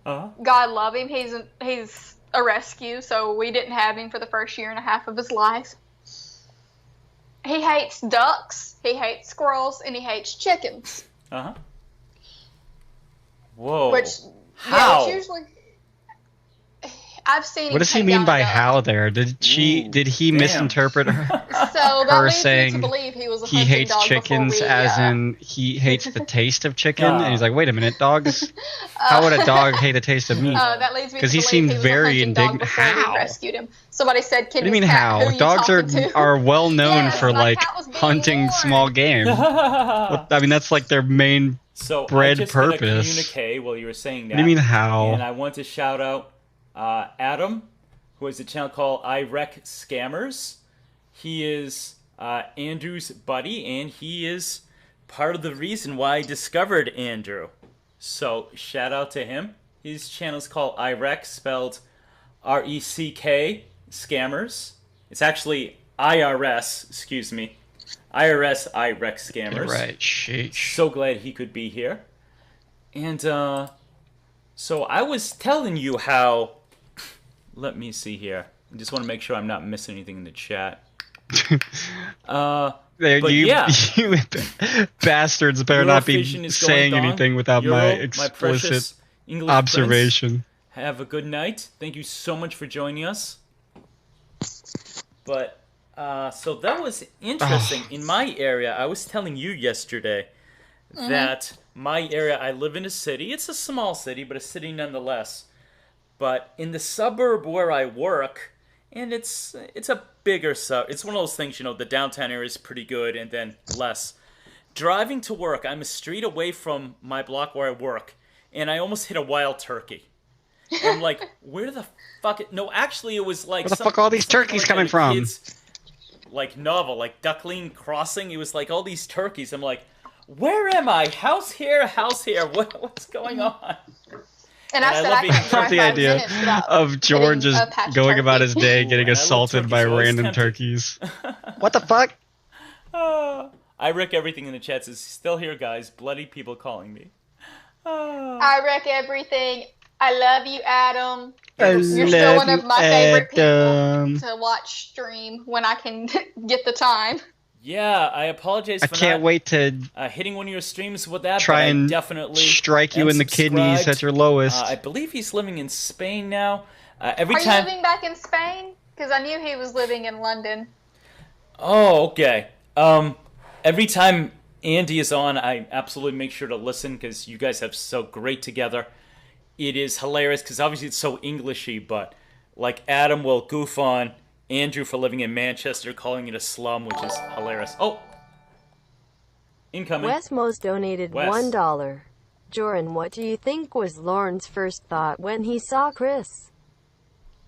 God love him, he's a rescue, so we didn't have him for the first 1.5 years of his life. He hates ducks, he hates squirrels, and he hates chickens. Whoa. Which, how? Yeah, which usually I've seen. What does he mean by how there? Did he misinterpret her? So that her leads saying me to believe he was a he hunting hates dog chickens before we, as in he hates the taste of chicken? And he's like, wait a minute, dogs? How would a dog hate the taste of meat? That leads me to Because he believe seemed he was a very hunting dog indignant. before How? we rescued him. Somebody said, "Can What do you mean cat, how? who you Dogs talking to?" are well known Yes, for my like cat was being hunting warned. small game. I mean, that's like their main So bread I just purpose. had a communique while you were saying that. What do you mean how? And I want to shout out Adam, who has a channel called I Wreck Scammers. He is Andrew's buddy, and he is part of the reason why I discovered Andrew. So shout out to him. His channel is called I Wreck, spelled R-E-C-K, Scammers. It's actually IRS, excuse me. IRS, I Wreck Scammers. Right, sheesh. So glad he could be here. And so I was telling you how... Let me see here. I just want to make sure I'm not missing anything in the chat. You bastards better not be saying anything without my explicit observation. Friends, have a good night. Thank you so much for joining us. But, so that was interesting. In my area, I was telling you yesterday that my area, I live in a city. It's a small city, but a city nonetheless. But in the suburb where I work, and it's a bigger suburb. It's one of those things, the downtown area is pretty good, and then less. Driving to work, I'm a street away from my block where I work, and I almost hit a wild turkey. I'm like, where the fuck? No, actually, it was like... Where the fuck are all these turkeys coming from? Kids, like novel, like Duckling Crossing. It was like all these turkeys. I'm like, where am I? House here, what's going on? And I said I can't drive the 5 idea minutes of Jorrun just going about his day Ooh, getting assaulted by random turkeys. What the fuck? I wreck everything in the chat. Says still here, guys. Bloody people calling me. I wreck everything. I love you, Adam. I You're still one of my favorite people Adam. to watch stream when I can get the time. Yeah, I apologize for I can't wait to hitting one of your streams with that. try but and I definitely strike you in the kidneys at your lowest. I believe he's living in Spain now. Are you living back in Spain? Because I knew he was living in London. Oh, okay. Every time Andy is on, I absolutely make sure to listen because you guys have so great together. It is hilarious because obviously it's so Englishy, but like Adam will goof on Andrew for living in Manchester, calling it a slum, which is hilarious. Oh! Incoming. Wesmos donated $1. Jorrun, what do you think was Lauren's first thought when he saw Chris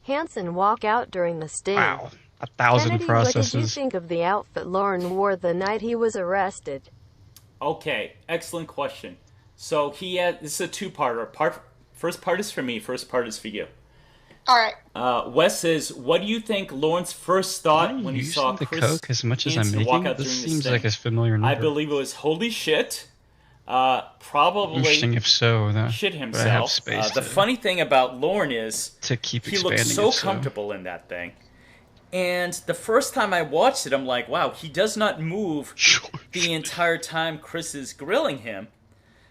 Hansen walk out during the sting? Wow. 1,000 Kennedy, processes. What did you think of the outfit Lauren wore the night he was arrested? Okay, excellent question. So this is a two-parter. First part is for me, first part is for you. All right. Wes says, what do you think Lauren's first thought when he saw the Chris Coke as much as I'm Hansen making? walk out This during the seems sting? like a familiar number. I believe it was holy shit. Probably Interesting if so, though. shit But I have himself. space The funny thing about Lorne is to keep he looks expanding so it, comfortable in that thing. And the first time I watched it, I'm like, wow, he does not move the entire time Chris is grilling him.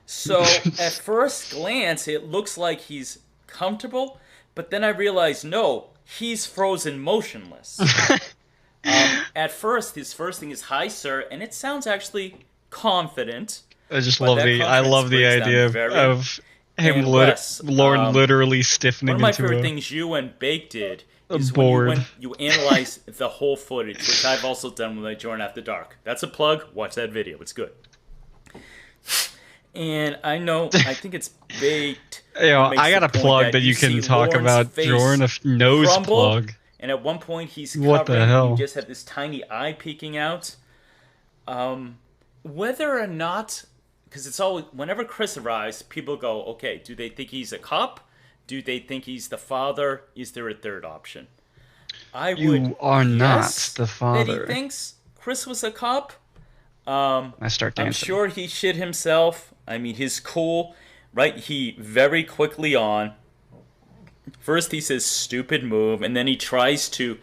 So at first glance, it looks like he's comfortable, but then I realized, no, he's frozen motionless. At first, his first thing is, "Hi, sir," and it sounds actually confident. I just love I love the idea of him Lorne literally stiffening one of my into favorite a things you and Bake did is board. when you analyze the whole footage, which I've also done with my Jorrun After Dark. That's a plug. Watch that video. It's good. And I think it's Baked. I got a plug that you can talk about Jorrun, a nose plug. And at one point he's covering, what the hell? You just have this tiny eye peeking out. Whether or not, because it's always, whenever Chris arrives, people go, okay, do they think he's a cop? Do they think he's the father? Is there a third option? You are not the father. That he thinks Chris was a cop. I start dancing. I'm sure he shit himself. I mean, he's cool, right? He very quickly on. First he says stupid move, and then he tries to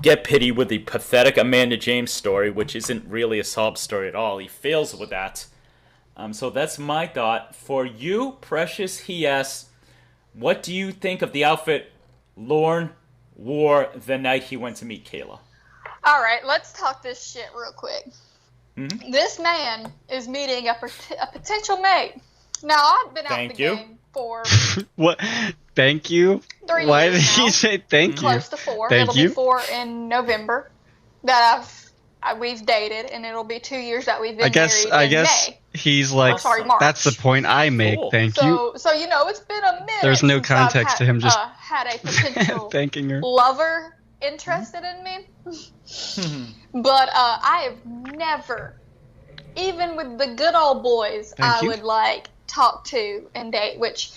get pity with the pathetic Amanda James story, which isn't really a sob story at all. He fails with that. So that's my thought. For you, Precious, he asks, what do you think of the outfit Lorne wore the night he went to meet Kayla? All right, let's talk this shit real quick. Mm-hmm. This man is meeting a potential mate. Now, I've been out the game for... What? Thank you? 3 Why years did he now. say thank you? Close to 4. Thank It'll you. be 4 in November that we've dated, and it'll be 2 years that we've been married in May. He's like, March. that's the point I make. Cool. Thank you. So you know, it's been a minute. There's no since context I've to him just had a potential thanking her. lover interested in me. But I have never, even with the good old boys, Thank you. would like talk to and date. Which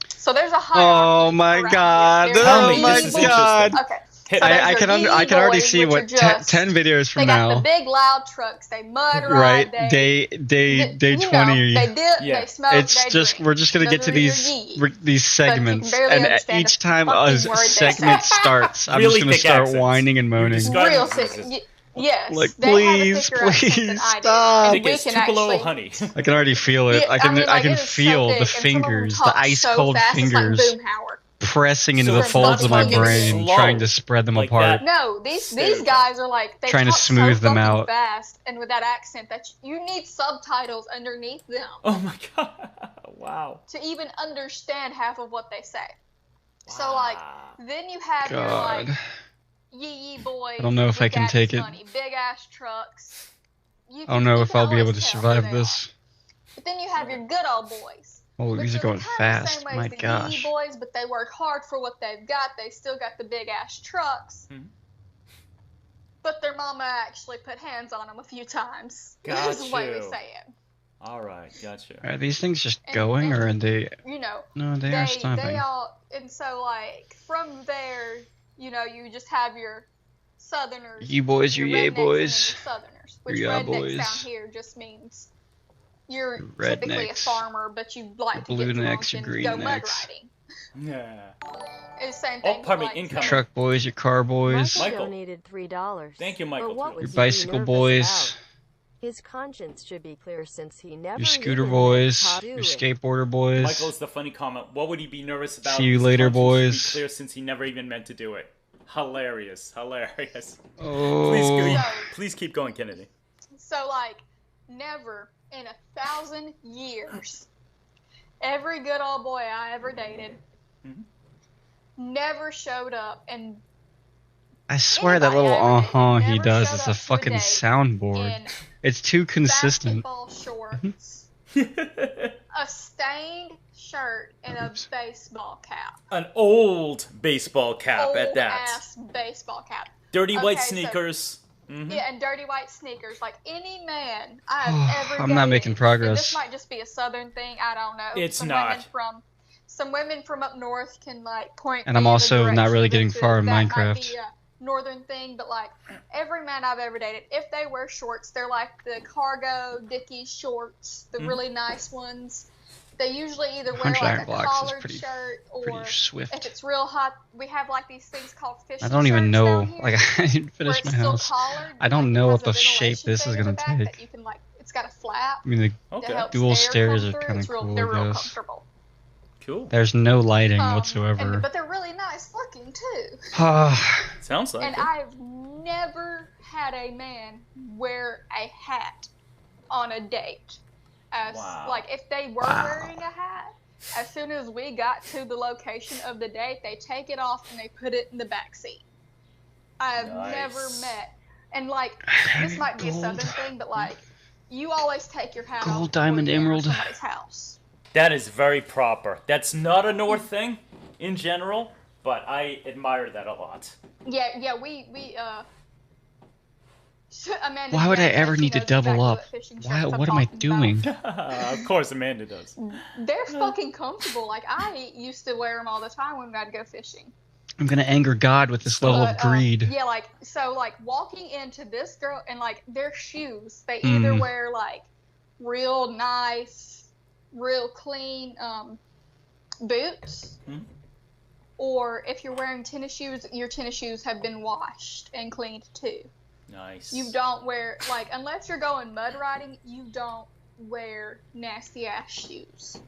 so there's a hierarchy. Oh my around god! here. There's Oh the my EE boys. god! Okay. So I can already boys, see which what are just, 10 videos from they got now. the big loud trucks. They mud ride. Right, day 20. They dip. Yeah. They smoke. It's they just drink. we're just gonna Those get to are your yee. these segments, barely and understand each a time a fucking word they segment say. starts, I'm Really just gonna thick start accents. whining and moaning. Real sick. Yes. Like, they have a please, thicker accent than please, I do. stop. I And think we it's can Tupelo actually, honey. I can already feel it. Yeah, I can it is so feel thick, the and some of them fingers, talk the ice so cold fast, it's like fingers Boomhauer. pressing into So the it's folds not of my talking brain, slow, trying to spread them like apart. that. No, these guys are like, they Trying to talk smooth so them fucking out. fast and with that accent that you need subtitles underneath them Oh my god. Wow. to even understand half of what they say. So like, then you have your like God. yee boys. I don't know if I with can daddy's take it. money, big ass trucks. I don't know you if can I'll be able always to tell survive who they this. are. But then you have your good old boys. Oh, which these are the going kinda fast. same way My as the gosh. yee boys, but they work hard for what they've got. They still got the big ass trucks. Mhm. But their mama actually put hands on them a few times. Got Is the way we you. say it. All right, gotcha. Are these things just And- going, or are they? You know, No, they are they stopping. all, and so like from there, you know, you just have your Southerners, You boys, your you yay rednecks, boys. and then your Southerners. Which Yeah, rednecks boys. down here just means you're Your typically a rednecks. farmer, but you like to Blue get drunk necks, your and green go mud necks. riding. Yeah. It's the same Oh, thing. pardon me, like, income. Truck boys, your car boys, Michael Michael. donated $3. Thank you, Michael. But what Your would your he be bicycle nervous boys, about? His conscience should be clear since he never your scooter even boys, meant to your do it. skateboarder boys. Michael's the funny comment. What would he be nervous about? See you His later, conscience should boys. be clear since he never even meant to do it. Hilarious. Oh, Please keep going, Kennedy. So like, never in 1,000 years, every good old boy I ever dated Mhm. never showed up and I swear that little Anybody I ever he dated does never is showed a up to a fucking date soundboard. in It's too consistent. basketball shorts, a stained shirt, and a baseball cap. An old baseball cap Old at that. ass baseball cap. Dirty white Okay, so- sneakers. Mhm. Yeah, and dirty white sneakers. Like any man I have ever I'm not dated, making and progress. this might just be a southern thing. I don't know. It's some not. Some women from up north can like point. And me I'm in the also not direction really that getting far in that might Minecraft. be northern thing, but like every man I've ever dated, if they wear shorts, they're like the cargo Dickies shorts, the really nice ones. They usually either wear like a collared shirt, or if it's real hot, we have like these things called fishing shirts. I don't even know. Here, like, I didn't finish my house. Collared, I don't know what the shape this is gonna take. That you can, like, it's got a flap. I mean, the dual stairs are kind of cool. They're real guess. comfortable. Cool. There's no lighting whatsoever. But they're really nice looking too. Sounds like and it. I've never had a man wear a hat on a date. Like, if they were wearing a hat, as soon as we got to the location of the date, they take it off and they put it in the back seat. I've never met, and like, this might be a southern thing, but like, you always take your hat off. Gold, diamond, emerald. Somebody's house. That is very proper. That's not a North thing in general, but I admire that a lot. Yeah, we Amanda, why would I ever need to double up? What am I doing? Of course, Amanda does. They're fucking comfortable. Like, I used to wear them all the time when I'd go fishing. I'm gonna anger God with this level of greed. Yeah, like, so, like, walking into this girl and, like, their shoes, they either wear, like, real nice, real clean boots, or if you're wearing tennis shoes, your tennis shoes have been washed and cleaned too. Nice. You don't wear, like, unless you're going mud riding, you don't wear nasty ass shoes.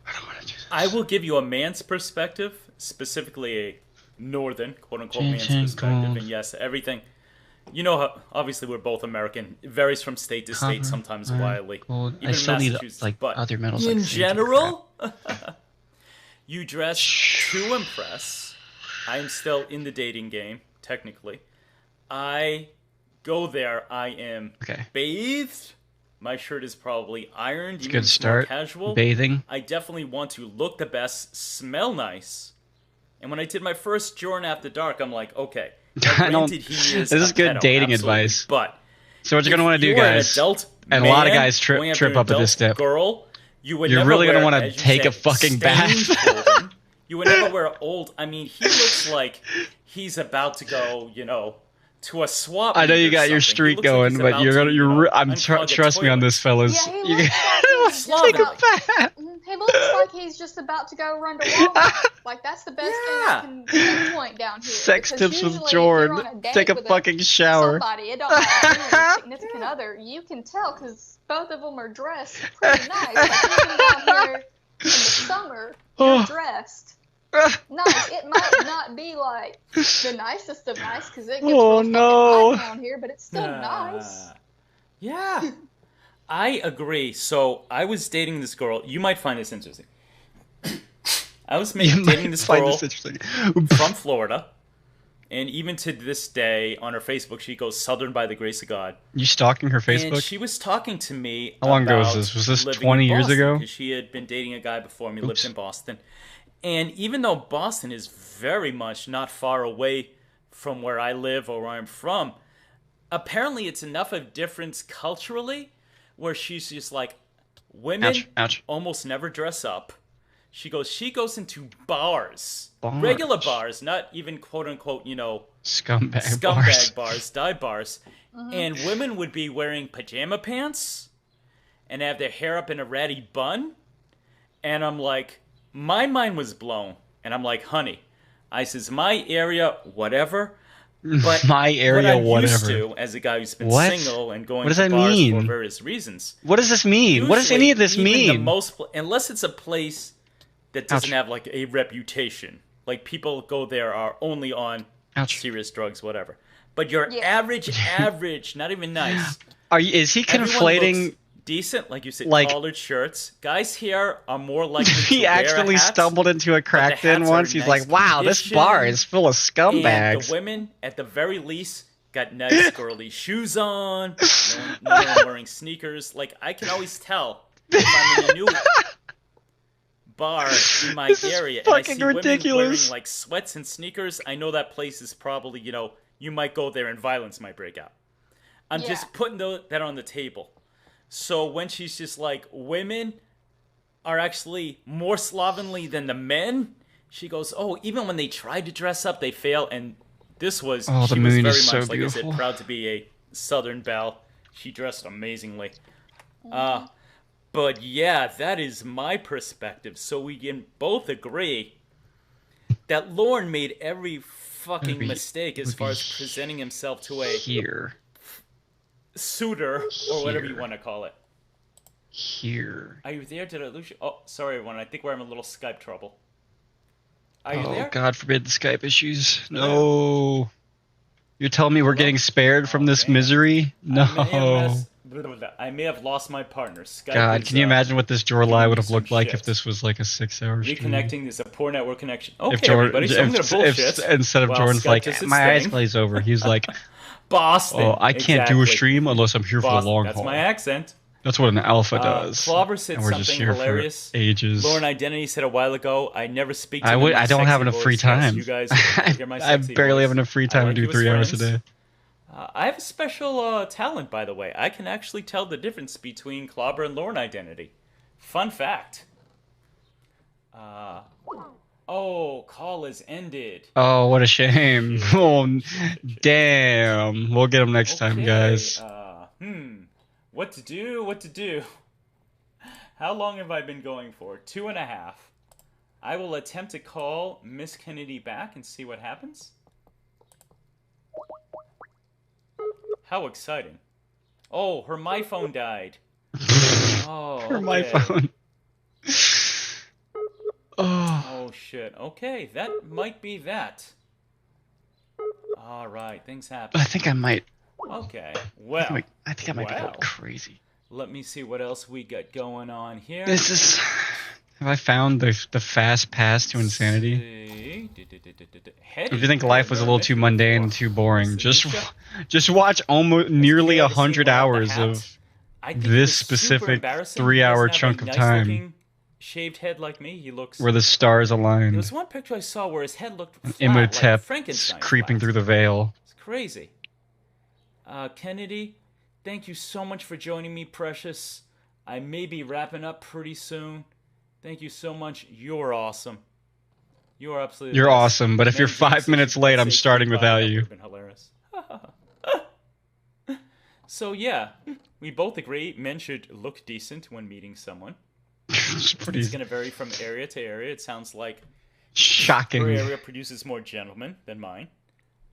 I don't want to do this. I will give you a man's perspective, specifically a northern, quote unquote, man's perspective. And yes, everything. You know, how, obviously, we're both American. It varies from state to state, sometimes wildly. Gold. Even I still need but other metals. In general, you dress to impress. I'm still in the dating game, technically. I go there. I am bathed. My shirt is probably ironed. It's a good start. Casual. Bathing. I definitely want to look the best, smell nice. And when I did my first Jorrun After Dark, I'm like, okay. This is good dating advice. But so what you're gonna want to do, guys, and a lot of guys trip up at this step. Girl, you're really gonna want to take a fucking bath. You would never wear old. I mean, he looks like he's about to go, you know, to a swap. I know you got your streak going, but trust me on this, fellas. Yeah, he looks like take a bath. He looks like he's just about to go run to Walmart. Like, that's the best thing I can pinpoint down here. Sex tips with Jorrun. Take a fucking shower. Somebody, it don't matter, your significant other, you can tell because both of them are dressed pretty nice. Like, even down here in the summer, you're dressed nice. It might not be like the nicest of nice because it gets fucking hot down here, but it's still nice. Yeah. I agree. So I was dating this girl. You might find this interesting. I was dating this girl from Florida. And even to this day, on her Facebook, she goes, Southern by the grace of God. You stalking her Facebook? And she was talking to me How long ago was this? Was this 20 years ago? Because she had been dating a guy before me, lived in Boston. And even though Boston is very much not far away from where I live or where I'm from, apparently it's enough of difference culturally where she's just like, women almost never dress up. She goes into bars. Regular bars, not even quote-unquote, you know, scumbag bars, dive bars. And women would be wearing pajama pants and have their hair up in a ratty bun. And I'm like, my mind was blown. And I'm like, honey, I says, my area, whatever. But my area, what I'm used to, as a guy who's been single and going to bars for various reasons. What does this mean? Usually, what does any of this mean? Unless it's a place that doesn't have like a reputation. Like, people go there are only on serious drugs, whatever. But your average, not even nice. Is he conflating decent, like you said, collared shirts? Guys here are more likely to he wear accidentally a hat, stumbled into a cracked in once. He's like, wow, this bar is full of scumbags. And the women, at the very least, got nice girly shoes on. No one wearing sneakers. Like, I can always tell if I'm in a new bar in my area and I see women wearing like sweats and sneakers, I know that place is probably, you know, you might go there and violence might break out. I'm just putting that on the table. So when she's just like, women are actually more slovenly than the men, she goes, oh, even when they try to dress up, they fail. And This was the she moon was is very so much, like beautiful. I said, proud to be a Southern belle. She dressed amazingly. But yeah, that is my perspective. So we can both agree that Lorne made every fucking mistake as far as presenting himself to a suitor or whatever you want to call it. Here. Are you there? Did I lose you? Oh, sorry, everyone. I think we're having a little Skype trouble. Are you there? Oh, God forbid the Skype issues. No. You're telling me we're getting spared from this misery? No. I may have lost my partner. Skype God, can you imagine what this Jorrly would have looked like shit. if this was like a 6-hour stream? Reconnecting is a poor network connection. Okay, everybody, so I'm going to bullshit. Instead of Jordan's like, my eyes glaze over, he's like, Boston. Oh, I can't do a stream unless I'm here for the long haul. That's my accent. That's what an alpha does. Clobber said something hilarious. Ages. Lauren Identity said a while ago, I never speak to I don't have enough free time. You guys hear my I barely have enough free time to do 3 hours a day. I have a special talent, by the way. I can actually tell the difference between Clobber and Lauren Identity. Fun fact. Oh, call is ended. Oh, what a shame. Oh, damn. We'll get him next time, guys. What to do? What to do? How long have I been going for? 2.5. I will attempt to call Miss Kennedy back and see what happens. How exciting. Oh, her my phone died. Oh, her my phone. Oh, shit. Okay, that might be that. Alright, things happen. I think I might. Okay, well. I think I might be going crazy. Let me see what else we got going on here. This is... Have I found the fast pass to insanity? If you think life was a little too mundane and too boring, just watch almost nearly 100 hours of this specific 3-hour chunk of time. Shaved head like me, he looks where the stars aligned. There was one picture I saw where his head looked flat, Imhotep like Frankenstein creeping through the veil. It's crazy. Kennedy, thank you so much for joining me, precious. I may be wrapping up pretty soon. Thank you so much. You're awesome. You're absolutely. You're awesome, but if you're 5 minutes late, I'm starting without you. Been hilarious. So yeah, we both agree men should look decent when meeting someone. It's going to vary from area to area. It sounds like shocking. Her area produces more gentlemen than mine,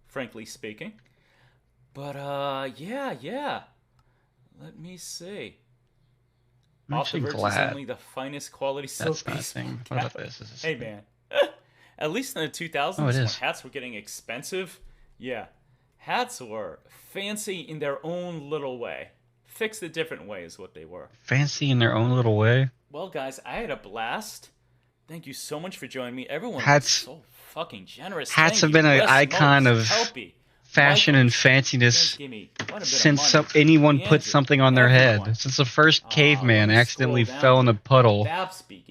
frankly speaking. But yeah. Let me see. Off the Verge is only the finest quality soap. That's nothing. What about this? Hey man, at least in the 2000s, when hats were getting expensive, yeah, hats were fancy in their own little way. Fixed a different way is what they were. Fancy in their own little way. Well, guys, I had a blast. Thank you so much for joining me. Everyone was so fucking generous. Hats have been an icon of fashion and fanciness since anyone put something on their head. Since the first caveman accidentally fell in a puddle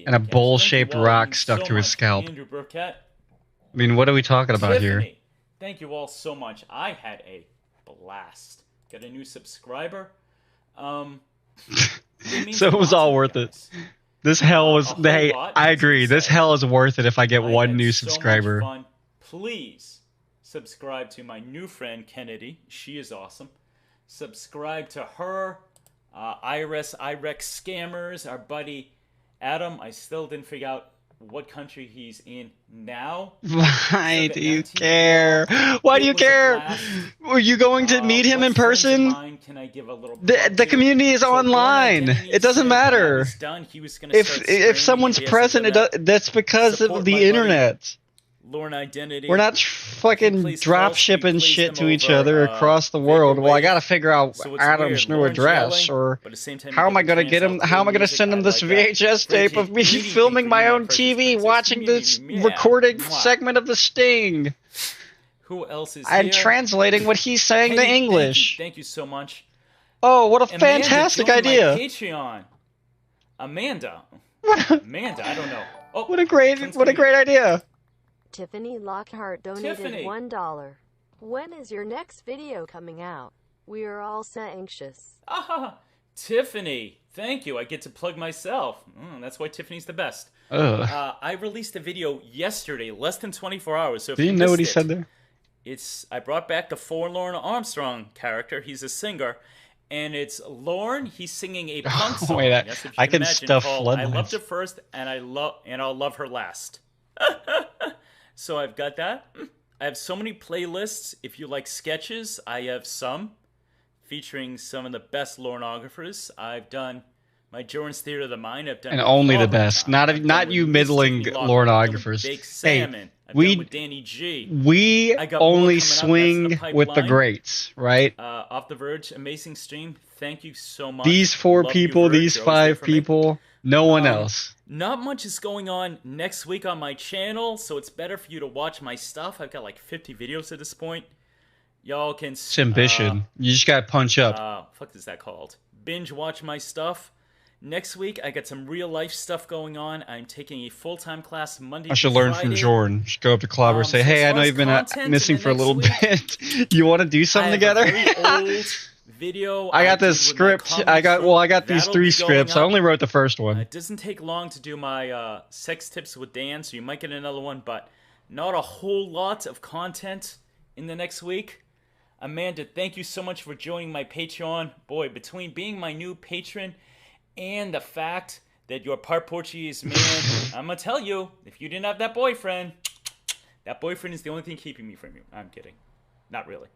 and a bowl-shaped rock stuck to his scalp. I mean, what are we talking about here? Thank you all so much. I had a blast. Got a new subscriber. So it was all worth it. This hell was... Hey, I agree. This hell is worth it if I get one new subscriber. So much fun. Please subscribe to my new friend, Kennedy. She is awesome. Subscribe to her. Irex Scammers. Our buddy Adam. I still didn't figure out what country he's in now. Why do you care? Why do you care? Were you going to meet him in person? The community is online. It doesn't matter. If someone's present, that's because of the internet. We're not fucking drop shipping shit to each other across the world. Well, I gotta figure out Adam's new address, or how am I gonna get him? How am I gonna send him this VHS tape of me filming my own TV, watching this recorded segment of The Sting? Who else is I'm translating what he's saying to English. Thank you so much. Oh, what a fantastic idea! Patreon. Amanda, I don't know. Oh, what a great idea! Tiffany Lockhart donated $1. When is your next video coming out? We are all so anxious. Tiffany, thank you. I get to plug myself. That's why Tiffany's the best. I released a video yesterday, less than 24 hours. So if do you know what he said there? I brought back the Forlorn Armstrong character. He's a singer. And it's Lorne. He's singing a punk song. Wait, Yes, if you I can can imagine, stuff called I Loved floodlights. Her First and I'll Love Her Last. So I've got that. I have so many playlists. If you like sketches, I have some featuring some of the best Lornographers. I've done my Jorrun's Theater of the Mind. I've done And only the Clobber best. Time. I've Not done you with middling Miss Tiffany Locker. I've done with Lornographers. Baked Hey, Salmon. I've done with Danny G. we I got more only coming up. That's in swing the with the pipeline. greats, right? Off the Verge, amazing stream. Thank you so much. These 4 Love you, people, Verge. these You're always there 5 for me. people, no one else. Not much is going on next week on my channel, so it's better for you to watch my stuff. I've got like 50 videos at this point. Y'all can... It's ambition. You just gotta punch up. Fuck is that called? Binge watch my stuff. Next week, I got some real life stuff going on. I'm taking a full-time class Monday I should through learn Friday. from Jordan. Just go up to Clobber and say, So hey, as I far know as you've been content missing in the for a next little week, bit. You want to do something I together? have a very old video. I got this did with my script. comedy I got troupe. these That'll 3 be going scripts. I up. only wrote the first one. It doesn't take long to do my sex tips with Dan, so you might get another one, but not a whole lot of content in the next week. Amanda, thank you so much for joining my Patreon. Boy, between being my new patron and the fact that you're part Portuguese man, I'm gonna tell you, if you didn't have that boyfriend is the only thing keeping me from you. I'm kidding. Not really.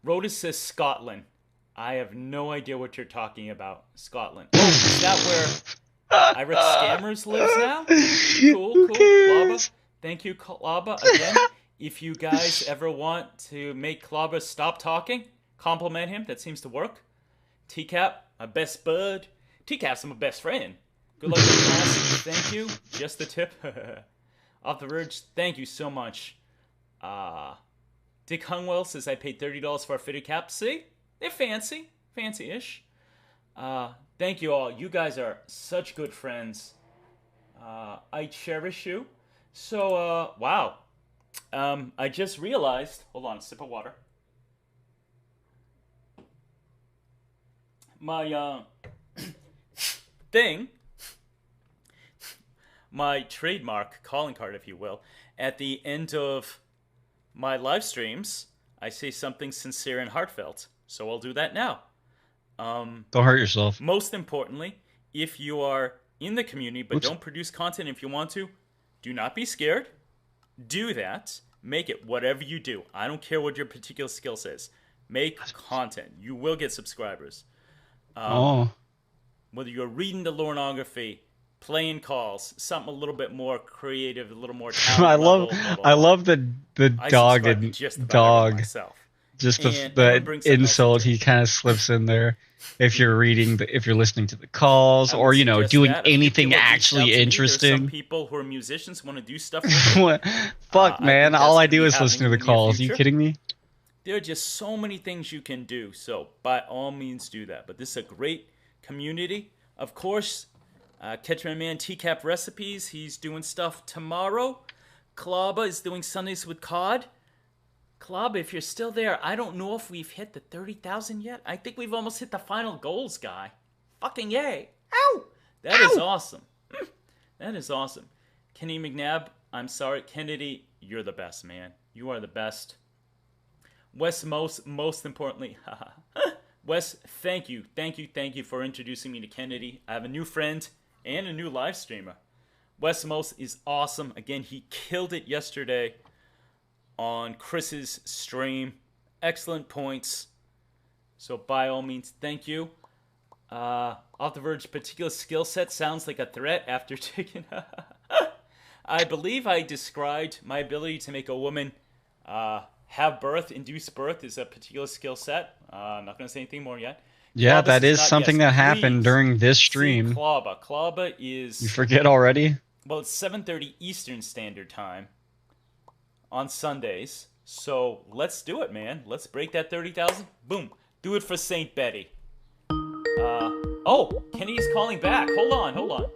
Rhoda says Scotland. I have no idea what you're talking about. Scotland. Oh, is that where Irish Scammers lives now? Cool. Klaba. Thank you, Klaba. Again, if you guys ever want to make Klaba stop talking, compliment him. That seems to work. TCAP, my best bud. TCAP's my best friend. Good luck with the class. Thank you. Just the tip. Off the Verge, thank you so much. Dick Hungwell says I paid $30 for a fitted cap. See? They're fancy. Fancy-ish. Thank you all. You guys are such good friends. I cherish you. So, wow. I just realized... Hold on, a sip of water. My, thing... My trademark calling card, if you will. At the end of my live streams, I say something sincere and heartfelt. So I'll do that now. Don't hurt yourself. Most importantly, if you are in the community but don't produce content if you want to, do not be scared. Do that. Make it whatever you do. I don't care what your particular skill is. Make content. You will get subscribers. Whether you're reading the Lornography, playing calls, something a little bit more creative, a little more talent I love the dog and dog. Just the insult he kind of slips in there. If you're if you're listening to the calls, or doing anything actually interesting. Some people who are musicians want to do stuff. Fuck, man! All I do is listen to the calls. Are you kidding me? There are just so many things you can do. So by all means, do that. But this is a great community. Of course, catch my man TCAP Recipes. He's doing stuff tomorrow. Klaba is doing Sundays with Cod. Klaba, if you're still there, I don't know if we've hit the 30,000 yet. I think we've almost hit the final goals, guy. Fucking yay. Ow! That is awesome. That is awesome. Kenny McNabb, I'm sorry. Kennedy, you're the best, man. You are the best. Wes, most importantly, Wes, thank you for introducing me to Kennedy. I have a new friend and a new live streamer. Wes Most is awesome. Again, he killed it yesterday on Chris's stream. Excellent points. So by all means, thank you. Off the Verge, particular skill set sounds like a threat after taking... I believe I described my ability to make a woman have birth, induce birth is a particular skill set. I'm not going to say anything more yet. Yeah, Klaba that is something that happened during this stream. Klaba. Klaba is... You forget already? Well, it's 7:30 Eastern Standard Time on Sundays. So let's do it, man. Let's break that 30,000. Boom. Do it for St. Betty. Oh, Kenny's calling back. Hold on.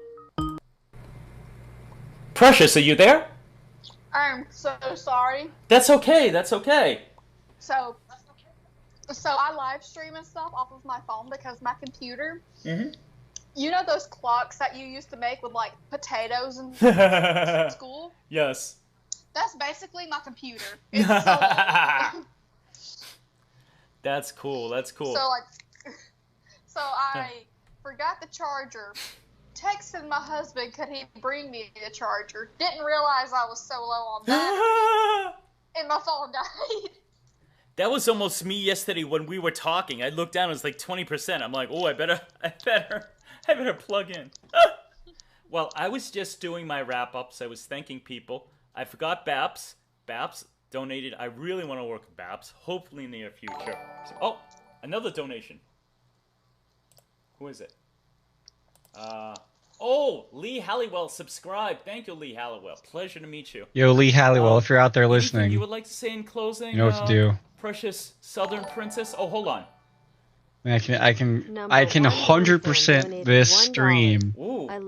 Precious, are you there? I'm so sorry. That's okay. So I live stream and stuff off of my phone because my computer. Mm-hmm. You know those clocks that you used to make with like potatoes and school? Yes. That's basically my computer. It's so old. That's cool. That's cool. So I forgot the charger. Texted my husband, could he bring me the charger? Didn't realize I was so low on battery, and my phone died. That was almost me yesterday when we were talking. I looked down, it was like 20%. I'm like, oh, I better plug in. Well, I was just doing my wrap-ups. I was thanking people. I forgot Baps. Baps donated. I really want to work with Baps, hopefully in the near future. Oh, another donation. Who is it? Lee Halliwell subscribed. Thank you, Lee Halliwell. Pleasure to meet you. Yo, Lee Halliwell, if you're out there Anything listening, you would like to say in closing? you know what to do. Precious Southern Princess. Oh, hold on. I can 100% this stream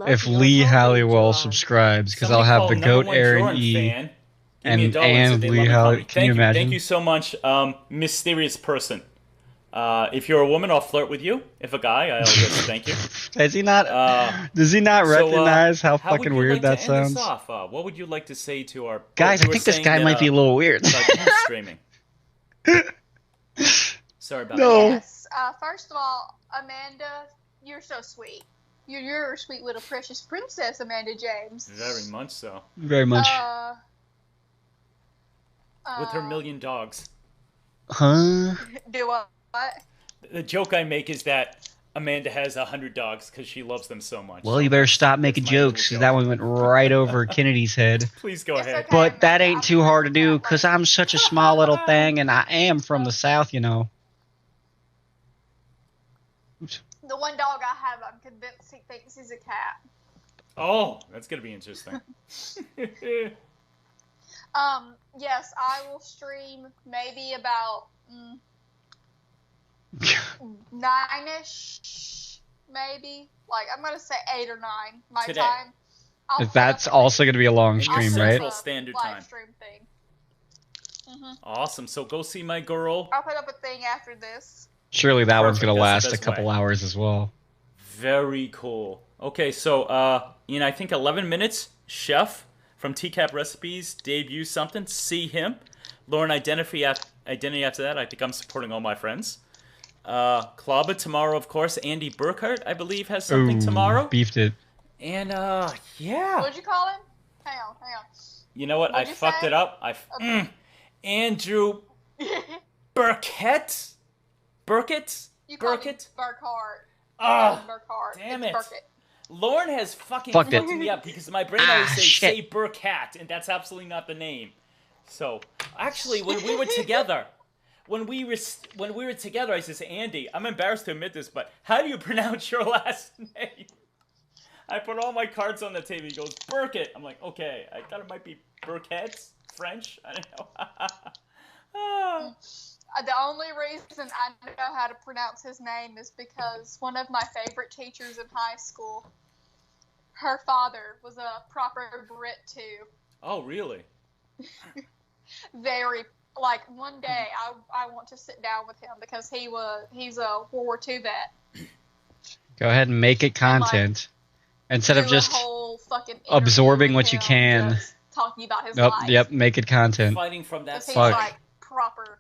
if Lee Halliwell subscribes, because I'll have the GOAT Aaron E. and Lee Halliwell. Can you imagine? Thank you so much, mysterious person. If you're a woman, I'll flirt with you. If a guy, I'll just thank you. Does he not recognize how fucking weird that sounds? What would you like to say to our guys? I think this guy might be a little weird. Streaming. Sorry about that. Yes. First of all, Amanda, you're so sweet. You're a sweet little precious princess, Amanda James. Very much so. Very much. With her million dogs. Huh? Do what? The joke I make is that Amanda has 100 dogs because she loves them so much. Well, you better stop making jokes, because that one went right over Kennedy's head. Please go ahead. Okay, but that ain't too hard to do, because I'm such a small little thing, and I am from the South, you know. Oops. The one dog I have, I'm convinced he thinks he's a cat. Oh, that's going to be interesting. Yes, I will stream maybe about 9-ish, maybe. Like, I'm going to say 8 or 9 my Today. time. That's also going to be a long stream, right? Central Standard Time. Live stream thing. Awesome. So go see my girl. I'll put up a thing after this. Surely that one's Perfect. going to That's the last a best couple way. hours as well. Very cool. Okay, so, I think 11 minutes, Chef from TCAP Recipes debuts something. See him. Lauren Identity after that. I think I'm supporting all my friends. Klaba tomorrow, of course. Andy Burkhart, I believe, has something tomorrow. Beefed it. And, yeah. What'd you call him? Hang on. You know what? What'd I you fucked say? it up. Andrew Burkett? Burkett? You called me Burkett? Burkhart. Burkhart. Damn it. Burkett. Lauren has fucking Fucked fucked it. me up because my brain always says shit. say Burkett, and that's absolutely not the name. So, actually, when we were together, I said, Andy, I'm embarrassed to admit this, but how do you pronounce your last name? I put all my cards on the table. He goes, Burkett. I'm like, okay, I thought it might be Burkett, French. I don't know. The only reason I know how to pronounce his name is because one of my favorite teachers in high school, her father was a proper Brit too. Oh, really? Very, like, one day I want to sit down with him because he's a World War II vet. Go ahead and make it content. Instead of just whole fucking absorbing what interview you with can. him, just talking about his life. Yep, make it content. Fighting from that He's side. like proper.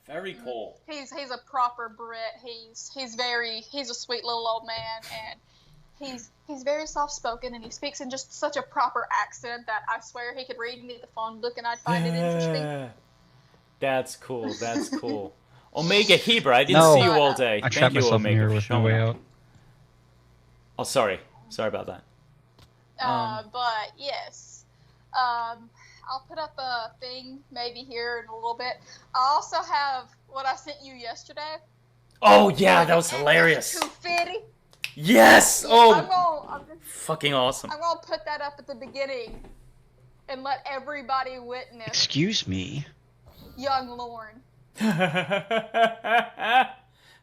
Very cool. He's a proper Brit. He's a sweet little old man, and he's very soft spoken, and he speaks in just such a proper accent that I swear he could read me the phone book and I'd find it interesting. That's cool. That's cool. Omega Heber, I didn't No. see you all day. I Thank trapped you, myself in Omega, here for with no showing way up. out. Oh, sorry. Sorry about that. But yes, I'll put up a thing maybe here in a little bit. I also have what I sent you yesterday. Oh, yeah, that was hilarious. 250. Yes! Oh, I'm fucking awesome. going to put that up at the beginning and let everybody witness Excuse me. young Lauren.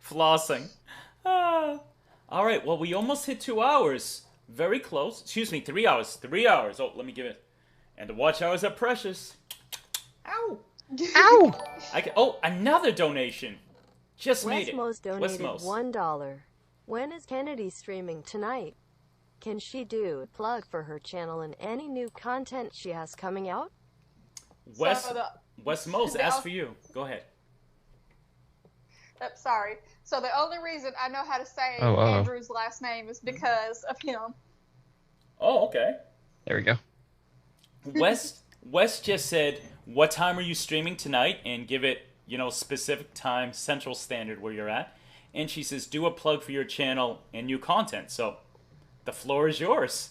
Flossing. All right, well, we almost hit 2 hours. Very close. Excuse me, 3 hours. 3 hours. Oh, let me give it. And the watch hours are precious. Ow. Ow! Oh, another donation. Just made it. Westmo's donated Westmos. $1. When is Kennedy streaming tonight? Can she do a plug for her channel and any new content she has coming out? Wes Mose asked for you. Go ahead. Sorry. So the only reason I know how to say Oh, Andrew's last name is because of him. Oh, okay. There we go. Wes just said, what time are you streaming tonight? And give it, specific time, Central Standard, where you're at. And she says, do a plug for your channel and new content. So, the floor is yours.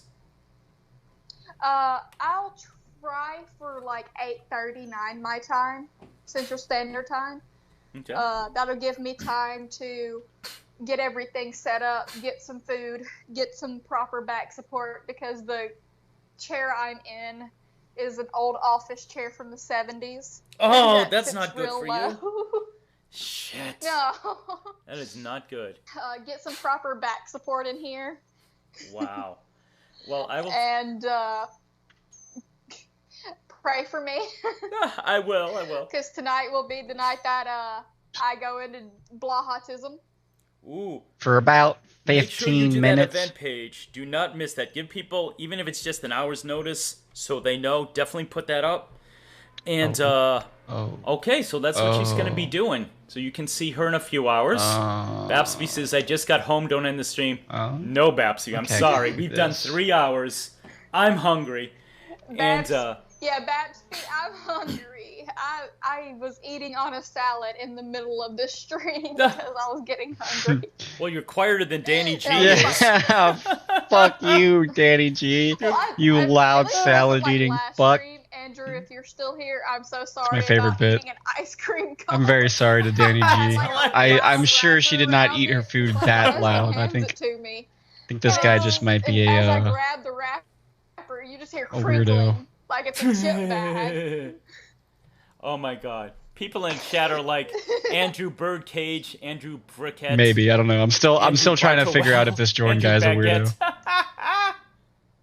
I'll try for like 8:39 my time, Central Standard Time. Okay. That'll give me time to get everything set up, get some food, get some proper back support, because the chair I'm in is an old office chair from the 70s. Oh, that's not good for you. Shit. No. That is not good. Get some proper back support in here. Wow. Well, I will... And pray for me. I will. Because tonight will be the night that I go into Blahotism. Ooh. For about 15 Make sure you do minutes. that event page. Do not miss that. Give people, even if it's just an hour's notice, so they know. Definitely put that up. And, okay, so that's what she's going to be doing. So you can see her in a few hours. Babsy says, I just got home, don't end the stream. No, Babsy, I'm sorry. We've done 3 hours. I'm hungry. Yeah, Babsy, I'm hungry. I was eating on a salad in the middle of this stream because I was getting hungry. Well, you're quieter than Danny G. Yeah, fuck you, Danny G. You loud salad-eating fuck. Stream, Andrew, if you're still here, I'm so sorry. It's my favorite bit. Eating an ice cream cone. I'm very sorry to Danny G. I'm sure she did not eat her food that loud. I think this guy just might be as I grab the wrapper, you just hear crinkling like it's a chip bag. Oh my god. People in chat are like Andrew Birdcage, Andrew Brickett. Maybe, I don't know. I'm still trying to figure out if this Jorrun guy's a weirdo.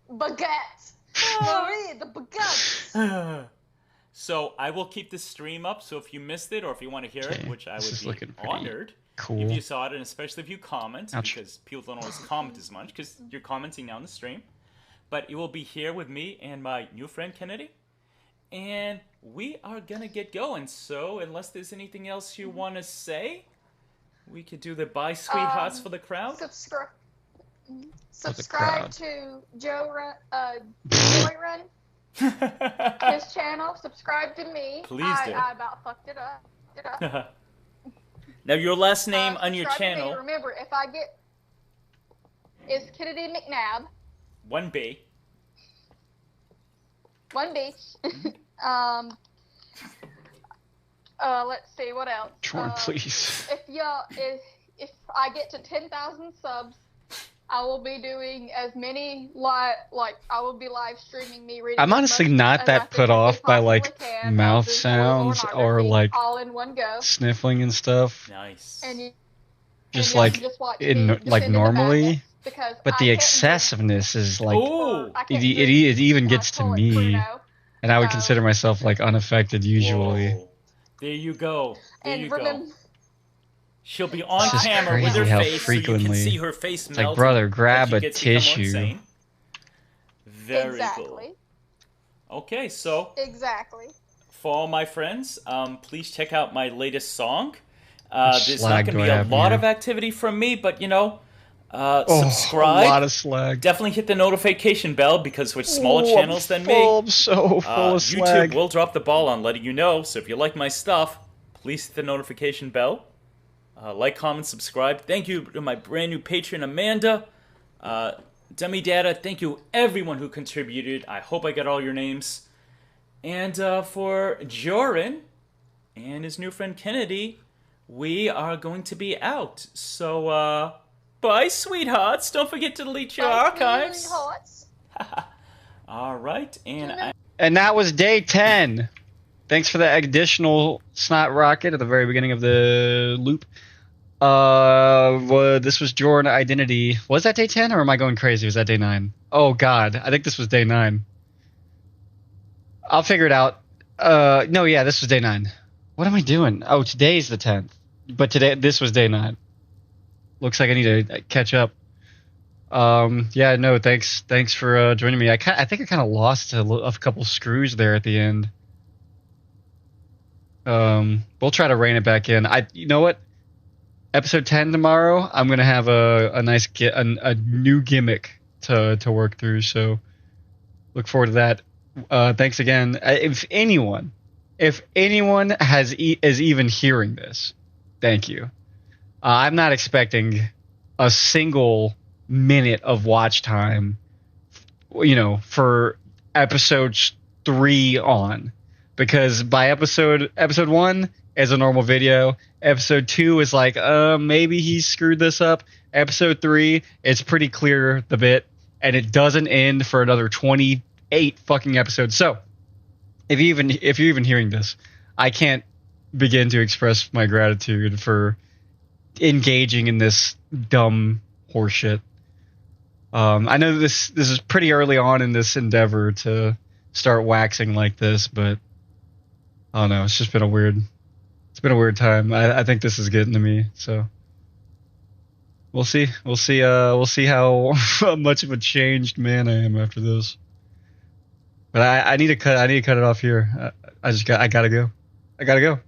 Baguette. Marie, the baguette. So I will keep the stream up, so if you missed it or if you want to hear it, which I would be honored cool. if you saw it, and especially if you comment, because people don't always comment as much, because you're commenting now on the stream. But it will be here with me and my new friend Kennedy. And we are going to get going. So unless there's anything else you want to say, we could do the bye sweethearts for the crowd. Subscribe to Jorrun, his channel. Subscribe to me. Please do. I about fucked it up. Now your last name on your channel. To me. Remember, if I get is Kennedy McNabb. 1B. 1B. Let's see what else. Jorrun, please. If I get to 10,000 subs, I will be doing as many I will be live streaming me reading. I'm honestly not that put off by mouth sounds or all in one go. Sniffling and stuff. Nice. Just normally. But the excessiveness is it even gets to me, and I would consider myself unaffected usually. Whoa. There you go. Remember, she'll be on camera with her face, so you can see her face melt. Like, brother, grab a tissue. Very cool. Okay, so for all my friends, please check out my latest song. There's not going to be a lot of activity from me, but subscribe. A lot of slag. Definitely hit the notification bell, because with smaller channels than me, I'm so full of slag. YouTube will drop the ball on letting you know. So if you like my stuff, please hit the notification bell. Like, comment, subscribe. Thank you to my brand new patron, Amanda. Dummy Data, thank you everyone who contributed. I hope I got all your names. And for Jorrun and his new friend Kennedy, we are going to be out. So, bye, sweethearts. Don't forget to delete your archives. All right. And that was day 10. Thanks for the additional snot rocket at the very beginning of the loop. This was Jorrun Identity. Was that day 10 or am I going crazy? Was that day 9? Oh, God. I think this was day 9. I'll figure it out. No, yeah, this was day 9. What am I doing? Oh, today's the 10th. But this was day 9. Looks like I need to catch up. Yeah, no, thanks for joining me. I think I kind of lost a couple screws there at the end. We'll try to rein it back in. You know what? Episode 10 tomorrow, I'm gonna have a nice a new gimmick to work through. So look forward to that. Thanks again. If anyone is even hearing this, thank you. I'm not expecting a single minute of watch time, for episodes 3 on, because by episode 1 is a normal video. Episode 2 is like, maybe he screwed this up. Episode 3, it's pretty clear the bit, and it doesn't end for another 28 fucking episodes. So, if you're even hearing this, I can't begin to express my gratitude for engaging in this dumb horseshit. I know this is pretty early on in this endeavor to start waxing like this, but I don't know. It's just been a weird time. I think this is getting to me, so we'll see. We'll see how much of a changed man I am after this. But I need to cut it off here. I gotta go.